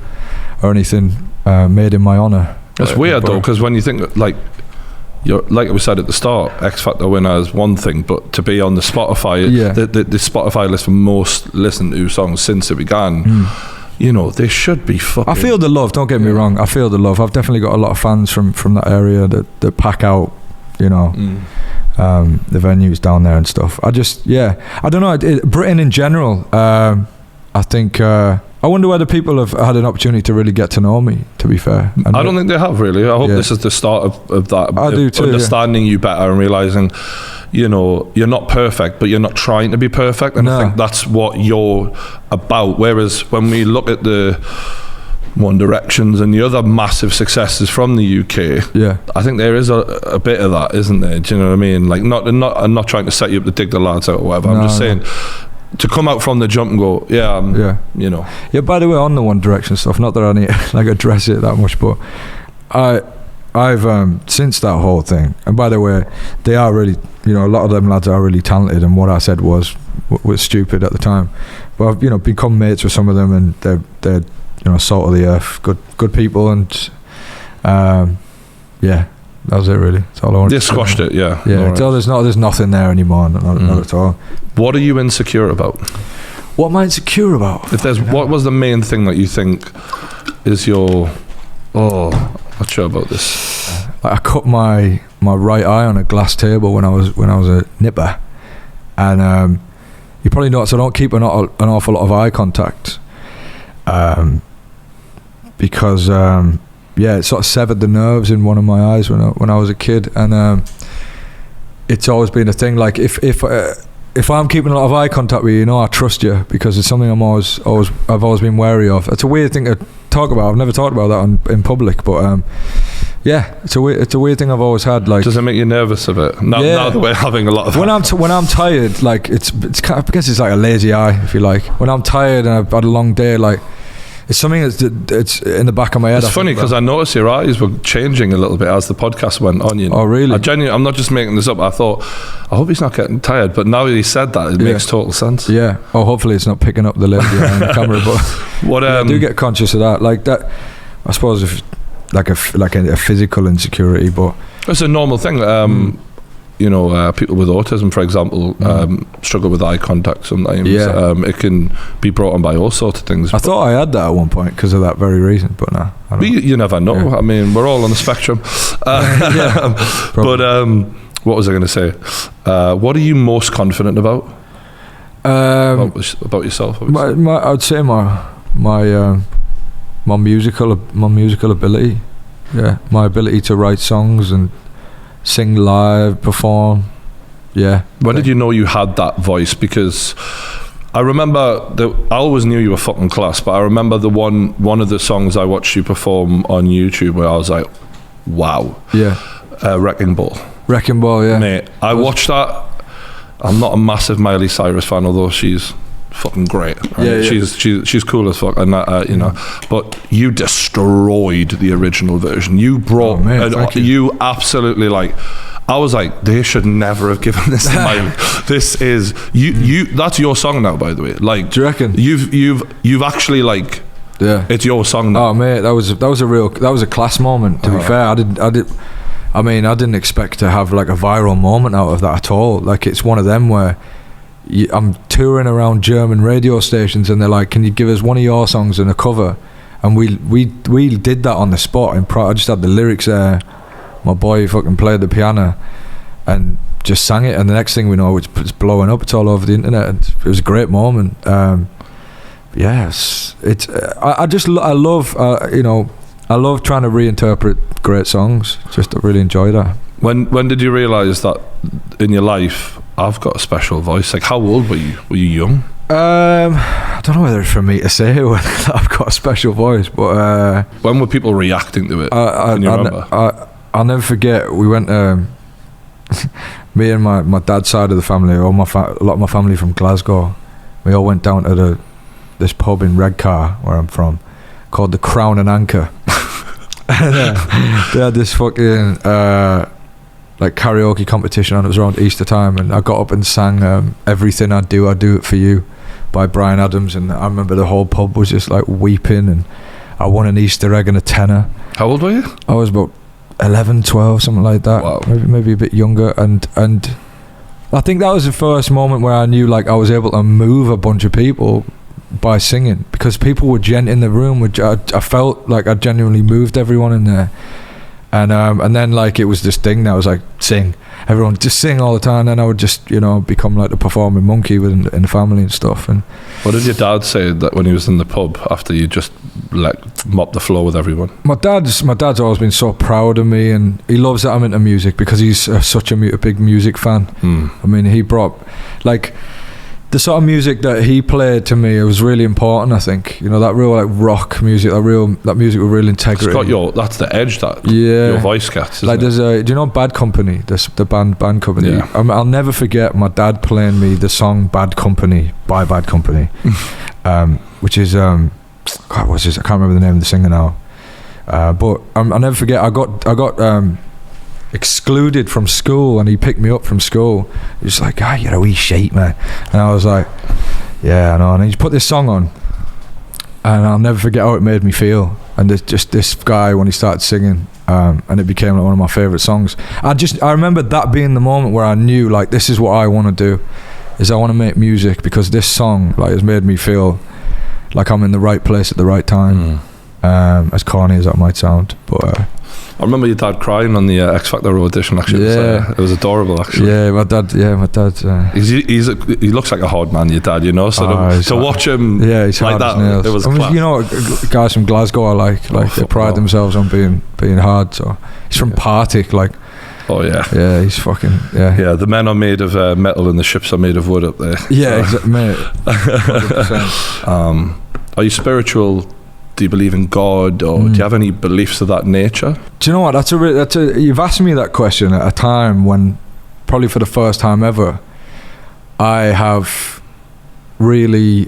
or anything made in my honor. It's weird though, because when you think like we said at the start, X Factor winner is one thing, but to be on the Spotify, the Spotify list for most listened to songs since it began, they should be fucking... I feel the love, don't get me wrong. I feel the love. I've definitely got a lot of fans from that area that pack out, the venues down there and stuff. I don't know. Britain in general, I think... I wonder whether people have had an opportunity to really get to know me, to be fair. I don't think they have, really. I hope this is the start of that. I do too, understanding you better and realising, you're not perfect, but you're not trying to be perfect. And I think that's what you're about. Whereas when we look at the One Directions and the other massive successes from the UK, I think there is a bit of that, isn't there? Do you know what I mean? Like, I'm not trying to set you up to dig the lads out or whatever. I'm just saying... To come out from the jump and go, Yeah, by the way, on the One Direction stuff, not that I need like address it that much, but I've since that whole thing, and by the way, they are really, a lot of them lads are really talented, and what I said was stupid at the time, but I've become mates with some of them, and they're salt of the earth, good people, and that was it, really. That's all I wanted. They squashed it, yeah. Right. So there's nothing there anymore, not at all. What are you insecure about? What am I insecure about? What was the main thing that you think is your... not sure about this. I cut my right eye on a glass table when I was a nipper, and you probably noticed I don't keep an awful lot of eye contact, because it sort of severed the nerves in one of my eyes when I was a kid, and it's always been a thing. Like, if I'm keeping a lot of eye contact with you, I trust you, because it's something I've always been wary of. It's a weird thing to talk about. I've never talked about that in public, but it's a weird thing I've always had. Like, does it make you nervous of it? Now that we're having a lot of when I'm tired, like, it's kind of, I guess it's like a lazy eye, if you like. When I'm tired and I've had a long day, like, it's something it's in the back of my head. It's funny because I noticed your eyes were changing a little bit as the podcast went on. Oh, really? I'm not just making this up. I thought, I hope he's not getting tired. But now he said that, it makes total sense. Yeah. Oh, hopefully it's not picking up the lady on the camera. But I do get conscious of that. Like that, I suppose, if like a physical insecurity, but it's a normal thing. People with autism, for example, struggle with eye contact sometimes. It can be brought on by all sorts of things. I thought I had that at one point because of that very reason, but no. You never know. Yeah. I mean, we're all on the spectrum. But what was I going to say? What are you most confident about? About yourself? I'd say my musical ability. Yeah, my ability to write songs and sing live, perform. When did you know you had that voice? Because I remember I always knew you were fucking class, but I remember the one of the songs I watched you perform on YouTube where I was like, wow. Wrecking Ball. Wrecking Ball, yeah. Mate, I watched that. I'm not a massive Miley Cyrus fan, although she's fucking great. Right? Yeah. She's cool as fuck, and you know. But you destroyed the original version. You brought, you absolutely like. I was like, they should never have given this to Miley. This is you. That's your song now, by the way. Like, do you reckon? You've actually like. Yeah. It's your song now. Oh mate, that was a class moment. To be fair, I didn't expect to have like a viral moment out of that at all. Like, it's one of them where I'm touring around German radio stations and they're like, can you give us one of your songs and a cover? And we did that on the spot. I just had the lyrics there. My boy fucking played the piano and just sang it, and the next thing we know, it's blowing up. It's all over the internet, and it was a great moment. Yes, I love I love trying to reinterpret great songs. Just I really enjoy that. When did you realise that in your life, I've got a special voice? Like, how old were you? Were you young? I don't know whether it's for me to say whether I've got a special voice, but when were people reacting to it? Can you remember? I'll never forget. We went. Me and my dad's side of the family, a lot of my family from Glasgow. We all went down to this pub in Redcar, where I'm from, called the Crown and Anchor. And, they had this fucking like karaoke competition on. It was around Easter time, and I got up and sang "Everything I Do It For You" by Bryan Adams, and I remember the whole pub was just like weeping, and I won an Easter egg and a tenner. How old were you? I was about 11, 12, something like that. Wow. Maybe a bit younger, and I think that was the first moment where I knew like I was able to move a bunch of people by singing, because people were in the room, which I felt like I genuinely moved everyone in there, and then like it was this thing that was like, sing, everyone just sing all the time, and I would just become like the performing monkey in the family and stuff. And what did your dad say that when he was in the pub after you just like mop the floor with everyone? My dad's always been so proud of me, and he loves that I'm into music, because he's such a big music fan. I mean, he brought like the sort of music that he played to me. It was really important. I think that real like rock music, that music with real integrity. It's got that's the edge that your voice gets. Like there's do you know Bad Company? The band Company. Yeah. I'll never forget my dad playing me the song Bad Company by Bad Company, which is God, what's this? I can't remember the name of the singer now. But I'll never forget. I got excluded from school, and he picked me up from school. He was like, you're a wee shite, man. And I was like, yeah, I know. And he put this song on, and I'll never forget how it made me feel. And this guy, when he started singing, and it became like one of my favourite songs. I remember that being the moment where I knew like, this is what I want to do, is I want to make music, because this song like has made me feel like I'm in the right place at the right time. As corny as that might sound, but I remember your dad crying on the X Factor audition. Actually, it was adorable. Actually, my dad. He looks like a hard man, your dad. So to watch him, he's like that, it was class. Guys from Glasgow I like they pride themselves on being hard. So he's from Partick, like. Oh yeah. Yeah, he's fucking Yeah, the men are made of metal and the ships are made of wood up there. Yeah, exactly, mate. 100%. Are you spiritual? Do you believe in God, or do you have any beliefs of that nature? Do you know what? You've asked me that question at a time when, probably for the first time ever, I have really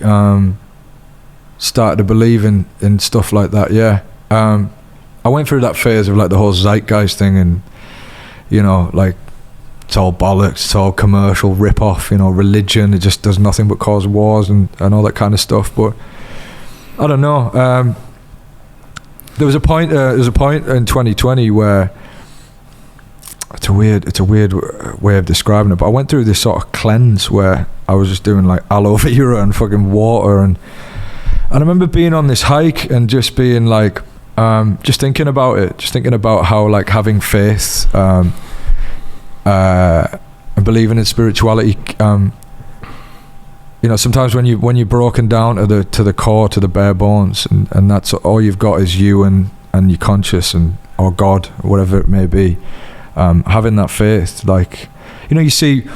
started to believe in stuff like that. Yeah, I went through that phase of like the whole zeitgeist thing, and like it's all bollocks, it's all commercial rip-off. Religion, it just does nothing but cause wars and all that kind of stuff. But I don't know. There was a point in 2020 where it's a weird way of describing it, but I went through this sort of cleanse where I was just doing like aloe vera and fucking water, and I remember being on this hike and just being like, just thinking about how like having faith and believing in spirituality. Sometimes when you're broken down to the core, to the bare bones, and that's all you've got is you and your conscience or God, or whatever it may be. Having that faith, like you see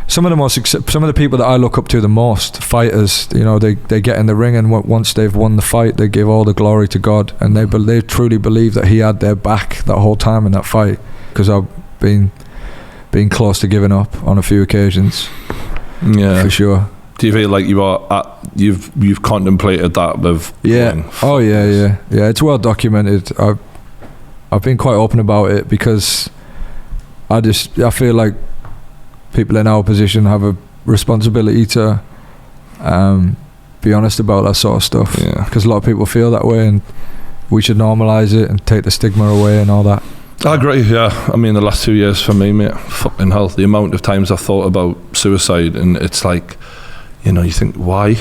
some of the people that I look up to the most, fighters. They get in the ring, and once they've won the fight, they give all the glory to God, and they truly believe that He had their back that whole time in that fight. Because I've been been close to giving up on a few occasions. Yeah, for sure. Do you feel like you've contemplated that with? Yeah. Oh yeah. It's well documented. I've been quite open about it because I feel like people in our position have a responsibility to be honest about that sort of stuff. Yeah. Because a lot of people feel that way, and we should normalise it and take the stigma away and all that. I agree, yeah. I mean, the last 2 years for me, mate, fucking hell, the amount of times I've thought about suicide, and it's like, you know, you think, why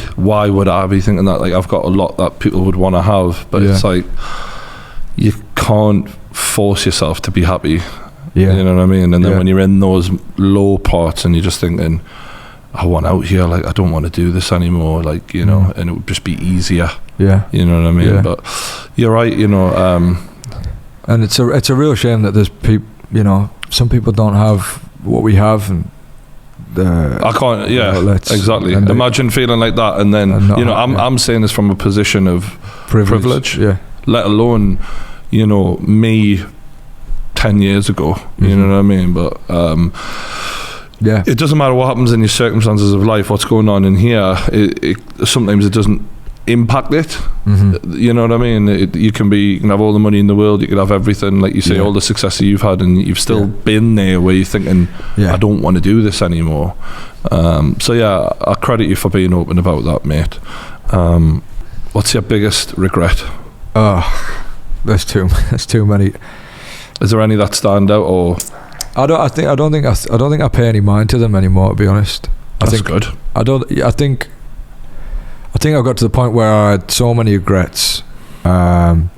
would I be thinking that? Like, I've got a lot that people would want to have, but it's like, you can't force yourself to be happy. Yeah. You know what I mean? And then when you're in those low parts and you're just thinking, I want out here, like, I don't want to do this anymore, like, you know, and it would just be easier. Yeah. You know what I mean? Yeah. But you're right, you know, and it's a real shame that there's people, you know, some people don't have what we have, and I can't. Yeah, exactly. Imagine feeling like that, and then you know, I'm saying this from a position of privilege. Yeah. Let alone, you know, me 10 years ago. You know what I mean? But it doesn't matter what happens in your circumstances of life. What's going on in here? Sometimes it doesn't impact it. You know what I mean? You can have all the money in the world, you could have everything, like you say, all the success that you've had, and you've still been there where you're thinking, I don't want to do this anymore. So yeah, I credit you for being open about that, mate. What's your biggest regret? There's too many. Is there any that stand out, or? I don't think I pay any mind to them anymore, to be honest. That's good. I think I got to the point where I had so many regrets that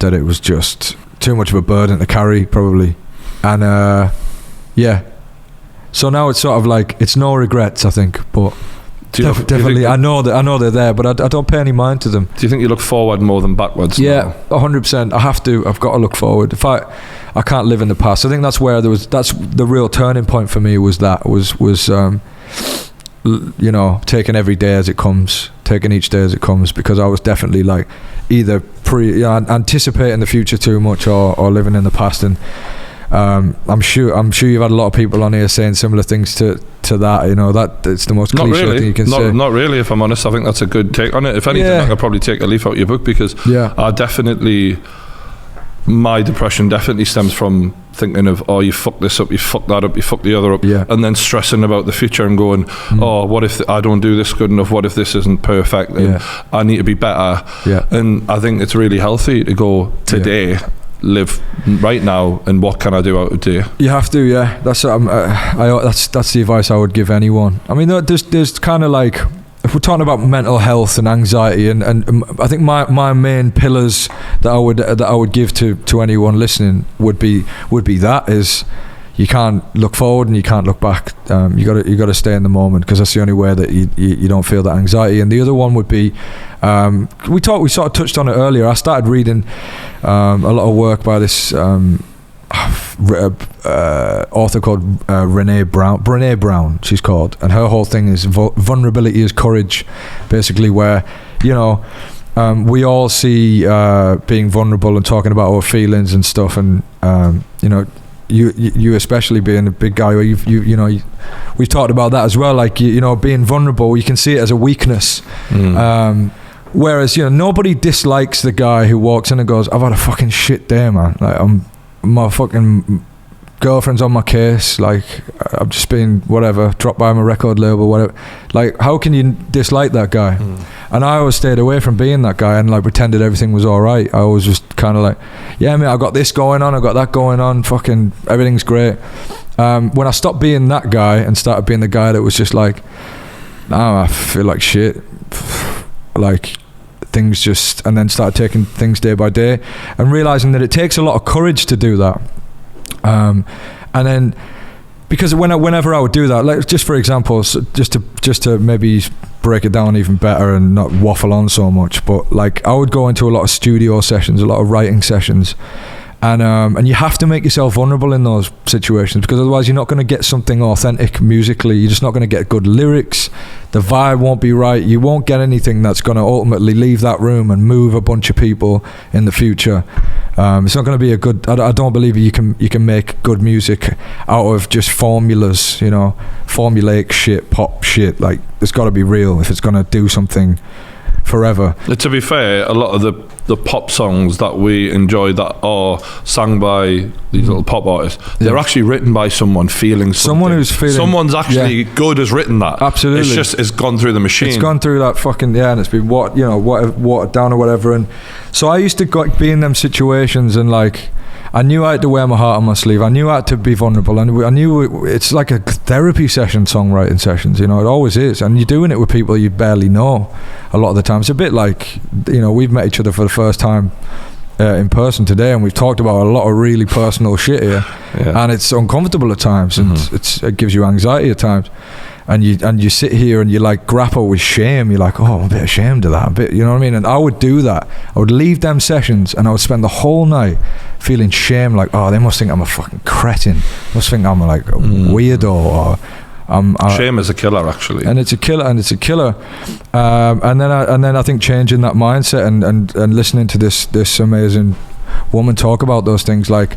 it was just too much of a burden to carry, probably. And so now it's sort of like, it's no regrets, I think, but definitely I know they're there, but I don't pay any mind to them. Do you think you look forward more than backwards? Yeah, 100%. I've got to look forward. If I can't live in the past. I think that's the real turning point for me, was you know, taking every day as it comes, taking each day as it comes, because I was definitely like either anticipating the future too much or living in the past. And I'm sure you've had a lot of people on here saying similar things to that. You know, that it's the most cliche thing you can say. Not really, if I'm honest. I think that's a good take on it. If anything, I could probably take a leaf out of your book, because I definitely, my depression definitely stems from thinking of, you fucked this up, you fucked that up, you fucked the other up, and then stressing about the future and going, what if I don't do this good enough, what if this isn't perfect, and I need to be better. And I think it's really healthy to go today, live right now, and what can I do out of today? You have to, that's the advice I would give anyone. I mean, there's kind of like, if we're talking about mental health and anxiety, and I think my main pillars that I would give to anyone listening would be that is, you can't look forward and you can't look back. You got to stay in the moment, because that's the only way that you don't feel that anxiety. And the other one would be, we sort of touched on it earlier. I started reading a lot of work by this author called Brené Brown, she's called, and her whole thing is vulnerability is courage, basically, where, you know, we all see being vulnerable and talking about our feelings and stuff, and you know, you especially being a big guy, where we've talked about that as well, like, you know, being vulnerable, you can see it as a weakness. Whereas, you know, nobody dislikes the guy who walks in and goes, I've had a fucking shit day, man, like, my fucking girlfriend's on my case, like, I've just been dropped by my record label, whatever. Like, how can you dislike that guy? And I always stayed away from being that guy and like pretended everything was all right. I was just kind of like, yeah, mate, I got this going on, I got that going on, fucking everything's great. When I stopped being that guy and started being the guy that was just like, nah, I feel like shit, like, things just, and then started taking things day by day and realizing that it takes a lot of courage to do that. And then, because whenever I would do that, like, just for example, so just to maybe break it down even better and not waffle on so much, but like, I would go into a lot of studio sessions, a lot of writing sessions, and you have to make yourself vulnerable in those situations, because otherwise you're not going to get something authentic musically. You're just not going to get good lyrics. The vibe won't be right. You won't get anything that's going to ultimately leave that room and move a bunch of people in the future. It's not going to be a good. I don't believe you can make good music out of just formulas, you know, formulaic shit, pop shit. Like, it's got to be real if it's going to do something forever. To be fair, a lot of the pop songs that we enjoy that are sung by these little pop artists, they're actually written by someone feeling something. Someone who's feeling. Someone's actually good has written that. Absolutely. It's gone through the machine. It's gone through that fucking, and it's been watered down or whatever. And so I used to be in them situations, and like, I knew I had to wear my heart on my sleeve. I knew I had to be vulnerable, and I knew it's like a therapy session, songwriting sessions, you know, it always is. And you're doing it with people you barely know a lot of the time. It's a bit like, you know, we've met each other for the first time in person today, and we've talked about a lot of really personal shit here, and it's uncomfortable at times, and it gives you anxiety at times. And you sit here and you like grapple with shame. You're like, oh, I'm a bit ashamed of that. You know what I mean? And I would do that. I would leave them sessions and I would spend the whole night feeling shame. Like, oh, they must think I'm a fucking cretin. They must think I'm like a weirdo. Or shame is a killer, actually. And it's a killer. And then I think changing that mindset and listening to this amazing woman talk about those things, like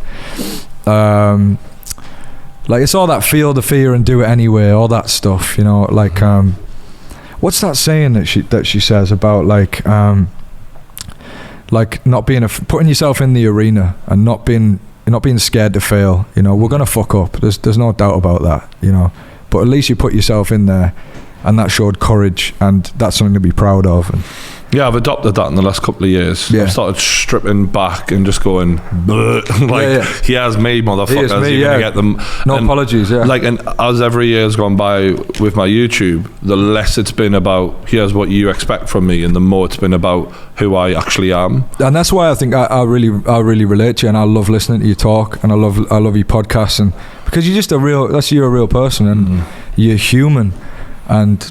it's all that feel the fear and do it anyway, all that stuff, you know, like what's that saying that she says about like not being putting yourself in the arena and not being scared to fail, you know. We're gonna fuck up, there's no doubt about that, you know, but at least you put yourself in there, and that showed courage, and that's something to be proud of. And I've adopted that in the last couple of years. I've started stripping back and just going, here's me, motherfuckers. You're gonna get them. No apologies. Like, and as every year's gone by with my YouTube, the less it's been about here's what you expect from me, and the more it's been about who I actually am. And that's why I think I really relate to you, and I love listening to you talk, and I love your podcasts, and because you're just you're a real person, and you're human, and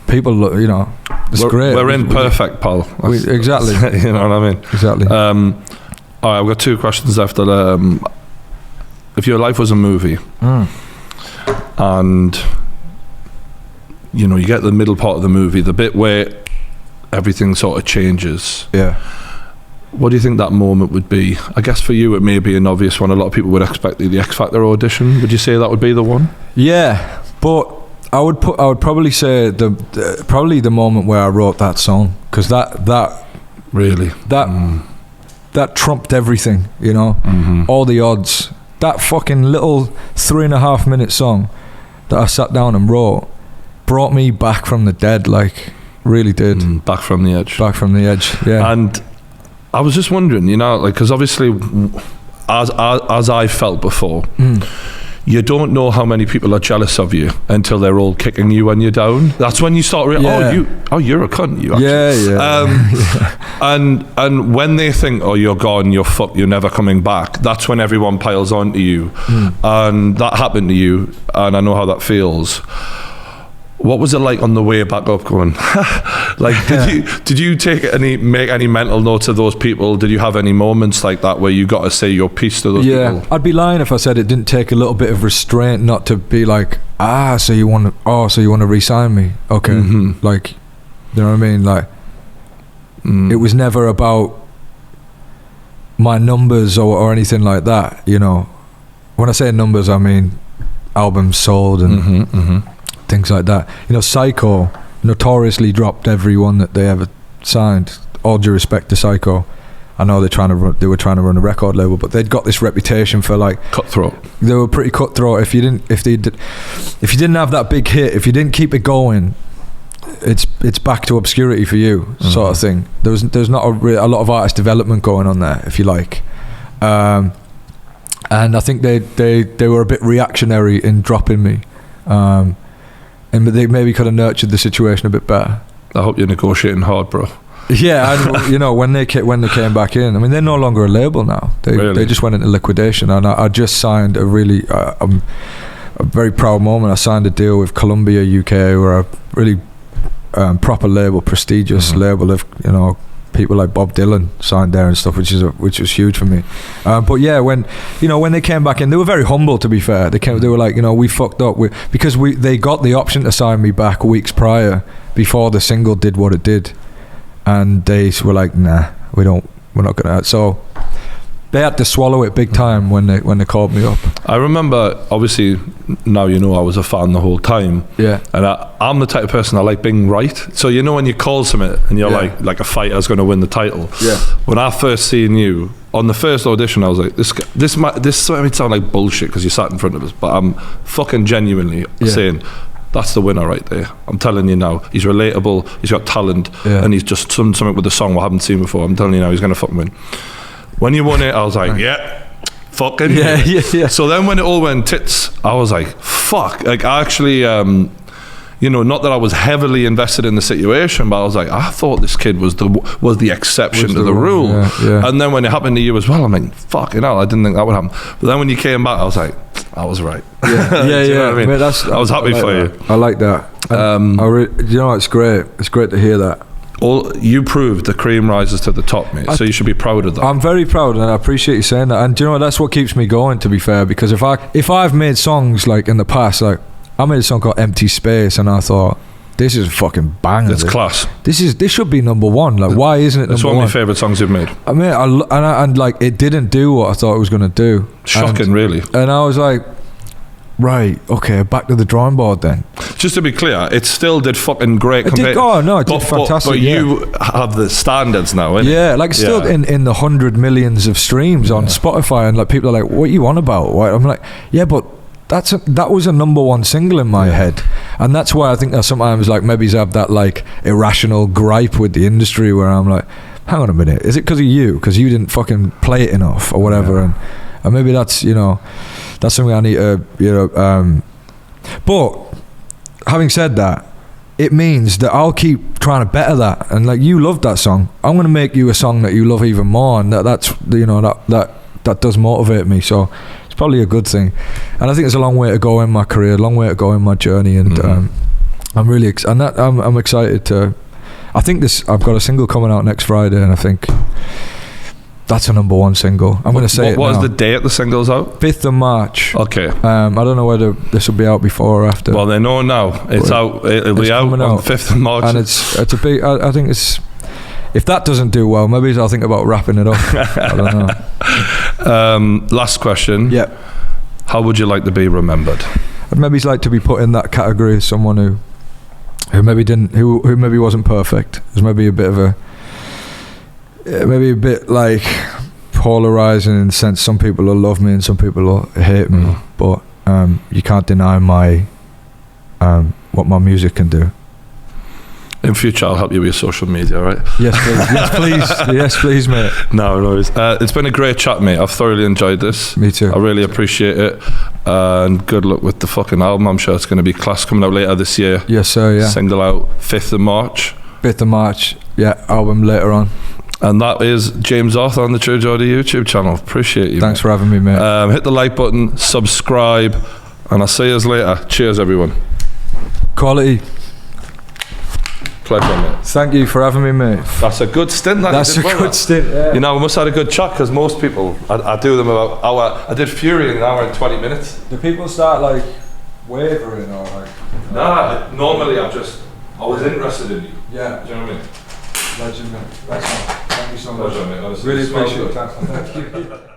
people, you know, it's great. We're imperfect, pal. Exactly. You know what I mean? Exactly. All right, I've got two questions left. If your life was a movie, and you know, you get the middle part of the movie, the bit where everything sort of changes. Yeah. What do you think that moment would be? I guess for you, it may be an obvious one. A lot of people would expect the X Factor audition. Would you say that would be the one? Yeah, but I would probably say probably the moment where I wrote that song, because that trumped everything, you know, all the odds. That fucking little 3.5 minute song that I sat down and wrote brought me back from the dead, like, really did. Back from the edge. Back from the edge, yeah. And I was just wondering, you know, like, because obviously, as I felt before. You don't know how many people are jealous of you until they're all kicking you when you're down. That's when you start you're a cunt, you actually. And when they think, oh, you're gone, you're fucked, you're never coming back, that's when everyone piles onto you. And that happened to you, and I know how that feels. What was it like on the way back up going? Like, did you make any mental notes of those people? Did you have any moments like that where you got to say your piece to those people? I'd be lying if I said it didn't take a little bit of restraint not to be like, so you want to re-sign me? Okay. Like, you know what I mean? Like, it was never about my numbers or anything like that, you know. When I say numbers, I mean albums sold and things like that. You know, Psycho notoriously dropped everyone that they ever signed. All due respect to Psycho, I know they were trying to run a record label, but they'd got this reputation for like cutthroat. They were pretty cutthroat. If you didn't have that big hit, if you didn't keep it going, it's back to obscurity for you, sort of thing. There's not a lot of artist development going on there, if you like. And I think they were a bit reactionary in dropping me. And they maybe could have nurtured the situation a bit better. I hope you're negotiating hard, bro. Yeah, and you know, when they came back in, I mean, they're no longer a label now. They just went into liquidation, and I just signed a really a very proud moment. I signed a deal with Columbia UK, where a really proper label, prestigious label of, you know, people like Bob Dylan signed there and stuff, which was huge for me. But yeah, when they came back in, they were very humble, to be fair. They were like, you know, we fucked up because they got the option to sign me back weeks prior, before the single did what it did, and they were like, nah, we're not gonna. So they had to swallow it big time when they called me up. I remember, obviously, now you know I was a fan the whole time. Yeah. And I'm the type of person I like being right. So you know when you call something and you're like a fighter's going to win the title. Yeah. When I first seen you on the first audition, I was like, this might sound like bullshit because you sat in front of us, but I'm fucking genuinely saying, that's the winner right there. I'm telling you now. He's relatable, he's got talent, and he's just done something with the song we haven't seen before. I'm telling you now, he's going to fucking win. When you won it, I was like, fucking yeah. So then when it all went tits, I was like, fuck. Like, I actually, not that I was heavily invested in the situation, but I was like, I thought this kid was the exception to the rule. Yeah. And then when it happened to you as well, I'm like, fucking hell, I didn't think that would happen. But then when you came back, I was like, I was right. Yeah. You know what I mean? I was happy for you. I like that. It's great. It's great to hear that. You proved the cream rises to the top, mate. So you should be proud of that. I'm very proud, and I appreciate you saying that. And do you know what? That's what keeps me going, to be fair. Because if I've made songs like in the past, like I made a song called Empty Space, and I thought, this is a fucking banger. It's class. This should be number one. Like, why isn't it number one? It's one of my favourite songs you've made. I mean, and like it didn't do what I thought it was going to do. Shocking, really. And I was like, right, okay, back to the drawing board then. Just to be clear, it still did fucking great. It did fantastic. But you have the standards now, innit? Yeah, like still in the 100 millions of streams on Spotify, and like people are like, what are you on about? I'm like, yeah, but that was a number one single in my head. And that's why I think that sometimes like maybe I have that like irrational gripe with the industry where I'm like, hang on a minute, is it because of you? Because you didn't fucking play it enough or whatever. And maybe that's, that's something I need to, but having said that, it means that I'll keep trying to better that. And like, you love that song, I'm going to make you a song that you love even more. And that's that does motivate me. So it's probably a good thing. And I think there's a long way to go in my career, a long way to go in my journey. And I'm really I'm excited to. I think I've got a single coming out next Friday, and I think that's a number one single. I'm going to say it now. What is the date the single's out? 5th of March. Okay. I don't know whether this will be out before or after. Well, they know now. It's out. It'll be out on 5th of March. And it's a big. I think it's. If that doesn't do well, maybe I'll think about wrapping it up. I don't know. Last question. Yep. How would you like to be remembered? I'd maybe like to be put in that category as someone who maybe didn't, who maybe wasn't perfect. There's maybe a bit of a, maybe a bit like polarizing in the sense some people will love me and some people will hate me. But you can't deny my what my music can do. In future, I'll help you with your social media, right? Yes, please. Yes, please. Yes, please, mate. No worries. It's been a great chat, mate. I've thoroughly enjoyed this. Me too. I really appreciate it. And good luck with the fucking album. I'm sure it's going to be class, coming out later this year. Yes, sir, yeah. Single out 5th of March. 5th of March, yeah. Album later on. And that is James Arthur on the True Geordie YouTube channel. Appreciate you. Thanks for having me, mate. Hit the like button, subscribe, and I'll see you later. Cheers, everyone. Quality. Pleasure, mate. Thank you for having me, mate. That's a good stint. That's a good stint, yeah. We must have had a good chat, because most people, I do them about hour. I did Fury in an hour and 20 minutes. Do people start like wavering or like? Nah, normally I was interested in you. Yeah. Do you know what I mean? Legend, mate. Thank you so much. Pleasure, mate. Really appreciate it. Thank you.